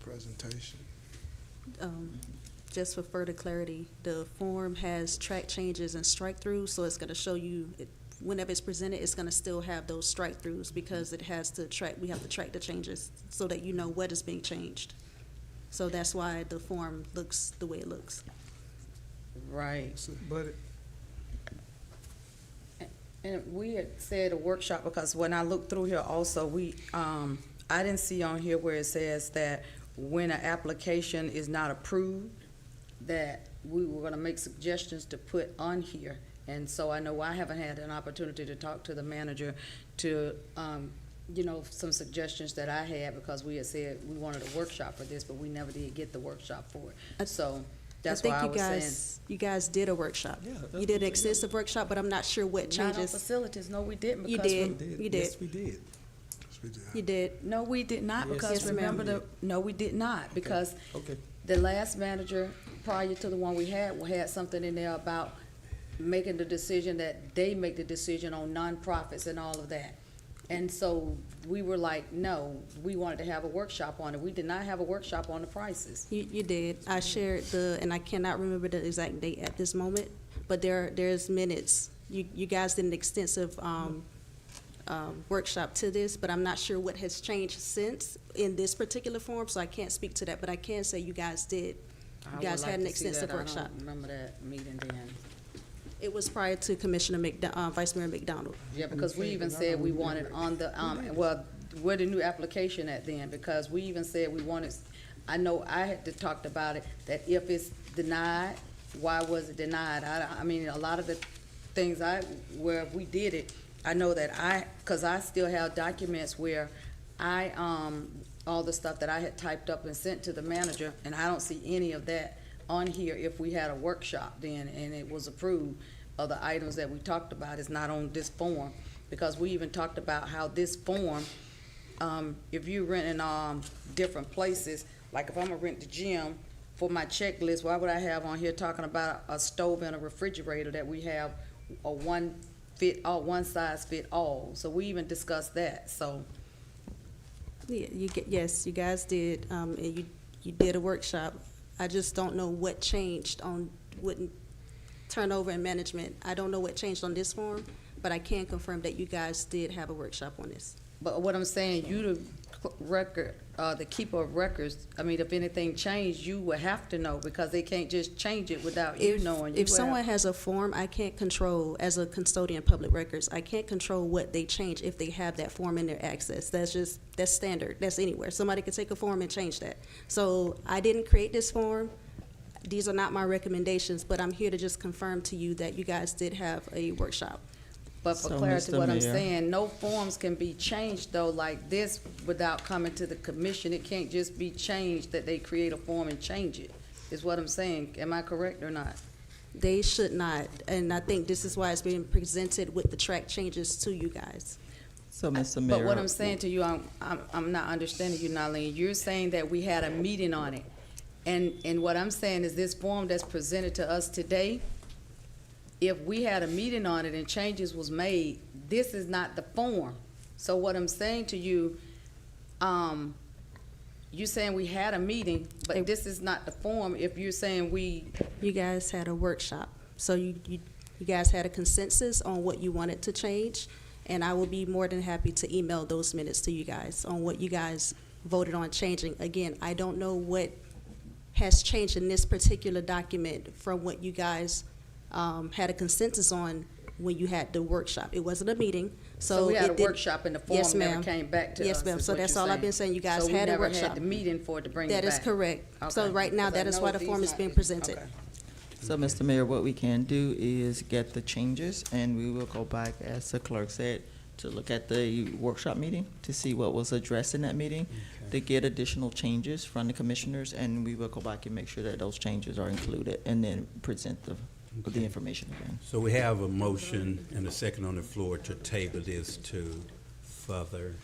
Presentation. Just for further clarity, the form has track changes and strike-throughs, so it's gonna show you, whenever it's presented, it's gonna still have those strike-throughs because it has to track, we have to track the changes so that you know what is being changed. So that's why the form looks the way it looks. Right. But And we had said a workshop, because when I looked through here also, I didn't see on here where it says that when an application is not approved, that we were gonna make suggestions to put on here. And so I know I haven't had an opportunity to talk to the manager to, some suggestions that I had, because we had said we wanted a workshop for this, but we never did get the workshop for it. So that's why I was saying. You guys did a workshop. Yeah, that's You did an what- extensive workshop, but I'm not sure what Not on changes. facilities, no, we didn't. You because did. You did. Yes, we did. Yes, we do. You did. No, we did not, Yes, because yes, ma'am. remember no, we did not, because Okay. the last manager prior to the one we had something in there about making the decision that they make the decision on nonprofits and all of that. And so we were like, no, we wanted to have a workshop on it. We did not have a workshop on the prices. You did. I shared and I cannot remember the exact date at this moment, but there's minutes. You guys did an extensive, workshop to this, but I'm not sure what has changed since in this particular form, so I can't speak to that, but I can say you guys did. I You would guys like had an to see that. extensive I don't workshop. remember that meeting then. It was prior to Commissioner Vice Mayor McDonald. Yeah, because we even said we wanted on the, where the new application at then, because we even said we wanted, I know I had to talked about it, that if it's denied, why was it denied? I mean, a lot of the things where we did it, I know that cause I still have documents where all the stuff that I had typed up and sent to the manager, and I don't see any of that on here. If we had a workshop then and it was approved, of the items that we talked about is not on this form, because we even talked about how this form, if you renting different places, like if I'm gonna rent the gym, for my checklist, why would I have on here talking about a stove and a refrigerator that we have a one size fit all? So we even discussed that. So Yeah, yes, you guys did, and you did a workshop. I just don't know what changed on turnover and management. I don't know what changed on this form, but I can confirm that you guys did have a workshop on this. but what I'm saying, you the keeper of records, I mean, if anything changed, you would have to know, because they can't just change it without you knowing. If someone has a form, I can't control, as a custodian of public records, I can't control what they change if they have that form in their access. That's standard. That's anywhere. Somebody can take a form and change that. So I didn't create this form. These are not my recommendations, but I'm here to just confirm to you that you guys did have a workshop. But for So, clarity, Mr. what I'm Mayor. saying, no forms can be changed though like this without coming to the commission. It can't just be changed that they create a form and change it, is what I'm saying. Am I correct or not? They should not, and I think this is why it's being presented with the track changes to you guys. So, Mr. Mayor. But what I'm saying to you, I'm not understanding you, Nalene. You're saying that we had a meeting on it. And what I'm saying is this form that's presented to us today, if we had a meeting on it and changes was made, this is not the form. So what I'm saying to you, you're saying we had a meeting, but this is not the form if you're saying You guys had a workshop, so you guys had a consensus on what you wanted to change, and I will be more than happy to email those minutes to you guys on what you guys voted on changing. Again, I don't know what has changed in this particular document from what you guys had a consensus on when you had the workshop. It wasn't a meeting, so we had it a did- workshop and the form Yes, never ma'am. came back to us. Yes, ma'am. is So what that's you're all I've saying. been saying. You guys So we had a never workshop. had the meeting for it to bring it back. That is correct. So Okay. right now, Because I that is know why the these form is not- being presented. okay. So, Mr. Mayor, what we can do is get the changes, and we will go back, as the clerk said, to look at the workshop meeting, to see what was addressed in that meeting, to get additional changes from the commissioners, and we will go back and make sure that those changes are included, and then present the information again. So we have a motion and a second on the floor to table this to further,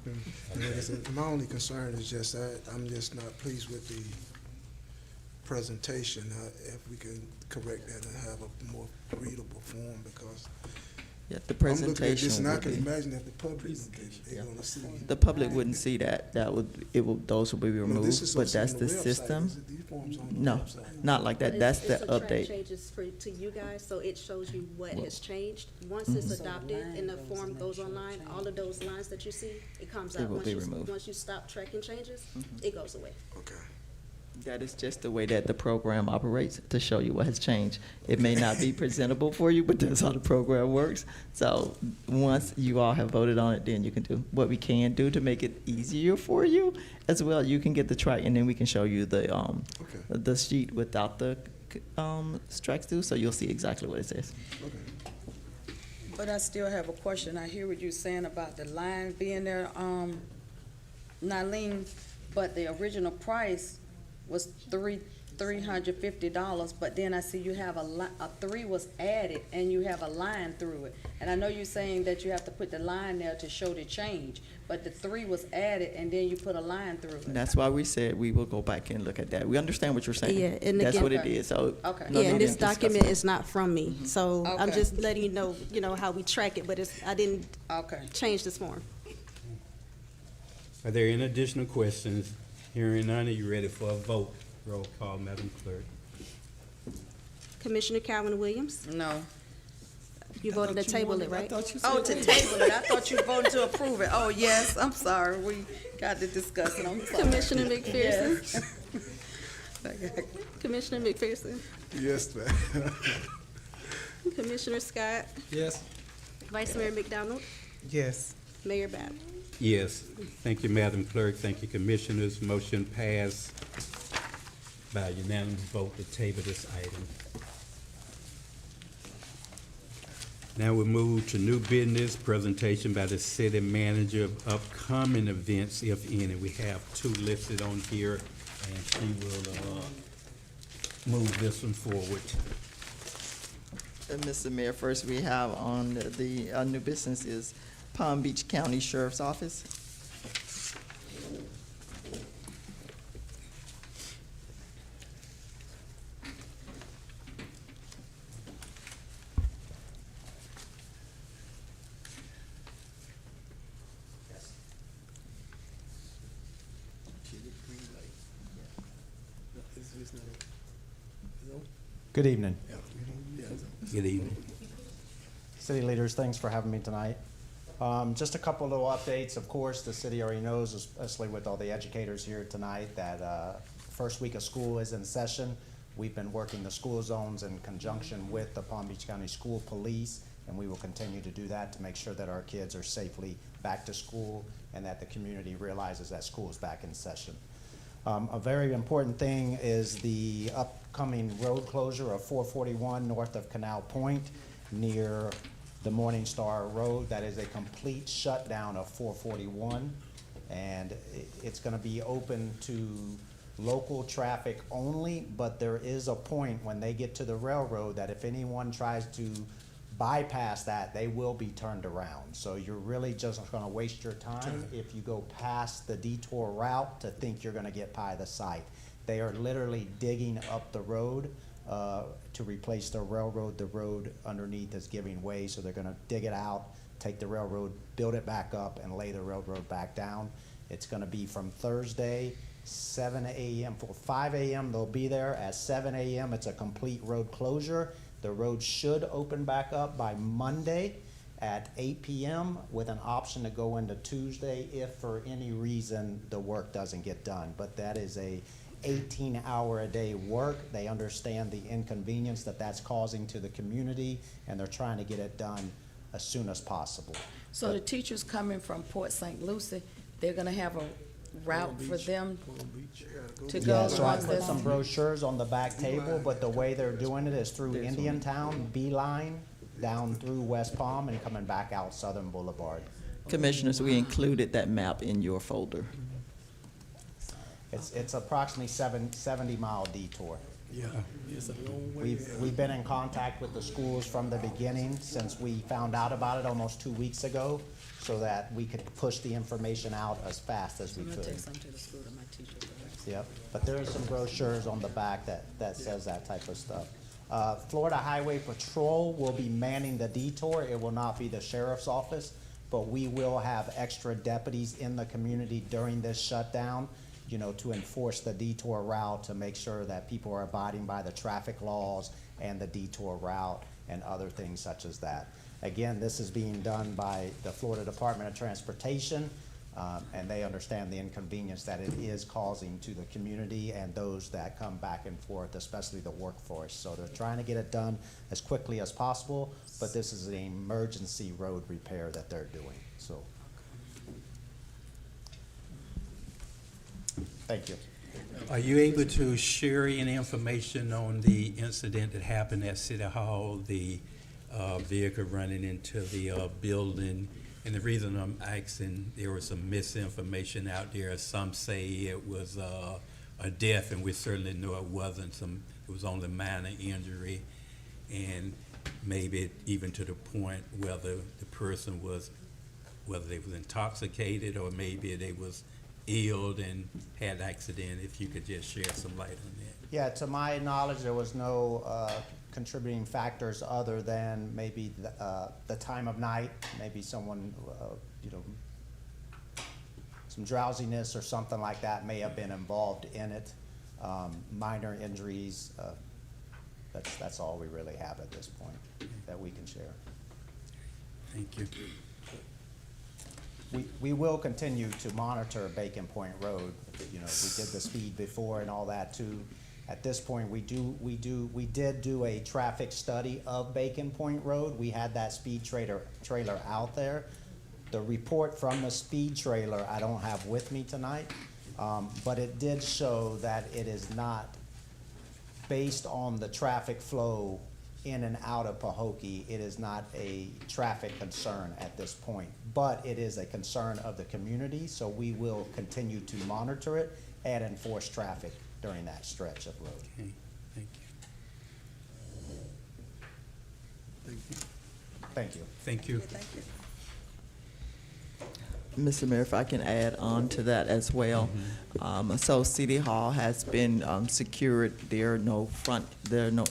And like I said, my only concern is just that I'm just not pleased with the presentation. If we can correct that and have a more readable form, because Yeah, the I'm looking at this presentation and I would can be, imagine that the public, they're gonna see. the public wouldn't see that. Those would be No, removed, this is but what's on that's the website. system. These forms on the No, website. not like that. That's the update. Changes to you guys, so it shows you what has changed. Once it's adopted and the form goes online, all of those lines that you see, it comes It out. will be removed. Once you stop tracking changes, it goes away. Okay. That is just the way that the program operates, to show you what has changed. It may not be presentable for you, but that's how the program works. So once you all have voted on it, then you can do what we can do to make it easier for you as well. You can get the track, and then we can show you the sheet without the strikes through, so you'll see exactly what it says. But I still have a question. I hear what you're saying about the line being there, Nylene, but the original price was $350, but then I see you have a 3 was added and you have a line through it. And I know you're saying that you have to put the line there to show the change, but the 3 was added and then you put a line through it. And that's why we said we will go back and look at that. We understand what you're saying. Yeah, and that's again- what it is. So Okay. no Yeah, and need this to discuss document it. is not from me, so I'm Okay. just letting you know how we track it, but I didn't Okay. change this form. Are there any additional questions? Hearing none, are you ready for a vote? Roll call, Madam Clerk. Commissioner Calvin Williams, No. you voted to table it, right? Oh, to table it. I thought you voted to approve it. Oh, yes, I'm sorry. We got to discuss it. I'm sorry. Commissioner McPherson? Yes. Commissioner McPherson, Yes, ma'am. Commissioner Scott, Yes. Vice Mayor McDonald, Yes. Mayor Bab. Yes. Thank you, Madam Clerk. Thank you, Commissioners. Motion passed by unanimous vote to table this item. Now we move to new business, presentation by the city manager of upcoming events, if any. We have 2 listed on here, and she will move this one forward. Mr. Mayor, first we have on the new business is Palm Beach County Sheriff's Office. Good evening. Good evening. City leaders, thanks for having me tonight. Just a couple little updates. Of course, the city already knows, especially with all the educators here tonight, that first week of school is in session. We've been working the school zones in conjunction with the Palm Beach County School Police, and we will continue to do that to make sure that our kids are safely back to school and that the community realizes that school is back in session. A very important thing is the upcoming road closure of 441 north of Canal Point near the Morning Star Road. That is a complete shutdown of 441, and it's going to be open to local traffic only, but there is a point when they get to the railroad that if anyone tries to bypass that, they will be turned around. So you're really just gonna waste your time if you go past the detour route to think you're gonna get by the site. They are literally digging up the road to replace the railroad. The road underneath is giving way, so they're gonna dig it out, take the railroad, build it back up, and lay the railroad back down. It's gonna be from Thursday, 7 a.m. for 5 a.m. they'll be there. At 7 a.m. it's a complete road closure. The road should open back up by Monday at 8 p.m. with an option to go into Tuesday if for any reason the work doesn't get done. But that is a 18-hour-a-day work. They understand the inconvenience that that's causing to the community, and they're trying to get it done as soon as possible. So the teachers coming from Port St. Lucie, they're gonna have a route for them to go? Yeah, so I once put that's- some brochures on the back table, but the way they're doing it is through Indian Town, Beeline, down through West Palm and coming back out Southern Boulevard. Commissioners, we included that map in your folder. It's approximately 70-mile detour. Yeah, it's a long way. We've been in contact with the schools from the beginning, since we found out about it almost 2 weeks ago, so that we could push the information out as fast as we I'm gonna could. take some to the school to my teacher. Yep, but there are some brochures on the back that says that type of stuff. Florida Highway Patrol will be manning the detour. It will not be the sheriff's office, but we will have extra deputies in the community during this shutdown, you know, to enforce the detour route, to make sure that people are abiding by the traffic laws and the detour route and other things such as that. Again, this is being done by the Florida Department of Transportation. And they understand the inconvenience that it is causing to the community and those that come back and forth, especially the workforce. So they're trying to get it done as quickly as possible, but this is an emergency road repair that they're doing, so. Thank you. Are you able to share any information on the incident that happened at City Hall, the vehicle running into the building? And the reason I'm asking, there was some misinformation out there. Some say it was a death, and we certainly know it wasn't. It was only minor injury, and maybe even to the point whether the person was, whether they was intoxicated or maybe they was ill and had accident. If you could just shed some light on that. Yeah, to my knowledge, there was no contributing factors other than maybe the time of night, maybe someone, some drowsiness or something like that may have been involved in it. Minor injuries, that's all we really have at this point that we can share. Thank you. We will continue to monitor Bacon Point Road. We did the speed before and all that too. At this point, we did do a traffic study of Bacon Point Road. We had that speed trailer out there. The report from the speed trailer I don't have with me tonight, but it did show that it is not based on the traffic flow in and out of Pahokee. It is not a traffic concern at this point, but it is a concern of the community, so we will continue to monitor it and enforce traffic during that stretch of road. Okay, thank you. Thank you. Thank you. Thank you. Mr. Mayor, if I can add on to that as well. So City Hall has been secured. There are no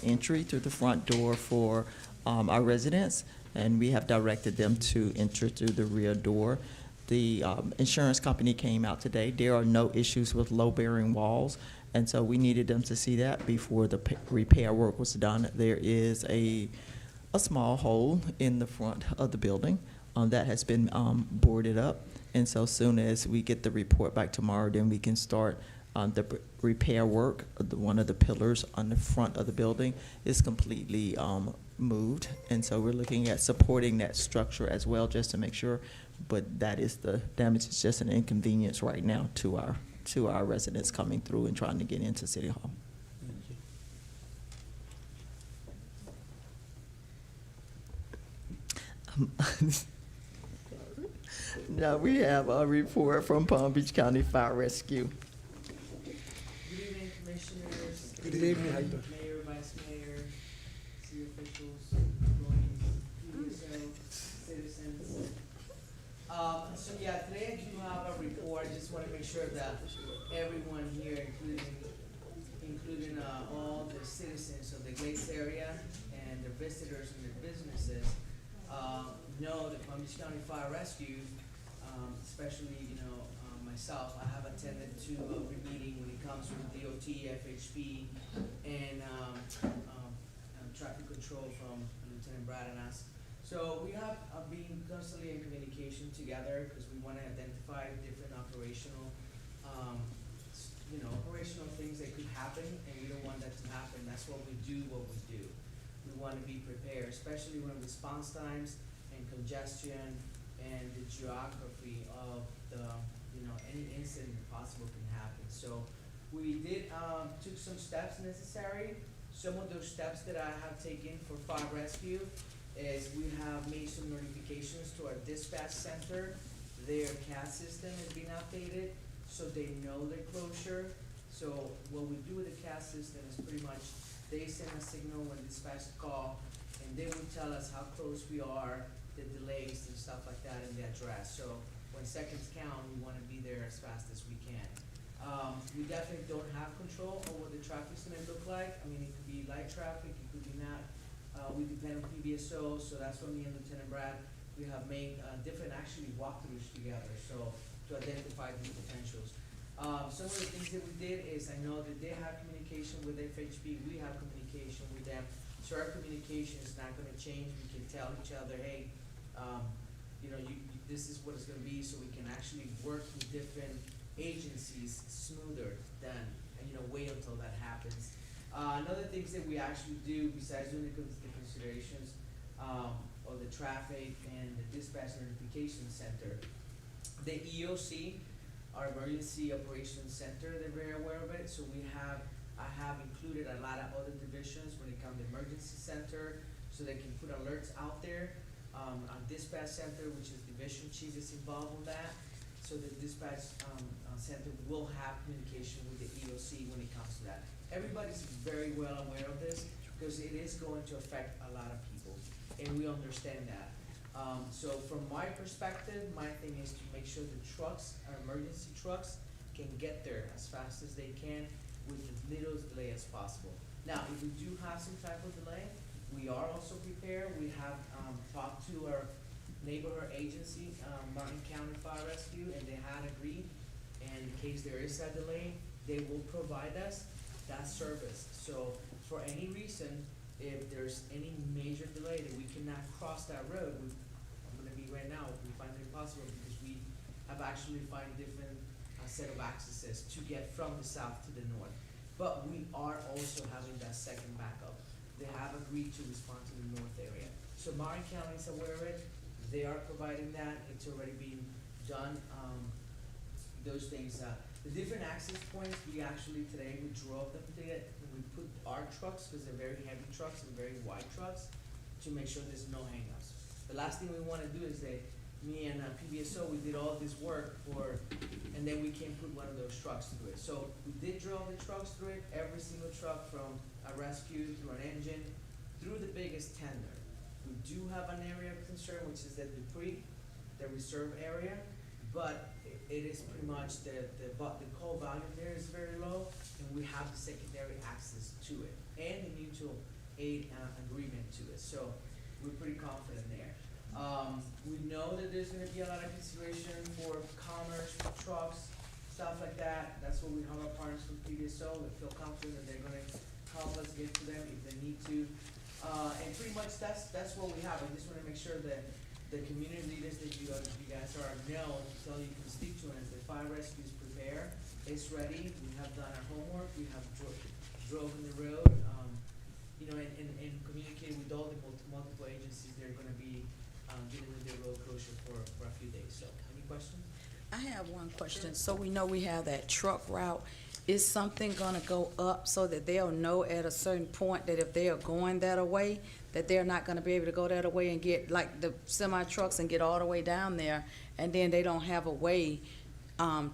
entry through the front door for our residents, and we have directed them to enter through the rear door. The insurance company came out today. There are no issues with low-bearing walls, and so we needed them to see that before the repair work was done. There is a small hole in the front of the building that has been boarded up. And so soon as we get the report back tomorrow, then we can start the repair work. One of the pillars on the front of the building is completely moved. And so we're looking at supporting that structure as well, just to make sure. But that is the damage. It's just an inconvenience right now to our residents coming through and trying to get into City Hall. Now we have a report from Palm Beach County Fire Rescue. Good evening, Commissioners. Good evening. How you doing? Mayor, Vice Mayor, city officials, employees, citizens. So yeah, today I do have a report. I just want to make sure that everyone here, including all the citizens of the Glades area and their visitors and their businesses, know that Palm Beach County Fire Rescue, especially, myself, I have attended to every meeting when it comes with DOT, FHP, and traffic control from Lieutenant Brad and us. So we have been constantly in communication together because we want to identify different operational things that could happen, and we don't want that to happen. That's what we do. We want to be prepared, especially when response times and congestion and the geography of any incident possible can happen. So we took some steps necessary. Some of those steps that I have taken for fire rescue is we have made some notifications to our dispatch center. Their CAS system has been updated, so they know their closure. So what we do with the CAS system is pretty much they send a signal when dispatch call, and they will tell us how close we are, the delays and stuff like that in the address. So when seconds count, we want to be there as fast as we can. We definitely don't have control over what the traffic's gonna look like. I mean, it could be light traffic, it could be not. We depend on PBSO, so that's what me and Lieutenant Brad, we have made different actually walkthroughs together, so to identify these potentials. Some of the things that we did is I know that they have communication with FHP, we have communication with them. So our communication is not gonna change. We can tell each other, hey, you this is what it's gonna be, so we can actually work with different agencies smoother than, wait until that happens. Another things that we actually do, besides doing the considerations, of the traffic and the dispatch notification center, the EOC, our Emergency Operations Center, they're very aware of it, so I have included a lot of other divisions when it comes to emergency center, so they can put alerts out there. Our dispatch center, which is division chief, is involved in that, so the dispatch, center will have communication with the EOC when it comes to that. Everybody's very well aware of this, because it is going to affect a lot of people, and we understand that. So from my perspective, my thing is to make sure the trucks, our emergency trucks, can get there as fast as they can with as little delay as possible. Now, if we do have some type of delay, we are also prepared. We have, talked to our neighborhood agency, Martin County Fire Rescue, and they had agreed, and in case there is a delay, they will provide us that service. So for any reason, if there's any major delay that we cannot cross that road, I'm gonna be right now, we find it impossible, because we have actually find different set of accesses to get from the south to the north. But we are also having that second backup. They have agreed to respond to the north area. So Marin County is aware of it, they are providing that, it's already being done. Those things, the different access points, we actually today, we drove them today, and we put our trucks, because they're very heavy trucks and very wide trucks, to make sure there's no hangups. The last thing we wanna do is that me and PBSO, we did all this work and then we can't put one of those trucks through it. So we did drill the trucks through it, every single truck from a rescue through an engine, through the biggest tender. We do have an area of concern, which is the Dupree, the reserve area, but it is pretty much the call volume there is very low, and we have the secondary access to it, and the mutual aid agreement to it, so we're pretty confident there. We know that there's gonna be a lot of consideration for commerce, for trucks, stuff like that. That's what we have our partners from PBSO. We feel confident that they're gonna help us get to them if they need to. And pretty much that's what we have. I just wanna make sure that the community leaders that you guys are know, to tell you constituents, the fire rescue is prepared, it's ready. We have done our homework. We have drove in the road, and communicated with all the multiple agencies. They're gonna be dealing with their road closure for a few days. So, any questions? I have one question. So we know we have that truck route. Is something gonna go up so that they'll know at a certain point that if they are going that way, that they're not gonna be able to go that way and get, like, the semi trucks and get all the way down there, and then they don't have a way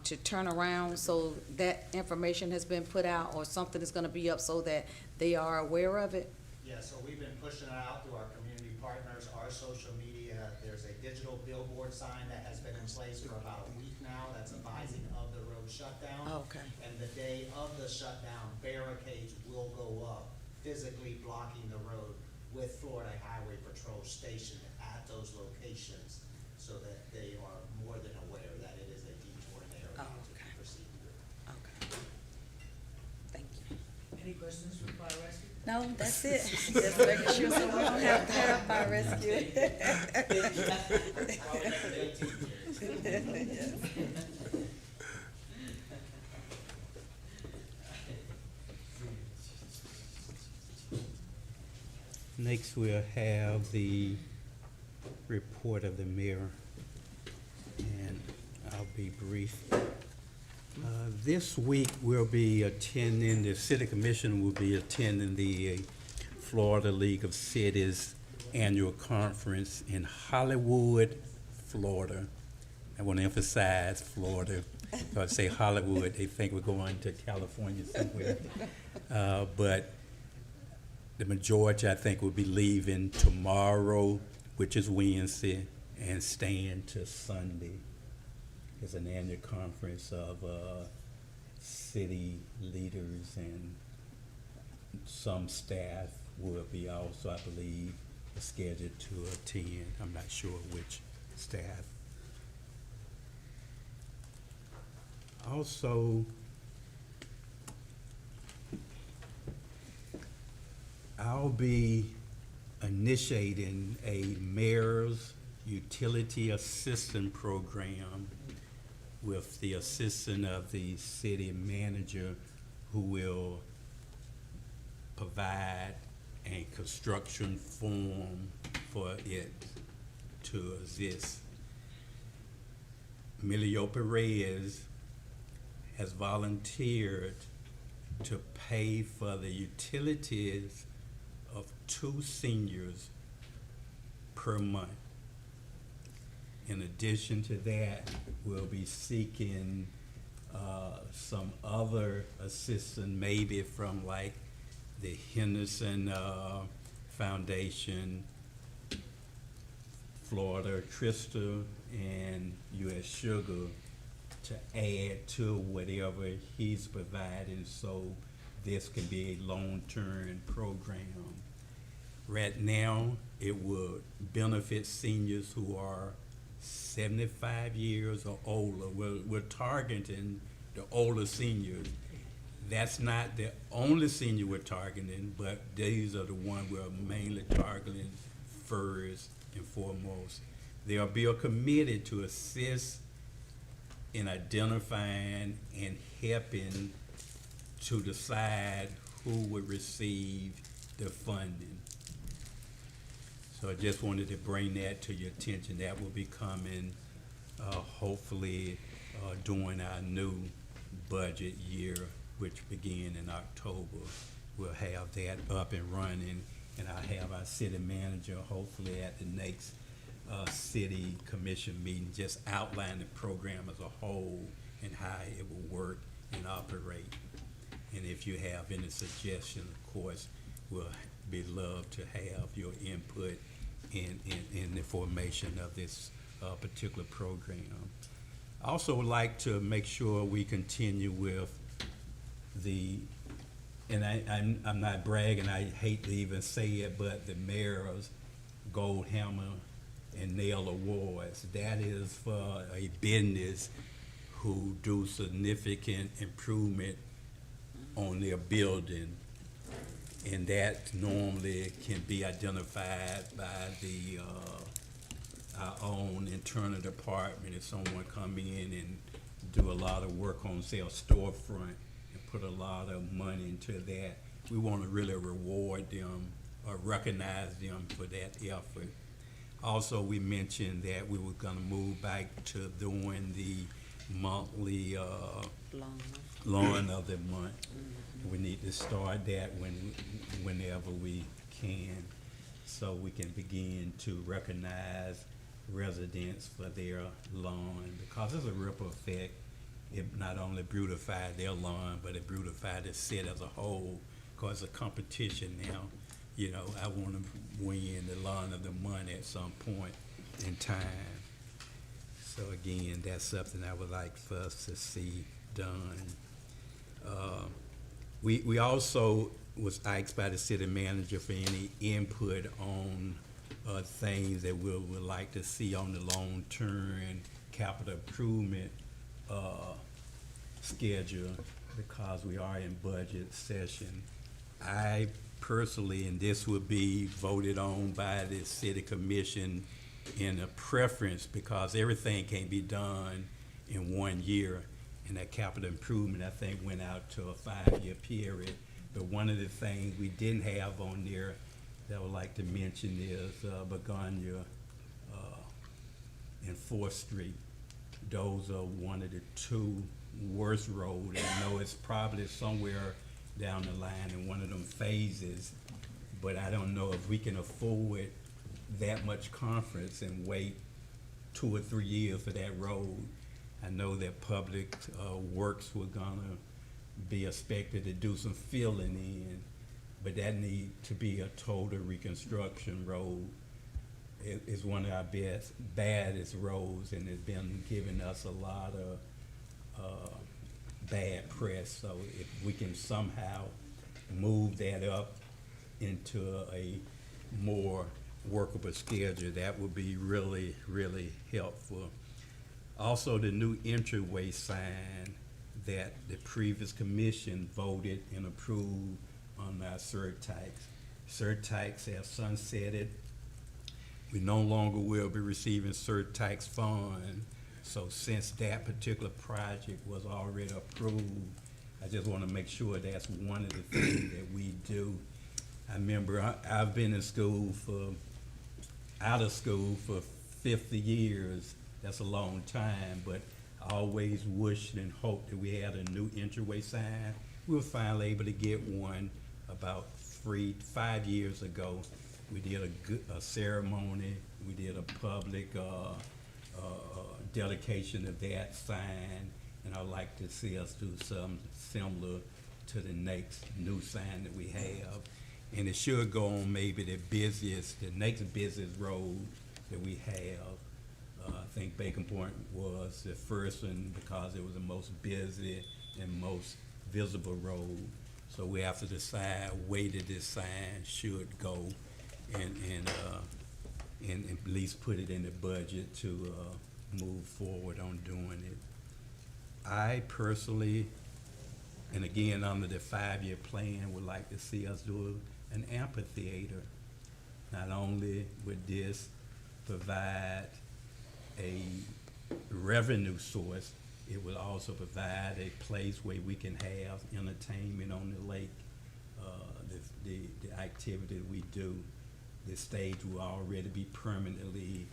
to turn around, so that information has been put out, or something is gonna be up so that they are aware of it? Yeah, so we've been pushing it out through our community partners, our social media. There's a digital billboard sign that has been in place for about a week now that's advising of the road shutdown. Okay. And the day of the shutdown, barricades will go up, physically blocking the road with Florida Highway Patrol stationed at those locations, so that they are more than aware that it is a detouring area to proceed through. Okay. Thank you. Any questions from fire rescue? No, that's it. Just making sure someone don't have to have fire rescue. Next, we'll have the report of the mayor, and I'll be brief. This week, we'll be attending, the city commission will be attending the Florida League of Cities annual conference in Hollywood, Florida. I want to emphasize Florida. If I say Hollywood, they think we're going to California somewhere. But the majority, I think, will be leaving tomorrow, which is Wednesday, and staying till Sunday. It's an annual conference of city leaders, and some staff will be also, I believe, scheduled to attend. I'm not sure which staff. Also, I'll be initiating a mayor's utility assistant program with the assistance of the city manager, who will provide a construction form for it to exist. Emilio Perez has volunteered to pay for the utilities of 2 seniors per month. In addition to that, we'll be seeking some other assistance, maybe from like the Henderson Foundation, Florida Crystal, and U.S. Sugar, to add to whatever he's providing, so this can be a long-term program. Right now, it would benefit seniors who are 75 years or older. We're targeting the older seniors. That's not the only senior we're targeting, but these are the ones we're mainly targeting first and foremost. They'll be a committee to assist in identifying and helping to decide who would receive the funding. So I just wanted to bring that to your attention. That will be coming hopefully during our new budget year, which begin in October. We'll have that up and running, and I'll have our city manager hopefully at the next city commission meeting just outline the program as a whole and how it will work and operate. And if you have any suggestions, of course, we'll be love to have your input in the formation of this particular program. I also would like to make sure we continue with the, and I'm not bragging, I hate to even say it, but the mayor's Gold Hammer and Nail Awards. That is for a business who do significant improvement on their building, and that normally can be identified by the our own internal department. If someone come in and do a lot of work on, say, a storefront and put a lot of money into that, we want to really reward them or recognize them for that effort. Also, we mentioned that we were going to move back to doing the monthly lawn of the month. We need to start that whenever we can, so we can begin to recognize residents for their lawn, because there's a ripple effect. It not only beautified their lawn, but it beautified the city as a whole, because it's a competition now. You know, I want to win the lawn of the month at some point in time. So again, that's something I would like for us to see done. We also was asked by the city manager for any input on things that we would like to see on the long-term capital improvement schedule, because we are in budget session. I personally, and this would be voted on by the city commission in a preference, because everything can't be done in 1 year. And that capital improvement, I think, went out to a 5-year period. But one of the things we didn't have on there that I would like to mention is Begonia and 4th Street. Those are one of the 2 worst roads. I know it's probably somewhere down the line in one of them phases, but I don't know if we can afford that much conference and wait 2 or 3 years for that road. I know that public works were gonna be expected to do some filling in, but that need to be a total reconstruction road. It is one of our baddest roads, and it's been giving us a lot of bad press. So if we can somehow move that up into a more workable schedule, that would be really, really helpful. Also, the new entryway sign that the previous commission voted and approved on our surtax. Surtax have sunsetted, We no longer will be receiving surtax fund. So since that particular project was already approved, I just want to make sure that's one of the things that we do. I remember I've been in school out of school for 50 years. That's a long time, but I always wished and hoped that we had a new entryway sign. We were finally able to get one about 5 years ago. We did a ceremony. We did a public dedication of that sign, and I'd like to see us do something similar to the next new sign that we have. And it should go on maybe the next busiest road that we have. I think Bacon Point was the first one because it was the most busy and most visible road. So we have to decide where that this sign should go, and at least put it in the budget to move forward on doing it. I personally, and again under the 5-year plan, would like to see us do an amphitheater. Not only would this provide a revenue source, it will also provide a place where we can have entertainment on the lake. The activity we do, the stage will already be permanently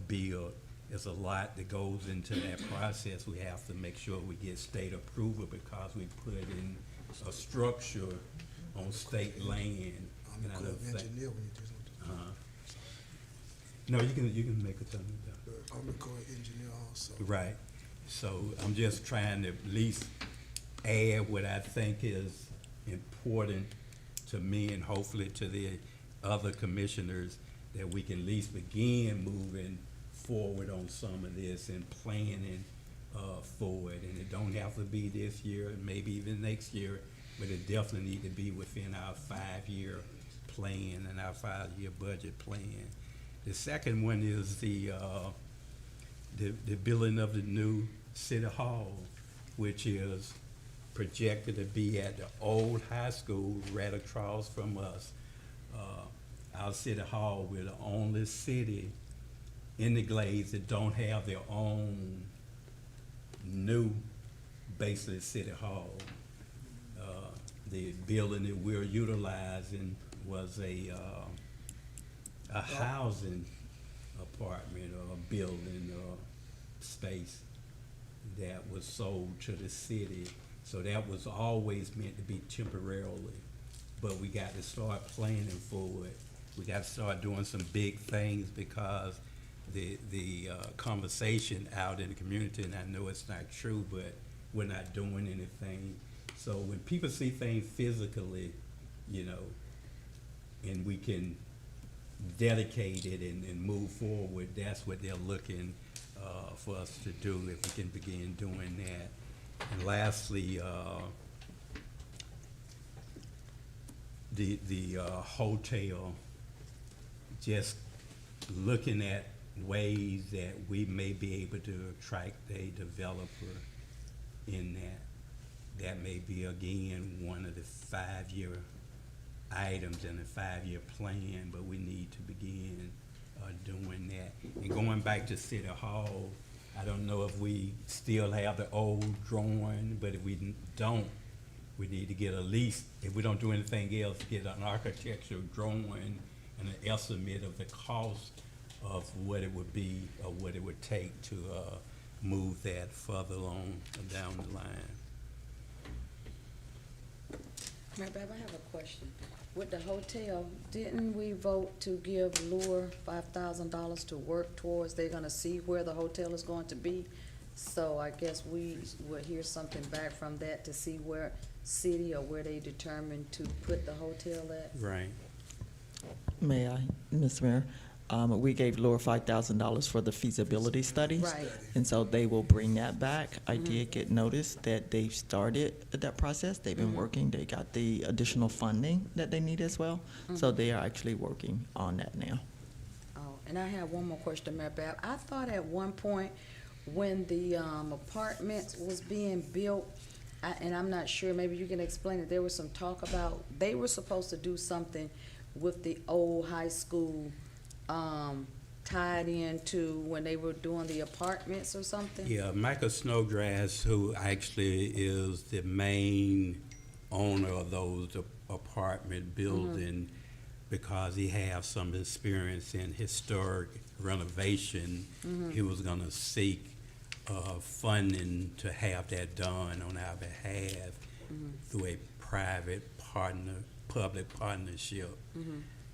built. There's a lot that goes into that process. We have to make sure we get state approval because we put in a structure on state land. I'm a engineer when you do something. No, you can make a comment. I'm a core engineer also. Right. So I'm just trying to at least add what I think is important to me and hopefully to the other commissioners, that we can at least begin moving forward on some of this and planning forward. And it don't have to be this year, maybe even next year, but it definitely need to be within our 5-year plan and our 5-year budget plan. The second one is the building of the new city hall, which is projected to be at the old high school right across from us. Our city hall, we're the only city in the Glades that don't have their own new, basically, city hall. The building that we're utilizing was a housing apartment or building or space that was sold to the city. So that was always meant to be temporarily, but we got to start planning for it. We got to start doing some big things because the conversation out in the community, and I know it's not true, but we're not doing anything. So when people see things physically, and we can dedicate it and move forward, that's what they're looking for us to do, if we can begin doing that. And lastly, the hotel, just looking at ways that we may be able to attract a developer in that. That may be, again, one of the 5-year items in the 5-year plan, but we need to begin doing that. And going back to City Hall, I don't know if we still have the old drawing, but if we don't, we need to get at least, if we don't do anything else, get an architectural drawing and an estimate of the cost of what it would be or what it would take to move that further along down the line. Mayor Bab, I have a question. With the hotel, didn't we vote to give Lure $5,000 to work towards? They're gonna see where the hotel is going to be. So I guess we will hear something back from that to see where city or where they determined to put the hotel at. Right. May I, Ms. Mayor? We gave Laura $5,000 for the feasibility study. Right. And so they will bring that back. I did get notice that they've started that process. They've been working. They got the additional funding that they need as well. So they are actually working on that now. Oh, and I have one more question, Mayor Bab. I thought at one point when the apartments was being built, and I'm not sure, maybe you can explain it, there was some talk about they were supposed to do something with the old high school tied into when they were doing the apartments or something? Yeah, Michael Snowgrass, who actually is the main owner of those apartment building, because he has some experience in historic renovation, he was gonna seek funding to have that done on our behalf through a private public partnership.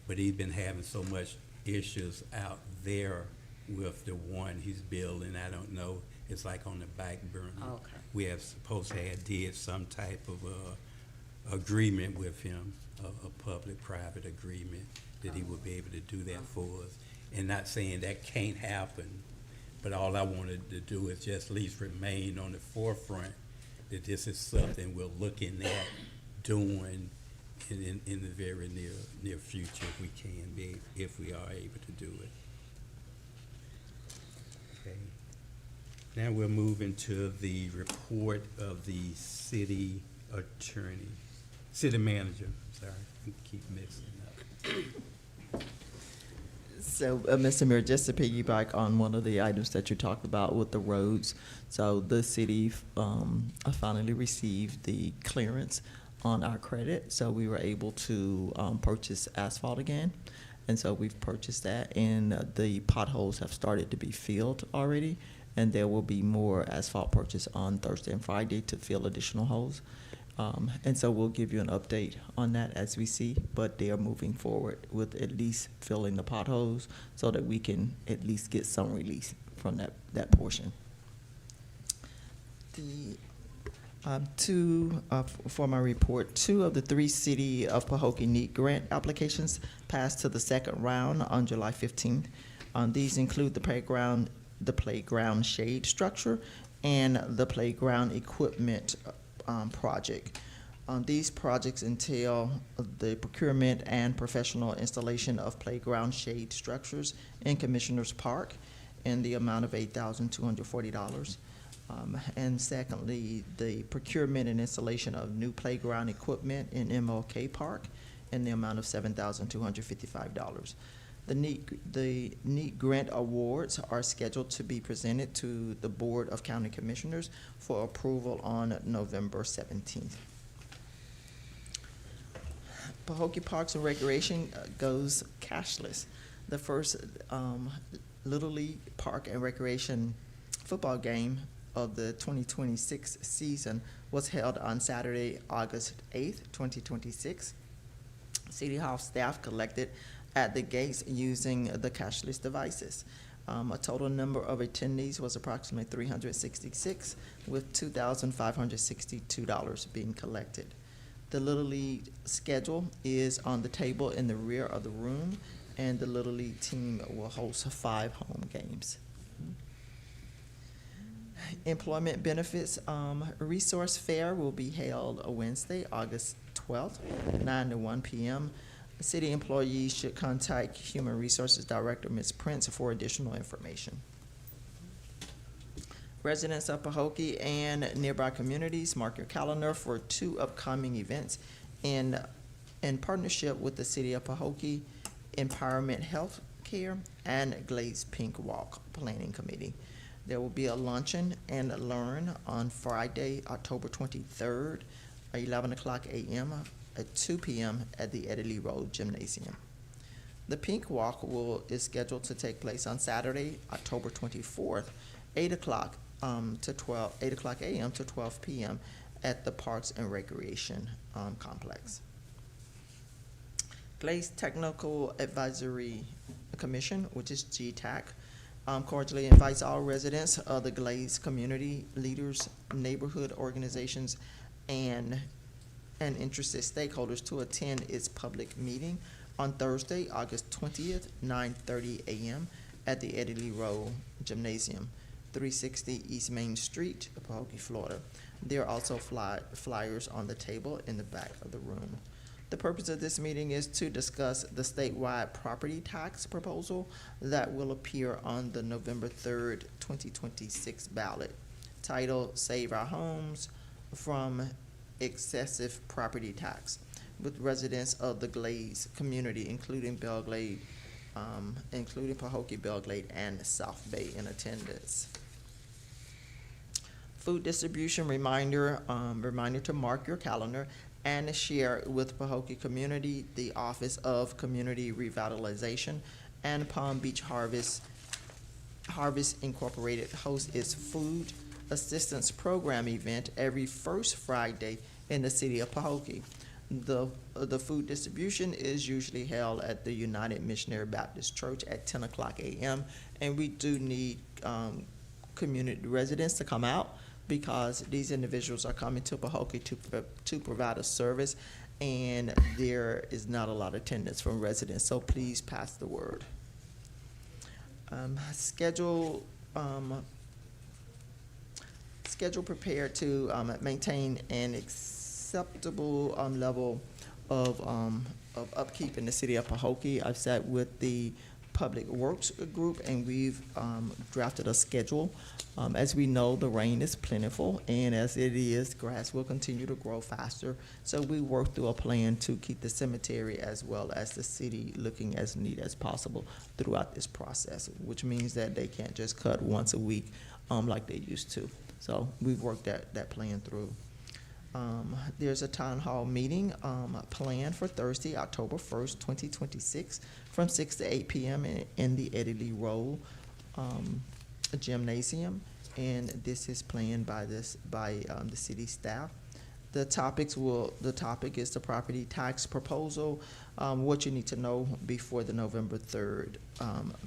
But he's been having so much issues out there with the one he's building. I don't know, it's like on the back burner. Okay. We have supposed to have did some type of agreement with him, a public-private agreement, that he would be able to do that for us. And not saying that can't happen, but all I wanted to do is just at least remain on the forefront that this is something we're looking at doing in the very near future, if we can be, if we are able to do it. Okay. Now we're moving to the report of the city manager, sorry, I keep mixing up. So, Mr. Mayor, just to piggyback on one of the items that you talked about with the roads, so the city finally received the clearance on our credit, so we were able to purchase asphalt again. And so we've purchased that, and the potholes have started to be filled already, and there will be more asphalt purchase on Thursday and Friday to fill additional holes. And so we'll give you an update on that as we see, but they are moving forward with at least filling the potholes so that we can at least get some release from that portion. For my report, 2 of the 3 City of Pahokee NEAT grant applications passed to the second round on July 15th. These include the playground shade structure and the playground equipment project. These projects entail the procurement and professional installation of playground shade structures in Commissioners Park in the amount of $8,240. And secondly, the procurement and installation of new playground equipment in MLK Park in the amount of $7,255. The NEAT grant awards are scheduled to be presented to the Board of County Commissioners for approval on November 17th. Pahokee Parks and Recreation goes cashless. The first Little League Park and Recreation football game of the 2026 season was held on Saturday, August 8th, 2026. City Hall staff collected at the gates using the cashless devices. A total number of attendees was approximately 366, with $2,562 being collected. The Little League schedule is on the table in the rear of the room, and the Little League team will host 5 home games. Employment benefits resource fair will be held Wednesday, August 12th, 9 to 1 p.m. City employees should contact Human Resources Director, Ms. Prince, for additional information. Residents of Pahokee and nearby communities, mark your calendar for 2 upcoming events in partnership with the City of Pahokee Empowerment Health Care and Glades Pink Walk Planning Committee. There will be a luncheon and learn on Friday, October 23rd, 11 o'clock a.m. at 2 p.m. at the Eddie Lee Road Gymnasium. The Pink Walk is scheduled to take place on Saturday, October 24th, 8 o'clock a.m. to 12 p.m. at the Parks and Recreation Complex. Glades Technical Advisory Commission, which is GTAC, cordially invites all residents of the Glades community, leaders, neighborhood organizations, and interested stakeholders to attend its public meeting on Thursday, August 20th, 9:30 a.m. at the Eddie Lee Road Gymnasium, 360 East Main Street, Pahokee, Florida. There are also flyers on the table in the back of the room. The purpose of this meeting is to discuss the statewide property tax proposal that will appear on the November 3rd, 2026 ballot, titled Save Our Homes from Excessive Property Tax, with residents of the Glades community, including Belglade, including Pahokee, Belglade, and South Bay in attendance. Food distribution reminder, reminder to mark your calendar and to share with Pahokee community. The Office of Community Revitalization and Palm Beach Harvest Incorporated hosts its Food Assistance Program event every first Friday in the city of Pahokee. The food distribution is usually held at the United Missionary Baptist Church at 10 o'clock a.m. And we do need community residents to come out because these individuals are coming to Pahokee to provide a service, and there is not a lot of attendance from residents, so please pass the word. Schedule prepared to maintain an acceptable level of upkeep in the city of Pahokee. I've sat with the Public Works group, and we've drafted a schedule. As we know, the rain is plentiful, and as it is, grass will continue to grow faster. So we work through a plan to keep the cemetery as well as the city looking as neat as possible throughout this process, which means that they can't just cut once a week like they used to. So we've worked that plan through. There's a town hall meeting planned for Thursday, October 1st, 2026, from 6 to 8 p.m. in the Eddie Lee Rowe gymnasium, and this is planned by the city staff. The topic is the property tax proposal, what you need to know before the November 3rd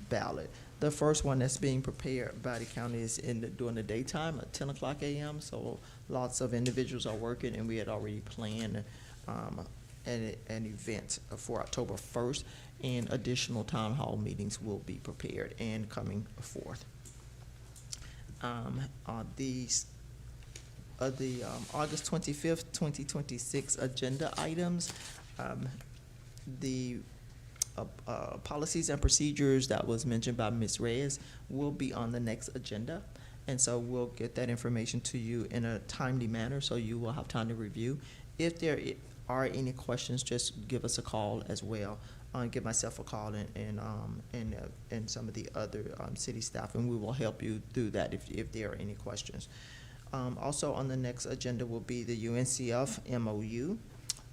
ballot. The first one that's being prepared by the county is during the daytime at 10 o'clock a.m. So lots of individuals are working, and we had already planned an event for October 1st, and additional town hall meetings will be prepared and coming forth. The August 25th, 2026 agenda items, the policies and procedures that was mentioned by Ms. Reyes will be on the next agenda. And so we'll get that information to you in a timely manner so you will have time to review. If there are any questions, just give us a call as well. Give myself a call and some of the other city staff, and we will help you through that if there are any questions. Also on the next agenda will be the UNCF MOU,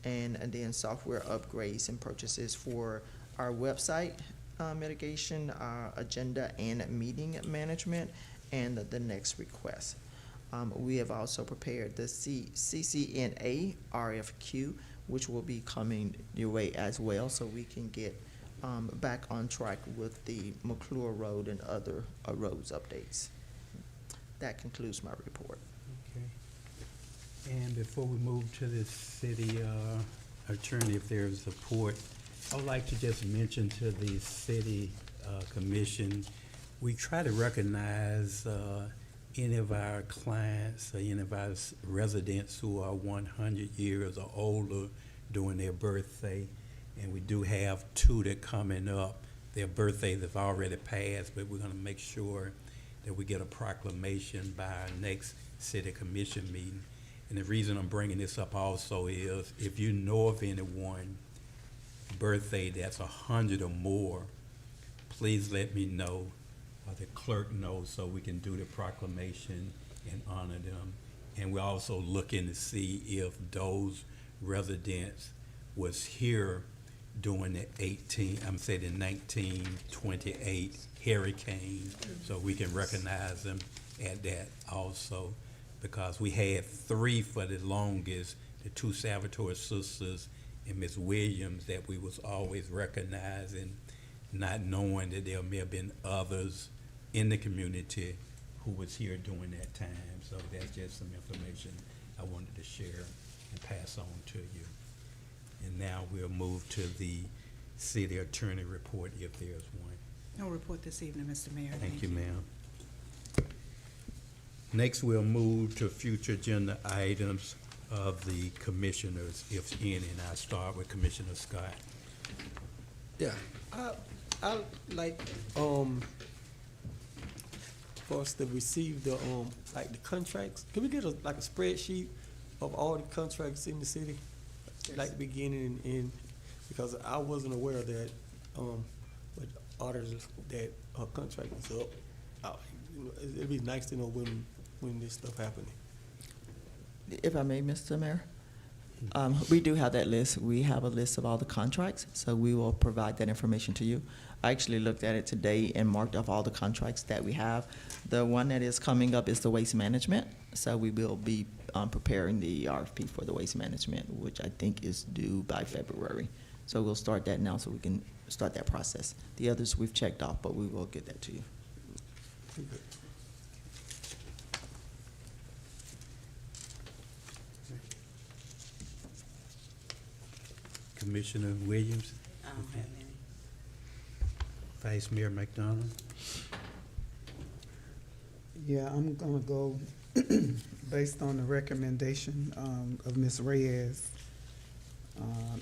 and then software upgrades and purchases for our website mitigation, our agenda and meeting management, and the next request. We have also prepared the CCNA RFQ, which will be coming your way as well, so we can get back on track with the McClure Road and other roads updates. That concludes my report. Okay. And before we move to the city attorney, if there's support, I would like to just mention to the city commission, we try to recognize any of our clients or any of our residents who are 100 years or older during their birthday. And we do have two that coming up. Their birthdays have already passed, but we're going to make sure that we get a proclamation by our next city commission meeting. And the reason I'm bringing this up also is if you know of anyone birthday that's 100 or more, please let me know, or the clerk knows, so we can do the proclamation and honor them. And we're also looking to see if those residents was here during the 1928 hurricane, so we can recognize them at that also, because we had three for the longest, the two Salvatore sisters and Miss Williams, that we was always recognizing, not knowing that there may have been others in the community who was here during that time. So that's just some information I wanted to share and pass on to you. And now we'll move to the city attorney report, if there's one. No report this evening, Mr. Mayor. Thank you, ma'am. Next, we'll move to future agenda items of the commissioners, if any, and I'll start with Commissioner Scott. Yeah, I like for us to receive the like the contracts. Can we get a spreadsheet of all the contracts in the city, like the beginning and end? Because I wasn't aware of that. But auditors that her contract is up. You know, it'd be nice to know when this stuff happening. If I may, Mr. Mayor, we do have that list. We have a list of all the contracts, so we will provide that information to you. I actually looked at it today and marked off all the contracts that we have. The one that is coming up is the waste management, so we will be preparing the RFP for the waste management, which I think is due by February. So we'll start that now so we can start that process. The others we've checked off, but we will get that to you. Commissioner Williams? Vice Mayor McDonald? Yeah, I'm gonna go based on the recommendation of Ms. Reyes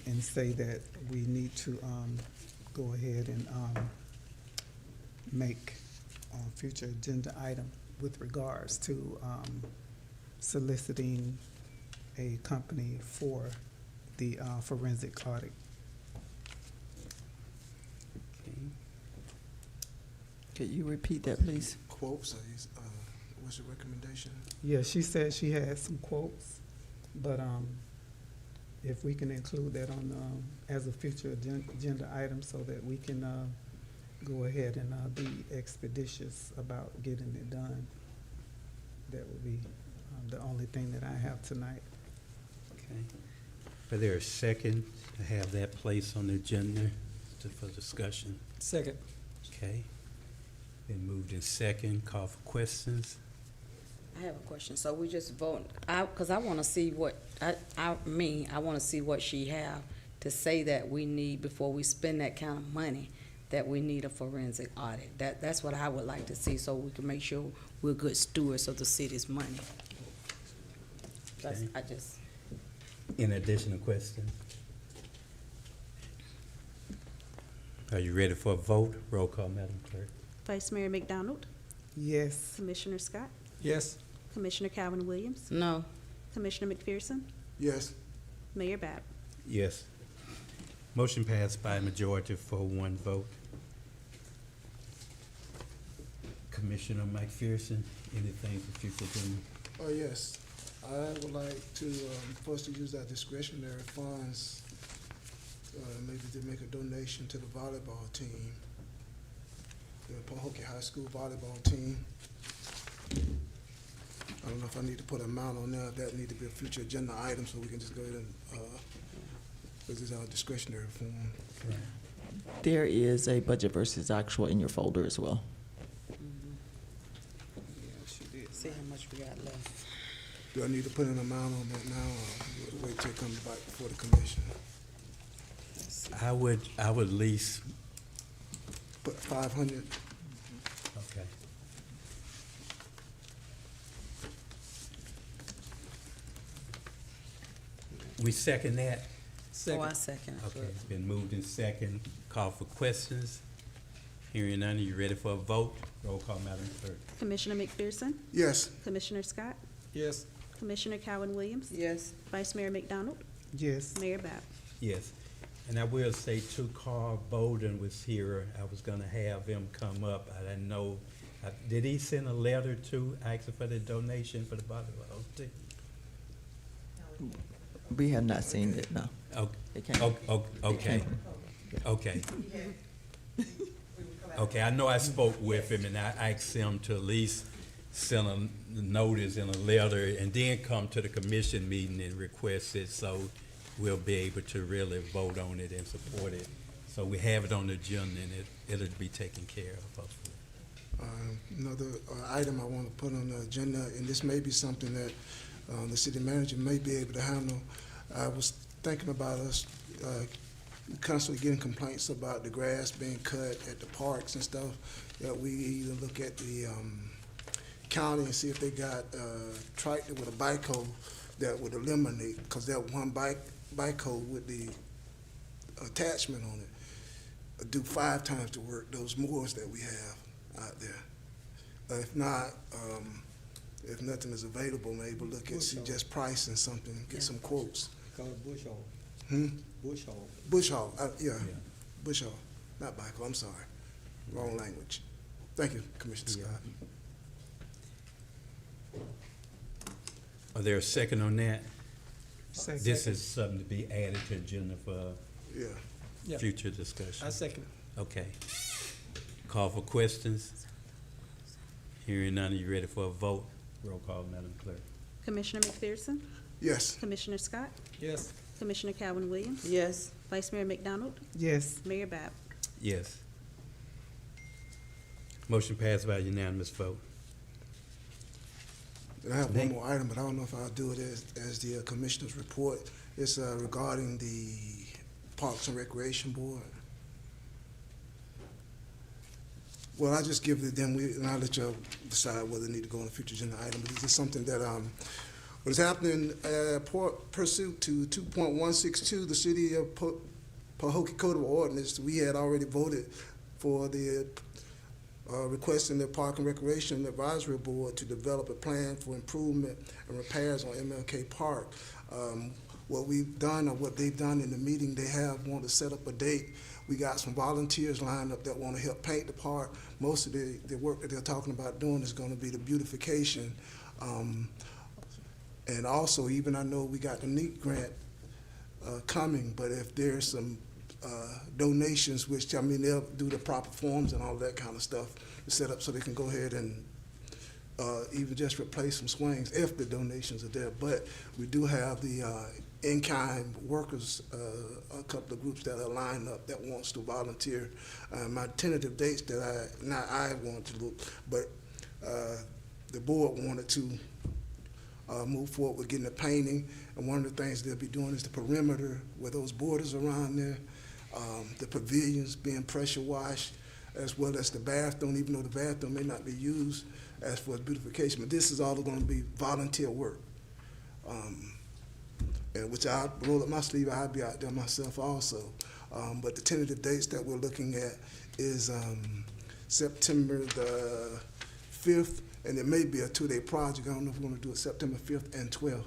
and say that we need to go ahead and make a future agenda item with regards to soliciting a company for the forensic audit. Could you repeat that, please? Quotes, what's your recommendation? Yeah, she said she had some quotes, but if we can include that on as a future agenda item so that we can go ahead and be expeditious about getting it done, that would be the only thing that I have tonight. Okay. Are there a second to have that placed on the agenda for discussion? Second. Okay. Been moved in second. Call for questions. I have a question. So we just vote, because I want to see what, I want to see what she have to say that we need before we spend that kind of money, that we need a forensic audit. That's what I would like to see so we can make sure we're good stewards of the city's money. That's, Okay. I just. Any additional questions? Are you ready for a vote? Roll call, Madam Clerk. Vice Mayor McDonald? Yes. Commissioner Scott? Yes. Commissioner Calvin Williams? No. Commissioner McPherson? Yes. Mayor Bab? Yes. Motion passed by a majority for one vote. Commissioner McPherson, anything for future agenda? Oh, yes. I would like to, for us to use our discretionary funds, maybe to make a donation to the volleyball team, the Pahokee High School volleyball team. I don't know if I need to put an amount on there. That need to be a future agenda item, so we can just go ahead and, this is our discretionary form. There is a budget versus actual in your folder as well. See how much we got left. Do I need to put an amount on that now, or wait till it comes back before the commission? I would at least, Put 500. okay. We second that? Oh, I second. Okay, it's been moved in second. Call for questions. Hearing none, are you ready for a vote? Roll call, Madam Clerk. Commissioner McPherson? Yes. Commissioner Scott? Yes. Commissioner Calvin Williams? Yes. Vice Mayor McDonald? Yes. Mayor Bab? Yes. And I will say too, Carl Bolden was here. I was gonna have him come up. I didn't know, did he send a letter to asking for the donation for the volleyball team? We have not seen it, no. It came. Okay. Okay. Okay, I know I spoke with him and I asked him to at least send a notice and a letter and then come to the commission meeting and request it, so we'll be able to really vote on it and support it. So we have it on the agenda and it'll be taken care of, hopefully. Another item I want to put on the agenda, and this may be something that the city manager may be able to handle. I was thinking about us constantly getting complaints about the grass being cut at the parks and stuff, that we either look at the county and see if they got a tractor with a backhoe that would eliminate, because that one backhoe with the attachment on it do 5 times the work, those mowers that we have out there. If not, if nothing is available, maybe look at, see just pricing something, get some quotes. Call it bush hog. Hmm? Bush hog. Bush hog, yeah. Bush hog, not backhoe, I'm sorry. wrong language. Thank you, Commissioner Scott. Are there a second on that? Second. This is something to be added to agenda for Yeah. future discussion. I second it. Okay. Call for questions. Hearing none, are you ready for a vote? Roll call, Madam Clerk. Commissioner McPherson? Yes. Commissioner Scott? Yes. Commissioner Calvin Williams? Yes. Vice Mayor McDonald? Yes. Mayor Bab? Yes. Motion passed by unanimous vote. And I have one more item, but I don't know if I'll do it as the Commissioner's report. It's regarding the Parks and Recreation Board. Well, I'll just give it to them, and I'll let y'all decide whether they need to go on a future agenda item. But this is something that was happening pursuant to 2.162, the City of Pahokee Code of Ordinance. We had already voted for the requesting the Park and Recreation Advisory Board to develop a plan for improvement and repairs on MLK Park. What we've done, or what they've done in the meeting, they have wanted to set up a date. We got some volunteers lined up that want to help paint the park. Most of the work that they're talking about doing is going to be the beautification. And also, even I know we got the NEAT grant coming, but if there's some donations, which, I mean, they'll do the proper forms and all that kind of stuff to set up so they can go ahead and even just replace some swings if the donations are there. But we do have the in-kind workers, a couple of groups that are lined up that wants to volunteer. My tentative dates that I want to look, but the board wanted to move forward with getting the painting. And one of the things they'll be doing is the perimeter where those borders around there, the pavilions being pressure washed, as well as the bathroom, even though the bathroom may not be used as for beautification. But this is all going to be volunteer work. And which I'll roll up my sleeve, I'll be out there myself also. But the tentative dates that we're looking at is September the 5th, and it may be a 2-day project. I don't know if we're going to do it September 5th and 12th.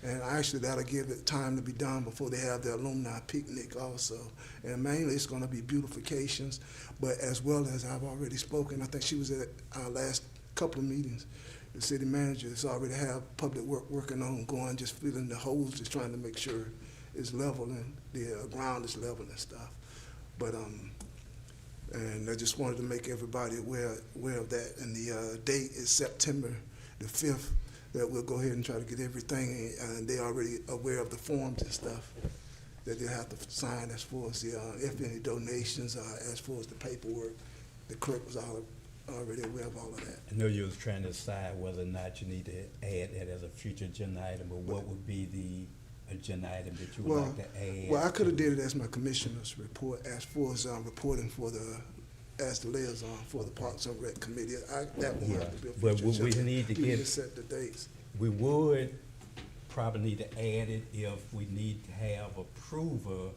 And actually, that'll give it time to be done before they have their alumni picnic also. And mainly, it's going to be beautifications, but as well as I've already spoken, I think she was at our last couple of meetings. The city manager has already have public work working on going, just filling the holes, just trying to make sure it's level and the ground is level and stuff. But and I just wanted to make everybody aware of that. And the date is September the 5th. That we'll go ahead and try to get everything, and they're already aware of the forms and stuff that they'll have to sign as far as the, if any donations, as far as the paperwork. The clerk was already aware of all of that. I know you was trying to decide whether or not you need to add that as a future agenda item, but what would be the agenda item that you would like to add? Well, I could have did it as my commissioner's report, as far as reporting for as the liaison for the Parks and Rec Committee. That will have to be a But future we agenda. need to You get, just set the dates. we would probably need to add it if we need to have approval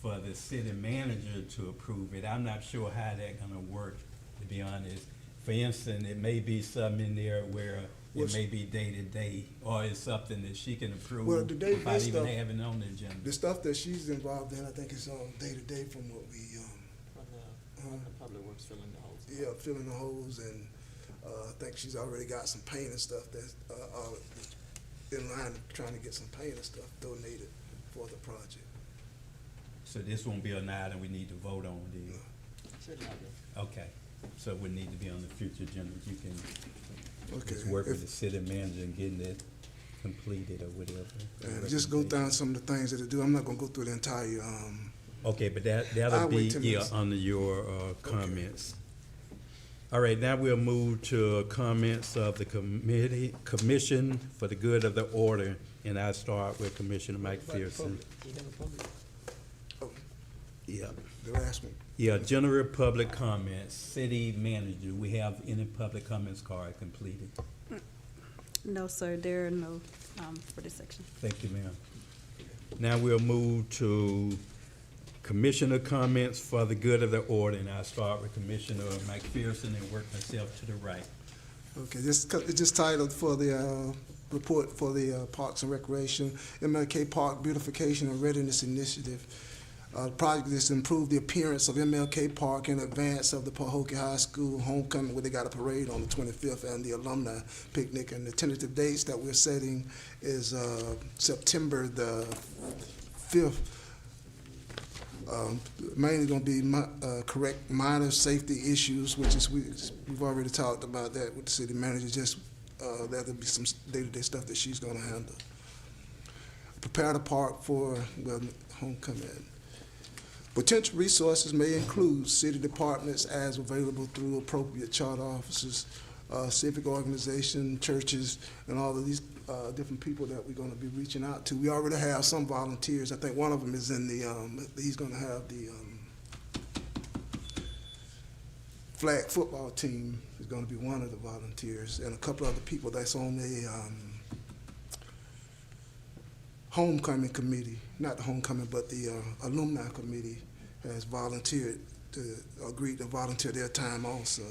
for the city manager to approve it. I'm not sure how that's gonna work, to be honest. For instance, it may be something in there where it may be day to day, or it's something that she can approve Well, the day-to-day without even stuff- having it on the agenda. The stuff that she's involved in, I think is day to day from what we, Public Works filling the holes. yeah, filling the holes, and I think she's already got some paint and stuff that's in line trying to get some paint and stuff donated for the project. So this won't be an item we need to vote on, do you? Okay, so we need to be on the future agenda. You can just work with the city manager and getting it completed or whatever. And just go down some of the things that they do. I'm not gonna go through the entire, Okay, but that'll I'll be, wait 10 yeah, minutes. under your comments. All right, now we'll move to comments of the commission for the good of the order, and I'll start with Commissioner Mike Pearson. Yeah. the last one. Yeah, general public comments. City manager, do we have any public comments card completed? No, sir, there are no for this section. Thank you, ma'am. Now we'll move to commissioner comments for the good of the order, and I'll start with Commissioner Mike Pearson and work myself to the right. Okay, it's just titled for the report for the Parks and Recreation, MLK Park Beautification and Readiness Initiative. The project is to improve the appearance of MLK Park in advance of the Pahokee High School homecoming, where they got a parade on the 25th, and the alumni picnic. And the tentative dates that we're setting is September the 5th. Mainly going to be correct minor safety issues, which is we've already talked about that with the city manager. Just there'll be some day-to-day stuff that she's going to handle. Prepare the park for homecoming. Potential resources may include city departments as available through appropriate charter offices, civic organizations, churches, and all of these different people that we're going to be reaching out to. We already have some volunteers. I think one of them is in the, he's going to have the flag football team is going to be one of the volunteers, and a couple other people that's on the homecoming committee, not the homecoming, but the alumni committee has volunteered to agree to volunteer their time also.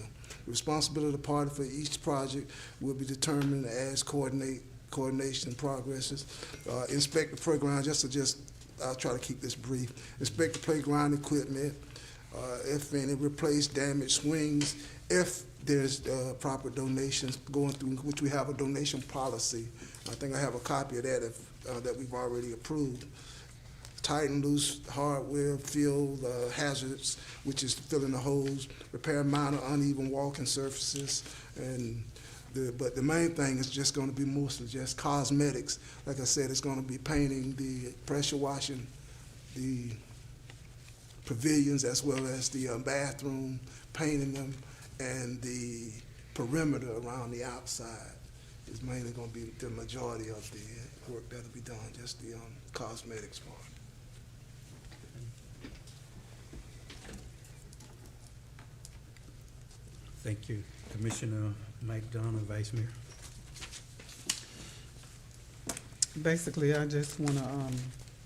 The responsibility of the party for each project will be determined as coordination progresses. Inspect the playground, I'll try to keep this brief. Inspect the playground equipment, if any, replace damaged swings, if there's proper donations going through, which we have a donation policy. I think I have a copy of that that we've already approved. Tighten loose hardware, fill hazards, which is filling the holes, repair minor uneven walking surfaces, and but the main thing is just going to be mostly just cosmetics. Like I said, it's going to be painting, the pressure washing, the pavilions as well as the bathroom, painting them, and the perimeter around the outside is mainly going to be the majority of the work that'll be done, just the cosmetics part. Thank you. Commissioner Mike Donner, Vice Mayor. Basically, I just want to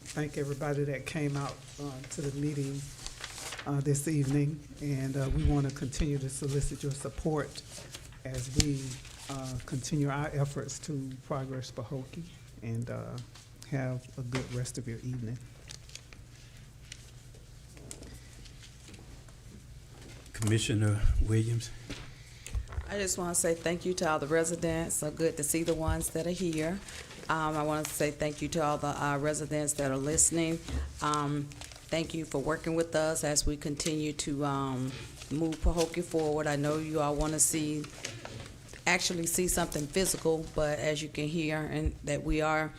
thank everybody that came out to the meeting this evening, and we want to continue to solicit your support as we continue our efforts to progress Pahokee, and have a good rest of your evening. Commissioner Williams. I just want to say thank you to all the residents. So good to see the ones that are here. I want to say thank you to all the residents that are listening. Thank you for working with us as we continue to move Pahokee forward. I know you all want to actually see something physical, but as you can hear, and that we are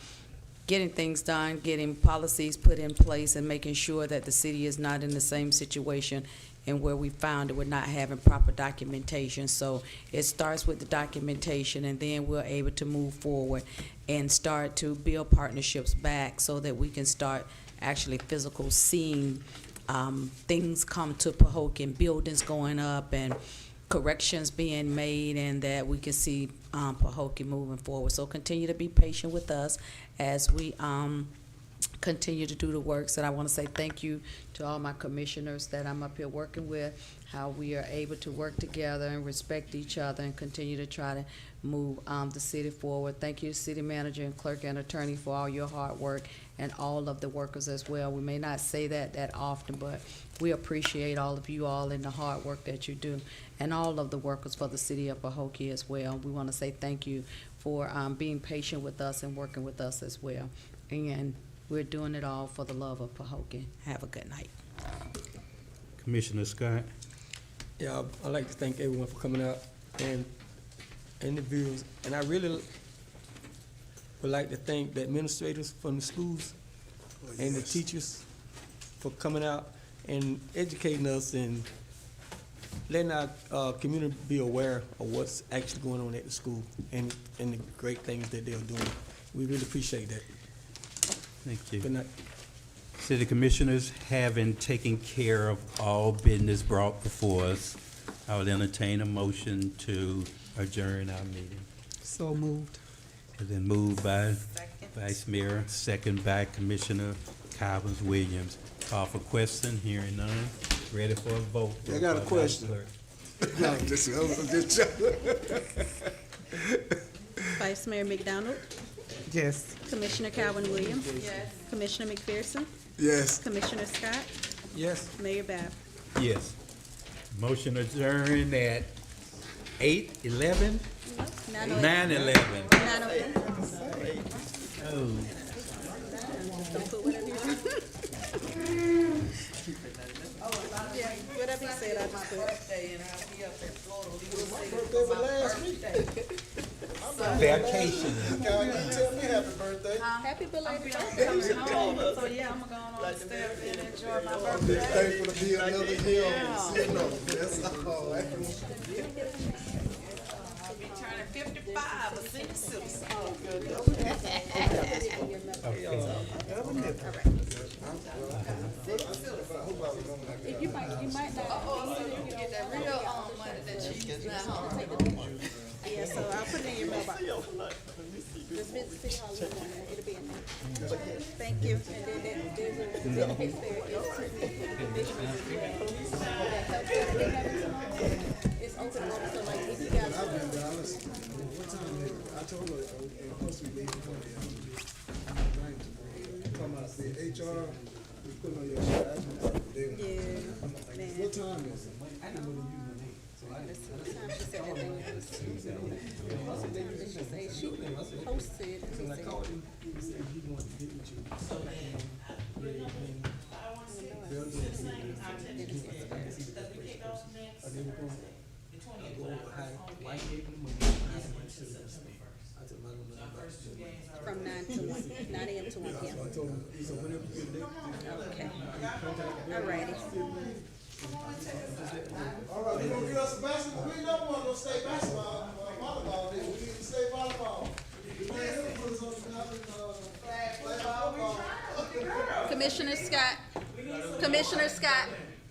getting things done, getting policies put in place, and making sure that the city is not in the same situation and where we found that we're not having proper documentation. So it starts with the documentation, and then we're able to move forward and start to build partnerships back so that we can start actually physical seeing things come to Pahokee, and buildings going up and corrections being made, and that we can see Pahokee moving forward. So continue to be patient with us as we continue to do the work. So I want to say thank you to all my commissioners that I'm up here working with, how we are able to work together and respect each other and continue to try to move the city forward. Thank you, city manager and clerk and attorney, for all your hard work, and all of the workers as well. We may not say that often, but we appreciate all of you all and the hard work that you do, and all of the workers for the city of Pahokee as well. We want to say thank you for being patient with us and working with us as well. And we're doing it all for the love of Pahokee. Have a good night. Commissioner Scott. Yeah, I'd like to thank everyone for coming out and the viewers. And I really would like to thank the administrators from the schools and the teachers for coming out and educating us and letting our community be aware of what's actually going on at the school and the great things that they're doing. We really appreciate that. Thank you. Good night. City Commissioners, having taken care of all business brought before us, I would entertain a motion to adjourn our meeting. So moved. Has been moved by Vice Mayor, second by Commissioner Collins Williams. Call for question, hearing none. Ready for a vote. I got a question. No, just Vice Mayor McDonald, Yes. Commissioner Calvin Williams. Yes. Commissioner McPherson. Yes. Commissioner Scott. Yes. Mayor Bab. Yes. Motion adjourned at 8:11? 9:11. 9:11. Oh. Put whatever you Yeah, whatever you said, I just put. Birthday was last week. Vacation. Tell me happy birthday. Happy belated Coming birthday. home, so yeah, I'm gonna go on step and enjoy my birthday. Thankful to be another year on. See, no, that's all. I'll be turning 55, a senior citizen. You might not. Get that real money that she gets now. Yeah, so I'll put it in your mailbox. Just visit City Hall, it'll be in there. Thank you. And then there's a benefits there. It's open, so like if you guys. I've been there. What time is it? I told her, supposed to be leaving one day. Talking about the HR, we put on your shirt. What time is it? Let's see what time she said that thing was. What time did she say? She posted. Let me see. From 9 to 1, 9 a.m. to 1 p.m. Okay. All righty. All right, we gonna get us a basketball. We don't want no state basketball, volleyball. We need to stay volleyball. Commissioner Scott. Commissioner Scott.